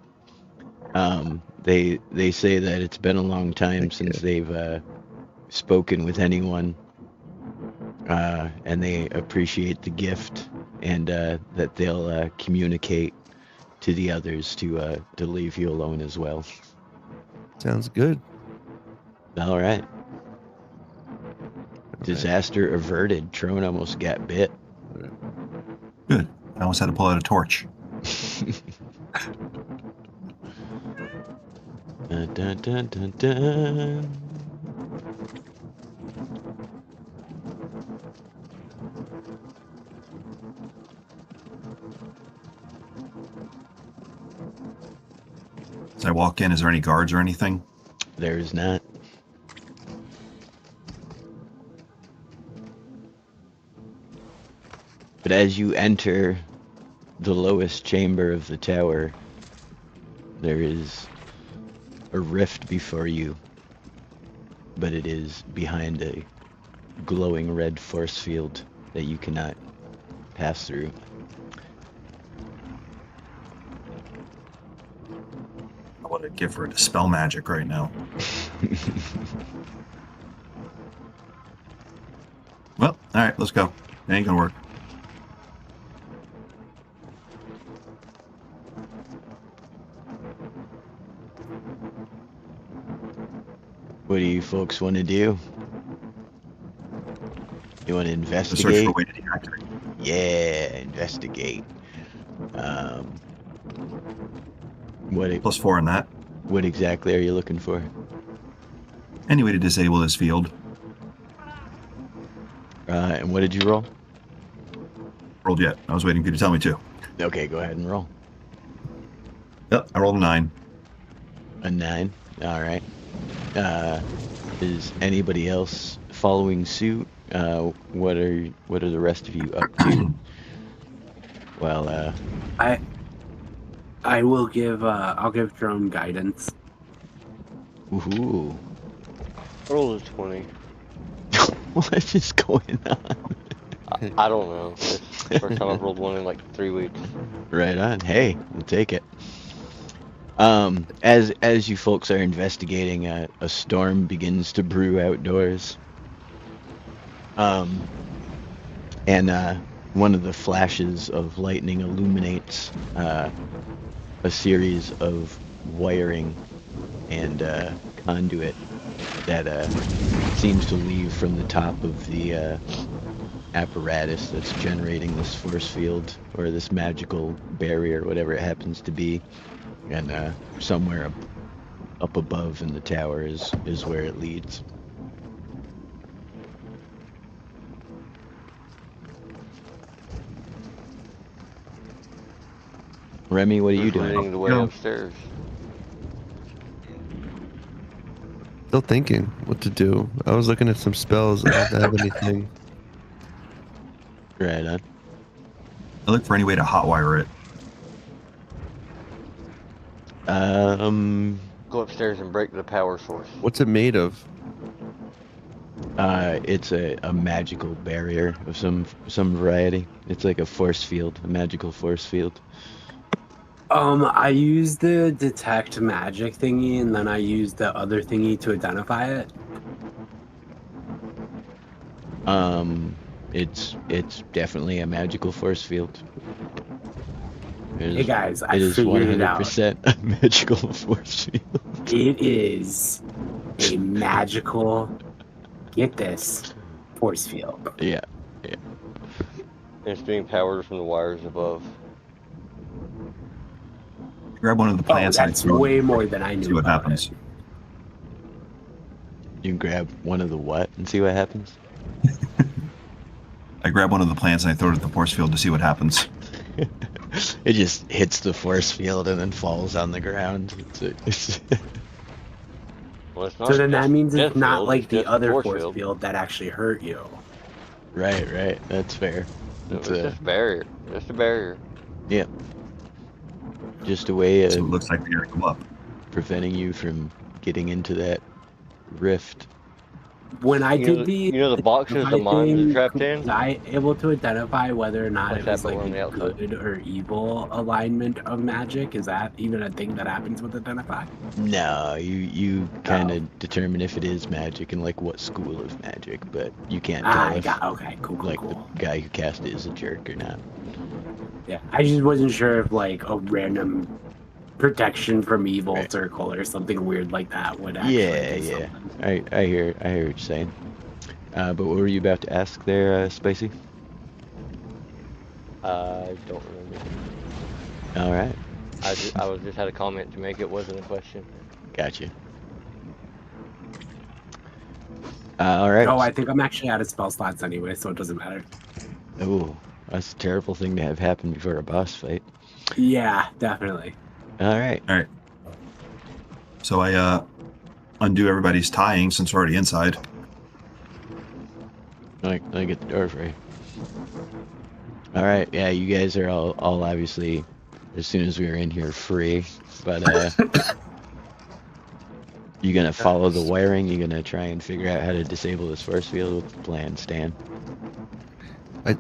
Speaker 1: They say that it's been a long time
Speaker 4: Heck
Speaker 1: since
Speaker 4: yeah.
Speaker 1: they've spoken with anyone, and they appreciate the gift, and that they'll communicate to the others to leave you alone as well.
Speaker 4: Sounds good.
Speaker 1: All right.
Speaker 4: All right.
Speaker 1: Disaster averted. Trone almost got bit.
Speaker 2: Good. I almost had to pull out a torch.
Speaker 1: Dun, dun, dun, dun, dun.
Speaker 2: As I walk in, is there any guards or anything?
Speaker 1: There's not. But as you enter the lowest chamber of the tower, there is a rift before you, but it is behind a glowing red force field that you cannot pass through.
Speaker 2: I want to give her a dispel magic right now. Well, all right, let's go. It ain't gonna work.
Speaker 1: What do you folks want to do? You want to
Speaker 2: The search
Speaker 1: investigate?
Speaker 2: for a way to deactivate.
Speaker 1: Yeah, investigate. What
Speaker 2: +4 on that.
Speaker 1: what exactly are you looking for?
Speaker 2: Any way to disable this field.
Speaker 1: And what did you roll?
Speaker 2: Rolled yet. I was waiting for you to tell me to.
Speaker 1: Okay, go ahead and roll.
Speaker 2: Yep, I rolled a 9.
Speaker 1: A 9. All right. Is anybody else following suit? What are the rest of you up to? Well,
Speaker 5: I will give I'll give Jerome guidance.
Speaker 1: woohoo.
Speaker 3: Roll is 20.
Speaker 1: What is going on?
Speaker 3: I don't know. It's the first time I've rolled one in like 3 weeks.
Speaker 1: Right on. Hey, we'll take it. As you folks are investigating, a storm begins to brew outdoors. And one of the flashes of lightning illuminates a series of wiring and conduit that seems to leave from the top of the apparatus that's generating this force field or this magical barrier, whatever it happens to be. And somewhere up above in the tower is where it leads. Remy, what are you
Speaker 3: Who's
Speaker 1: doing?
Speaker 3: leading the way upstairs?
Speaker 4: Still thinking what to do. I was looking at some spells. I don't have anything.
Speaker 1: Right on.
Speaker 2: I look for any way to hotwire it.
Speaker 3: Go upstairs and break the power source.
Speaker 4: What's it made of?
Speaker 1: It's a magical barrier of some variety. It's like a force field, a magical force field.
Speaker 5: I used the detect magic thingy, and then I used the other thingy to identify it.
Speaker 1: It's definitely a magical force field.
Speaker 5: Hey guys, I
Speaker 1: It is
Speaker 5: figured it out.
Speaker 1: 100% a magical force field.
Speaker 5: It is a magical, get this, force field.
Speaker 1: Yeah.
Speaker 3: It's being powered from the wires above.
Speaker 2: Grab one of the plants and
Speaker 5: That's
Speaker 2: throw it.
Speaker 5: way more than I knew.
Speaker 2: See what
Speaker 5: about
Speaker 2: happens.
Speaker 5: it.
Speaker 1: You can grab one of the what and see what happens?
Speaker 2: I grab one of the plants and I throw it at the force field to see what happens.
Speaker 1: It just hits the force field and then falls on the ground.
Speaker 3: Well, it's not
Speaker 5: So then that
Speaker 3: just
Speaker 5: means it's
Speaker 3: death
Speaker 5: not
Speaker 3: field,
Speaker 5: like
Speaker 3: it's
Speaker 5: the
Speaker 3: just
Speaker 5: other force field that actually hurt you.
Speaker 1: Right. That's fair.
Speaker 3: It's
Speaker 1: It's
Speaker 3: just a barrier. Just a barrier.
Speaker 1: yeah. Just a way
Speaker 2: So it
Speaker 1: of
Speaker 2: looks like they're going to go up.
Speaker 1: preventing you from getting into that rift.
Speaker 5: When I did
Speaker 3: You know the boxes the mines are trapped in?
Speaker 5: was I able to identify whether or not
Speaker 3: Like
Speaker 5: it
Speaker 3: that,
Speaker 5: was
Speaker 3: but
Speaker 5: like
Speaker 3: we're on the
Speaker 5: a
Speaker 3: outside.
Speaker 5: good or evil alignment of magic? Is that even a thing that happens with identify?
Speaker 1: No, you kind of determine if it is magic and like what school of magic, but you can't tell if
Speaker 5: Okay, cool.
Speaker 1: like the guy who cast it is a jerk or not.
Speaker 5: Yeah, I just wasn't sure if like a random protection from evil
Speaker 1: Right.
Speaker 5: circle or something weird like that would actually do
Speaker 1: Yeah.
Speaker 5: something.
Speaker 1: I hear what you're saying. But what were you about to ask there, Spicy?
Speaker 3: I don't remember.
Speaker 1: All right,
Speaker 3: I was just had a comment to make. It wasn't a question.
Speaker 1: gotcha. All right.
Speaker 5: Oh, I think I'm actually out of spell slots anyway, so it doesn't matter.
Speaker 1: Ooh, that's a terrible thing to have happen before a boss fight.
Speaker 5: Yeah, definitely.
Speaker 1: All right.
Speaker 2: All right. So I undo everybody's tying since we're already inside.
Speaker 1: Let me get the door free. All right. Yeah, you guys are all obviously, as soon as we were in here, free. But you gonna follow the wiring? You gonna try and figure out how to disable this force field? What's the plan, Stan?
Speaker 4: I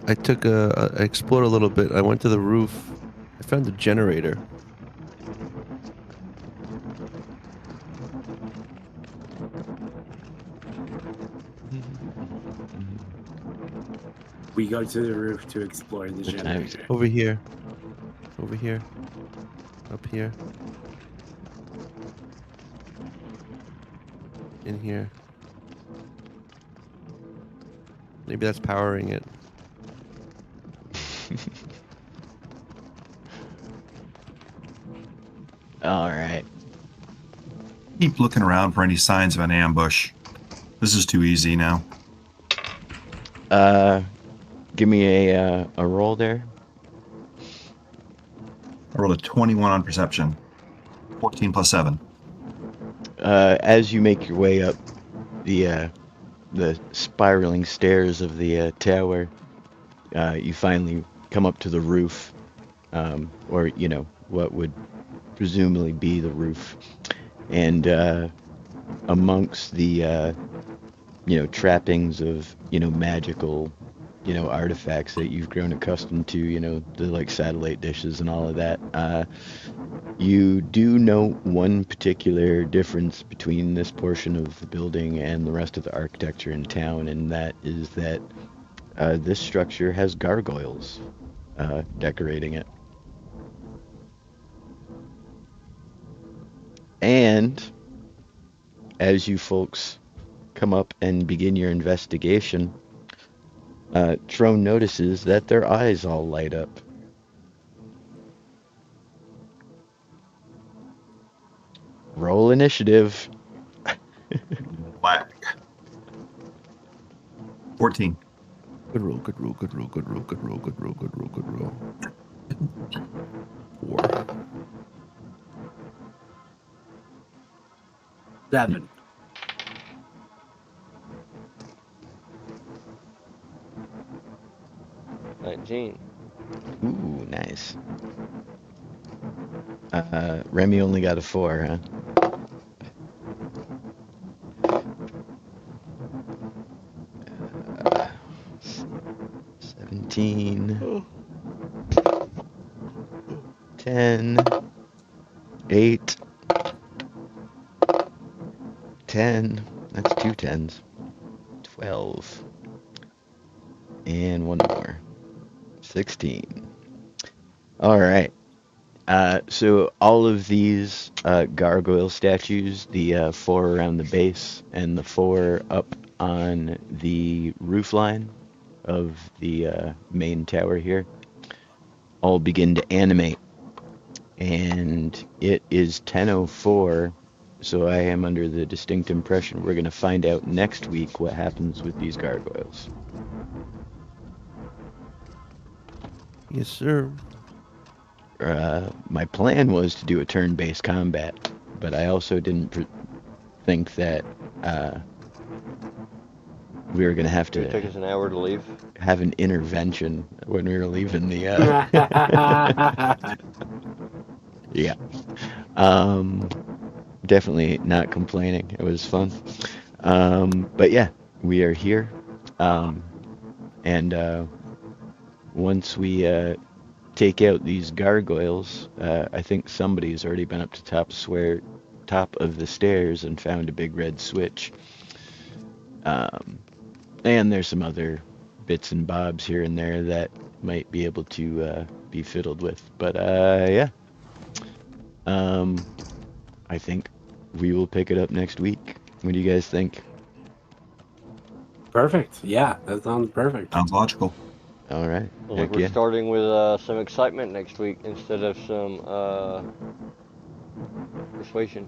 Speaker 4: explored a little bit. I went to the roof. I found the generator.
Speaker 5: We go to the roof to explore the
Speaker 1: What time is
Speaker 5: generator.
Speaker 4: Over here. Over here. Up here. In here. Maybe that's powering it.
Speaker 1: All right.
Speaker 2: Keep looking around for any signs of an ambush. This is too easy now.
Speaker 1: Give me a roll there.
Speaker 2: I rolled a 21 on perception. 14 plus 7.
Speaker 1: As you make your way up the spiraling stairs of the tower, you finally come up to the roof, or what would presumably be the roof, and amongst the trappings of, magical, artifacts that you've grown accustomed to, the like satellite dishes and all of that. You do note one particular difference between this portion of the building and the rest of the architecture in town, and that is that this structure has gargoyles decorating it. And as you folks come up and begin your investigation, Trone notices that their eyes all light up. Roll initiative.
Speaker 2: Black. 14.
Speaker 4: Good roll, good roll, good roll, good roll, good roll, good roll, good roll, good roll. 4.
Speaker 5: 7.
Speaker 3: $19.
Speaker 1: Ooh, nice. Remy only got a 4, huh? Uh, 17. 10. 8. 10. That's 2 10s. 12. And one more. 16. All right. So all of these gargoyle statues, the 4 around the base and the 4 up on the roof line of the main tower here, all begin to animate. And it is 10:04, so I am under the distinct impression we're going to find out next week what happens with these gargoyles.
Speaker 4: Yes, sir.
Speaker 1: My plan was to do a turn-based combat, but I also didn't think that we were going to have
Speaker 3: It took us
Speaker 1: to
Speaker 3: an hour to leave.
Speaker 1: have an intervention when we were leaving the... Yeah. Definitely not complaining. It was fun. But yeah, we are here. And once we take out these gargoyles, I think somebody's already been up to top of the stairs and found a big red switch. And there's some other bits and bobs here and there that might be able to be fiddled with. But yeah. I think we will pick it up next week. What do you guys think?
Speaker 5: Perfect. Yeah, that sounds perfect.
Speaker 2: Sounds logical.
Speaker 1: All right.
Speaker 3: Well, look,
Speaker 1: Heck
Speaker 3: we're
Speaker 1: yeah.
Speaker 3: starting with some excitement next week instead of some persuasion.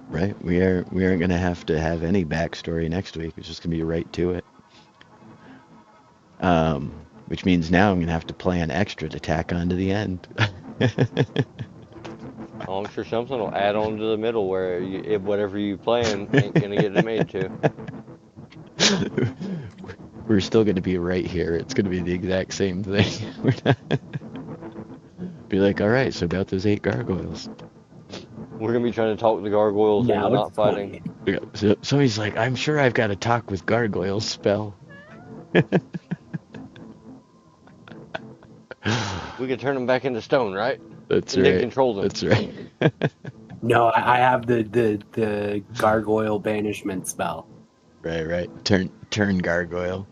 Speaker 1: Right. We aren't going to have any backstory next week. It's just going to be right to it. Which means now I'm going to have to plan extra to tack on to the end.
Speaker 3: Oh, I'm sure something will add on to the middle where whatever you plan ain't gonna get it made to.
Speaker 1: We're still going to be right here. It's going to be the exact same thing. We're not... Be like, all right, so about those 8 gargoyles.
Speaker 3: We're gonna be trying to talk the gargoyles
Speaker 5: Now
Speaker 3: into
Speaker 5: it's
Speaker 3: not fighting.
Speaker 1: Yeah, so he's like, I'm sure I've got a talk with gargoyles spell.
Speaker 3: We could turn them back into stone, right?
Speaker 1: That's
Speaker 3: And
Speaker 1: right.
Speaker 3: then control them.
Speaker 1: That's right.
Speaker 5: No, I have the gargoyle banishment spell.
Speaker 1: Right. Turn gargoyle.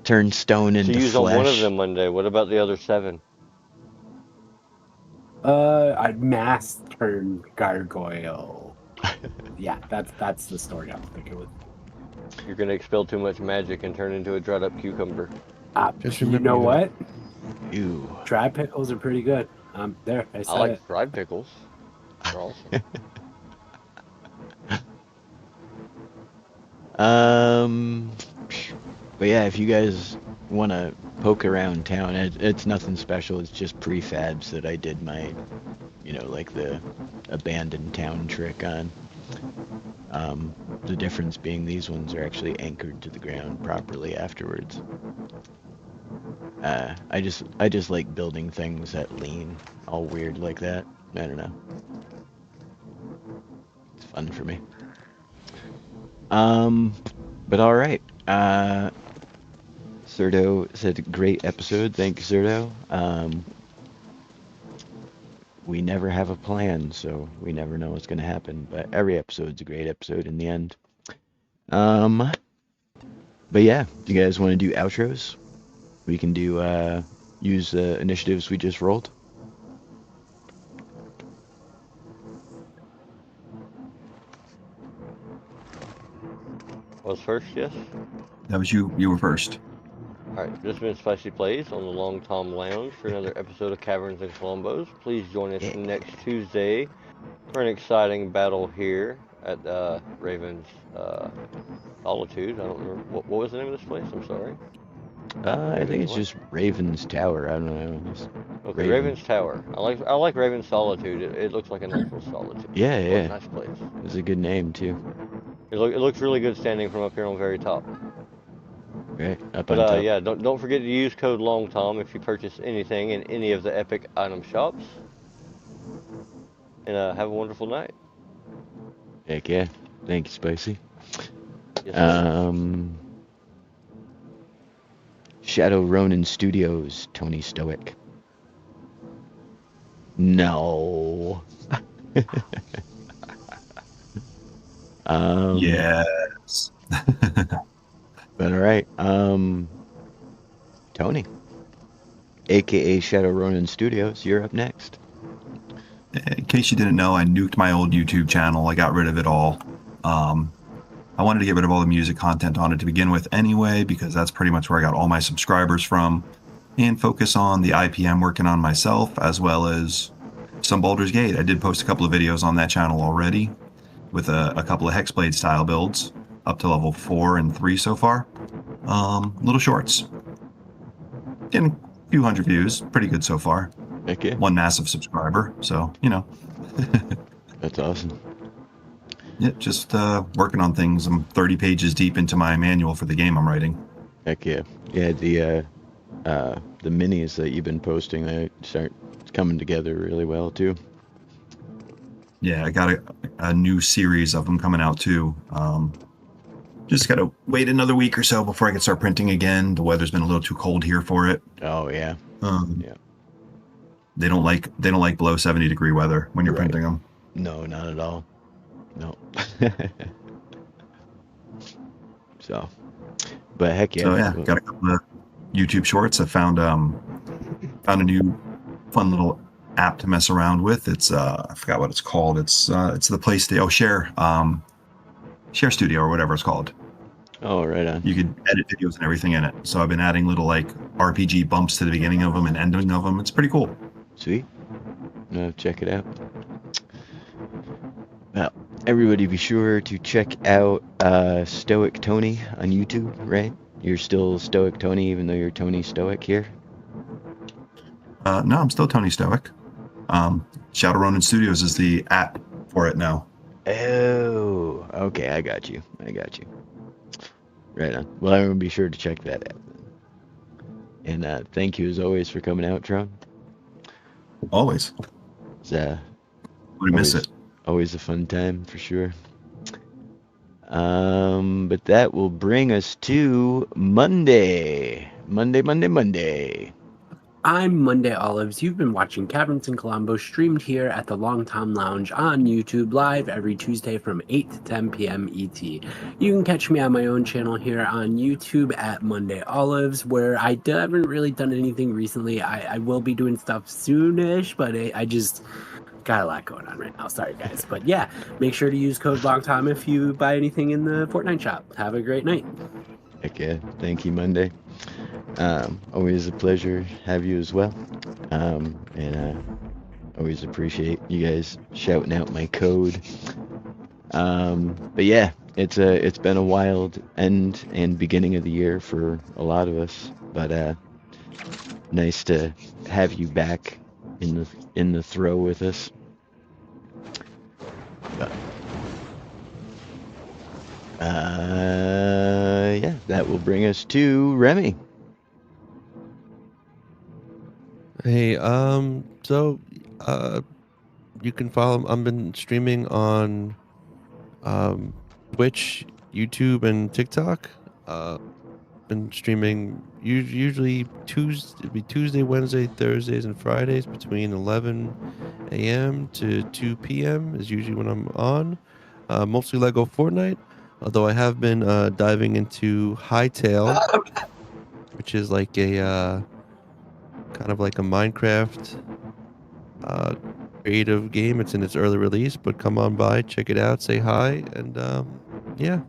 Speaker 1: Turn stone into
Speaker 3: To use
Speaker 1: flesh.
Speaker 3: on one of them Monday. What about the other 7?
Speaker 5: I mass turn gargoyle. Yeah, that's the story I'm thinking with.
Speaker 3: You're gonna expel too much magic and turn into a dried up cucumber.
Speaker 4: Just
Speaker 5: You
Speaker 4: remember
Speaker 5: know
Speaker 4: you
Speaker 5: what?
Speaker 1: Ew.
Speaker 5: Dry pickles are pretty good. There, I said
Speaker 3: I like
Speaker 5: it.
Speaker 3: fried pickles. They're awesome.
Speaker 1: But yeah, if you guys want to poke around town, it's nothing special. It's just prefabs that I did my, like the abandoned town trick on. The difference being these ones are actually anchored to the ground properly afterwards. I just like building things that lean all weird like that. I don't know. It's fun for me. But all right. Serdo said, great episode. Thank you, Serdo. We never have a plan, so we never know what's going to happen. But every episode's a great episode in the end. But yeah, do you guys want to do outros? We can do, use the initiatives we just rolled.
Speaker 3: Was first, yes?
Speaker 2: That was you. You were first.
Speaker 3: Alright, this has been Spicy Plays on the Long Tom Lounge for another episode of Kaverns Klombos. Please join us next Tuesday for an exciting battle here at Raven's Solitude. I don't remember. What was the name of this place? I'm sorry.
Speaker 1: I think it's just Raven's Tower. I don't know.
Speaker 3: Okay, Raven's Tower. I like Raven's Solitude. It looks like a nice little solitude.
Speaker 1: Yeah, yeah.
Speaker 3: Nice place.
Speaker 1: It's a good name too.
Speaker 3: It looks really good standing from up here on the very top.
Speaker 1: Right, up on top.
Speaker 3: But yeah, don't forget to use code LONGTOM if you purchase anything in any of the Epic item shops. And have a wonderful night.
Speaker 1: Heck yeah. Thank you, Spicy.
Speaker 3: Yes,
Speaker 1: Shadow Ronin Studios, Tony Stoic. No.
Speaker 2: Yes.
Speaker 1: But all right. Tony, aka Shadow Ronin Studios, you're up next.
Speaker 2: In case you didn't know, I nuked my old YouTube channel. I got rid of it all. I wanted to get rid of all the music content on it to begin with anyway, because that's pretty much where I got all my subscribers from, and focus on the IP I'm working on myself, as well as some Baldur's Gate. I did post a couple of videos on that channel already, with a couple of Hexblade style builds, up to level 4 and 3 so far. Little shorts. Getting a few hundred views. Pretty good so far.
Speaker 1: Okay.
Speaker 2: One massive subscriber, so, you know.
Speaker 1: That's awesome.
Speaker 2: Yeah, just working on things. I'm 30 pages deep into my manual for the game I'm writing.
Speaker 1: Heck yeah. Yeah, the minis that you've been posting, they start coming together really well too.
Speaker 2: Yeah, I got a new series of them coming out too. Just gotta wait another week or so before I can start printing again. The weather's been a little too cold here for it.
Speaker 1: Oh yeah.
Speaker 2: Yeah. They don't like below 70-degree weather when you're printing them.
Speaker 1: No, not at all. No. So, but heck yeah.
Speaker 2: So yeah, got a couple of YouTube shorts. I found a new fun little app to mess around with. It's I forgot what it's called. It's the place they Share Studio or whatever it's called.
Speaker 1: Oh, right on.
Speaker 2: You could edit videos and everything in it. So I've been adding little like RPG bumps to the beginning of them and ending of them. It's pretty cool.
Speaker 1: Sweet. No, check it out. Well, everybody be sure to check out Stoic Tony on YouTube, right? You're still Stoic Tony even though you're Tony Stoic here?
Speaker 2: No, I'm still Tony Stoic. Shadow Ronin Studios is the app for it now.
Speaker 1: Oh, okay, I got you. Right on. Well, I'm going to be sure to check that out. And thank you as always for coming out, Tron.
Speaker 2: Always.
Speaker 1: It's,
Speaker 2: wouldn't miss it.
Speaker 1: Always a fun time for sure. But that will bring us to Monday. Monday.
Speaker 5: I'm Monday Olives. You've been watching Kaverns Klombos streamed here at the Long Tom Lounge on YouTube live every Tuesday from 8 to 10 p.m. ET. You can catch me on my own channel here on YouTube at Monday Olives, where I haven't really done anything recently. I will be doing stuff soonish, but I just got a lot going on right now. Sorry, guys. But yeah, make sure to use code LONGTOM if you buy anything in the Fortnite shop. Have a great night.
Speaker 1: Heck yeah. Thank you, Monday. Always a pleasure to have you as well. And always appreciate you guys shouting out my code. But yeah, it's been a wild end and beginning of the year for a lot of us. But nice to have you back in the throw with us. Yeah, that will bring us to Remy.
Speaker 4: Hey, so you can follow. I've been streaming on Twitch YouTube and TikTok. Been streaming usually Tuesday, Wednesday, Thursdays, and Fridays between 11 a.m. to 2 p.m. is usually when I'm on. Mostly LEGO Fortnite, although I have been diving into Hightail, which is like a kind of like a Minecraft creative game. It's in its early release, but come on by, check it out, say hi, and yeah.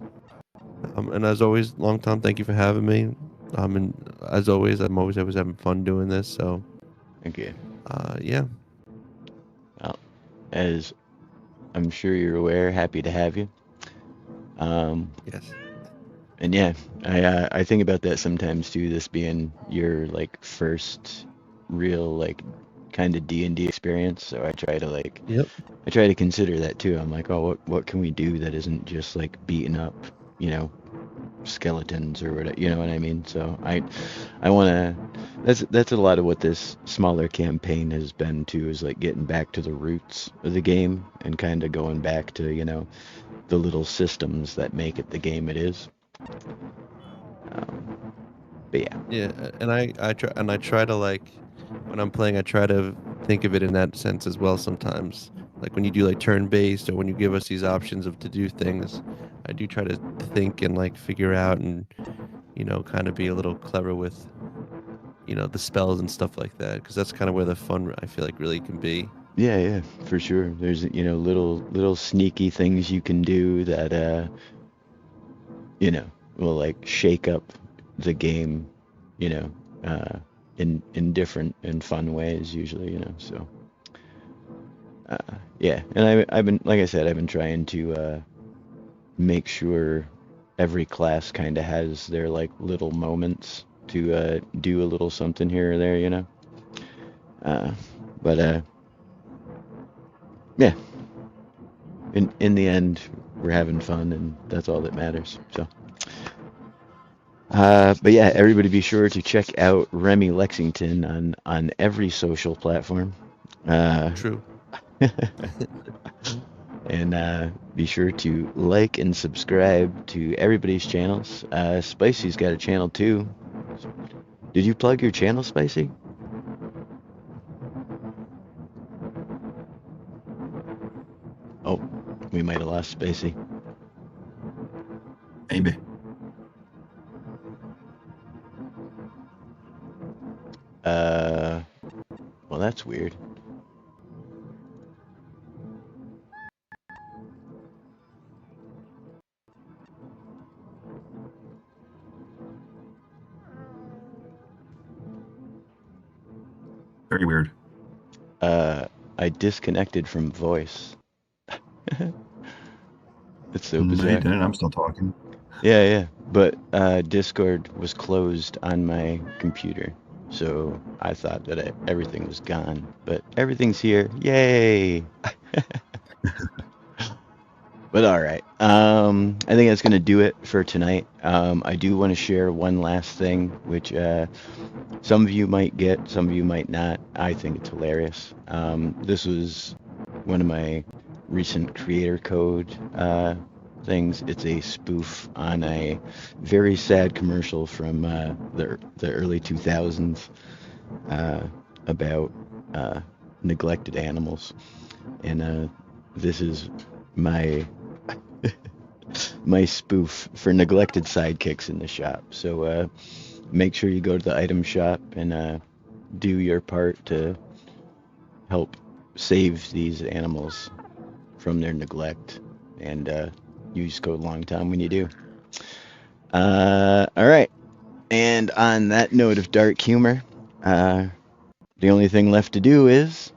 Speaker 4: And as always, long Tom, thank you for having me. And as always, I'm always having fun doing this. So,
Speaker 1: Thank you.
Speaker 4: yeah.
Speaker 1: Well, as I'm sure you're aware, happy to have you.
Speaker 4: Yes.
Speaker 1: And yeah, I think about that sometimes too. This being your like first real like kind of D&D experience, so I try to like
Speaker 4: Yep.
Speaker 1: I try to consider that too. I'm like, oh, what can we do that isn't just like beating up, you know, skeletons or whatever, you know what I mean? So I want to. That's a lot of what this smaller campaign has been too. Is like getting back to the roots of the game and kind of going back to the little systems that make it the game it is. But yeah.
Speaker 4: Yeah, and I try to like when I'm playing, I try to think of it in that sense as well. Sometimes, like when you do like turn-based or when you give us these options of to do things, I do try to think and like figure out and kind of be a little clever with the spells and stuff like that, because that's kind of where the fun I feel like really can be.
Speaker 1: Yeah, for sure. There's little sneaky things you can do that will like shake up the game, in different and fun ways usually, So yeah, and I've been, like I said, I've been trying to make sure every class kind of has their like little moments to do a little something here or there. But yeah, in the end, we're having fun, and that's all that matters. So, but yeah, everybody be sure to check out Remy Lexington on every social platform.
Speaker 4: True.
Speaker 1: And be sure to like and subscribe to everybody's channels. Spicy's got a channel too. Did you plug your channel, Spicy? Oh, we might have lost Spicy.
Speaker 2: Maybe.
Speaker 1: Well, that's weird.
Speaker 2: Very weird.
Speaker 1: I disconnected from voice. It's so
Speaker 2: No,
Speaker 1: bizarre.
Speaker 2: you didn't. I'm still talking.
Speaker 1: Yeah. But Discord was closed on my computer, so I thought that everything was gone. But everything's here. Yay! But all right. I think that's gonna do it for tonight. I do want to share one last thing, which some of you might get, some of you might not. I think it's hilarious. This was one of my recent creator code things. It's a spoof on a very sad commercial from the early 2000s about neglected animals, and this is my my spoof for neglected sidekicks in the shop. So make sure you go to the item shop and do your part to help save these animals from their neglect, and use code LONGTOM when you do. All right, and on that note of dark humor, the only thing left to do is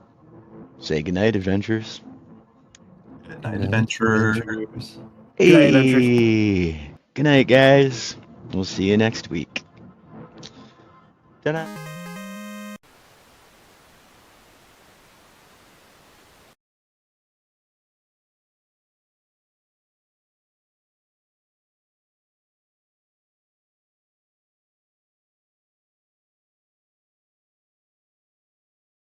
Speaker 1: say goodnight, adventurers.
Speaker 2: Good night, adventurers.
Speaker 1: Hey,
Speaker 5: Good night, adventurers.
Speaker 1: Good night, guys. We'll see you next week. Ta-da.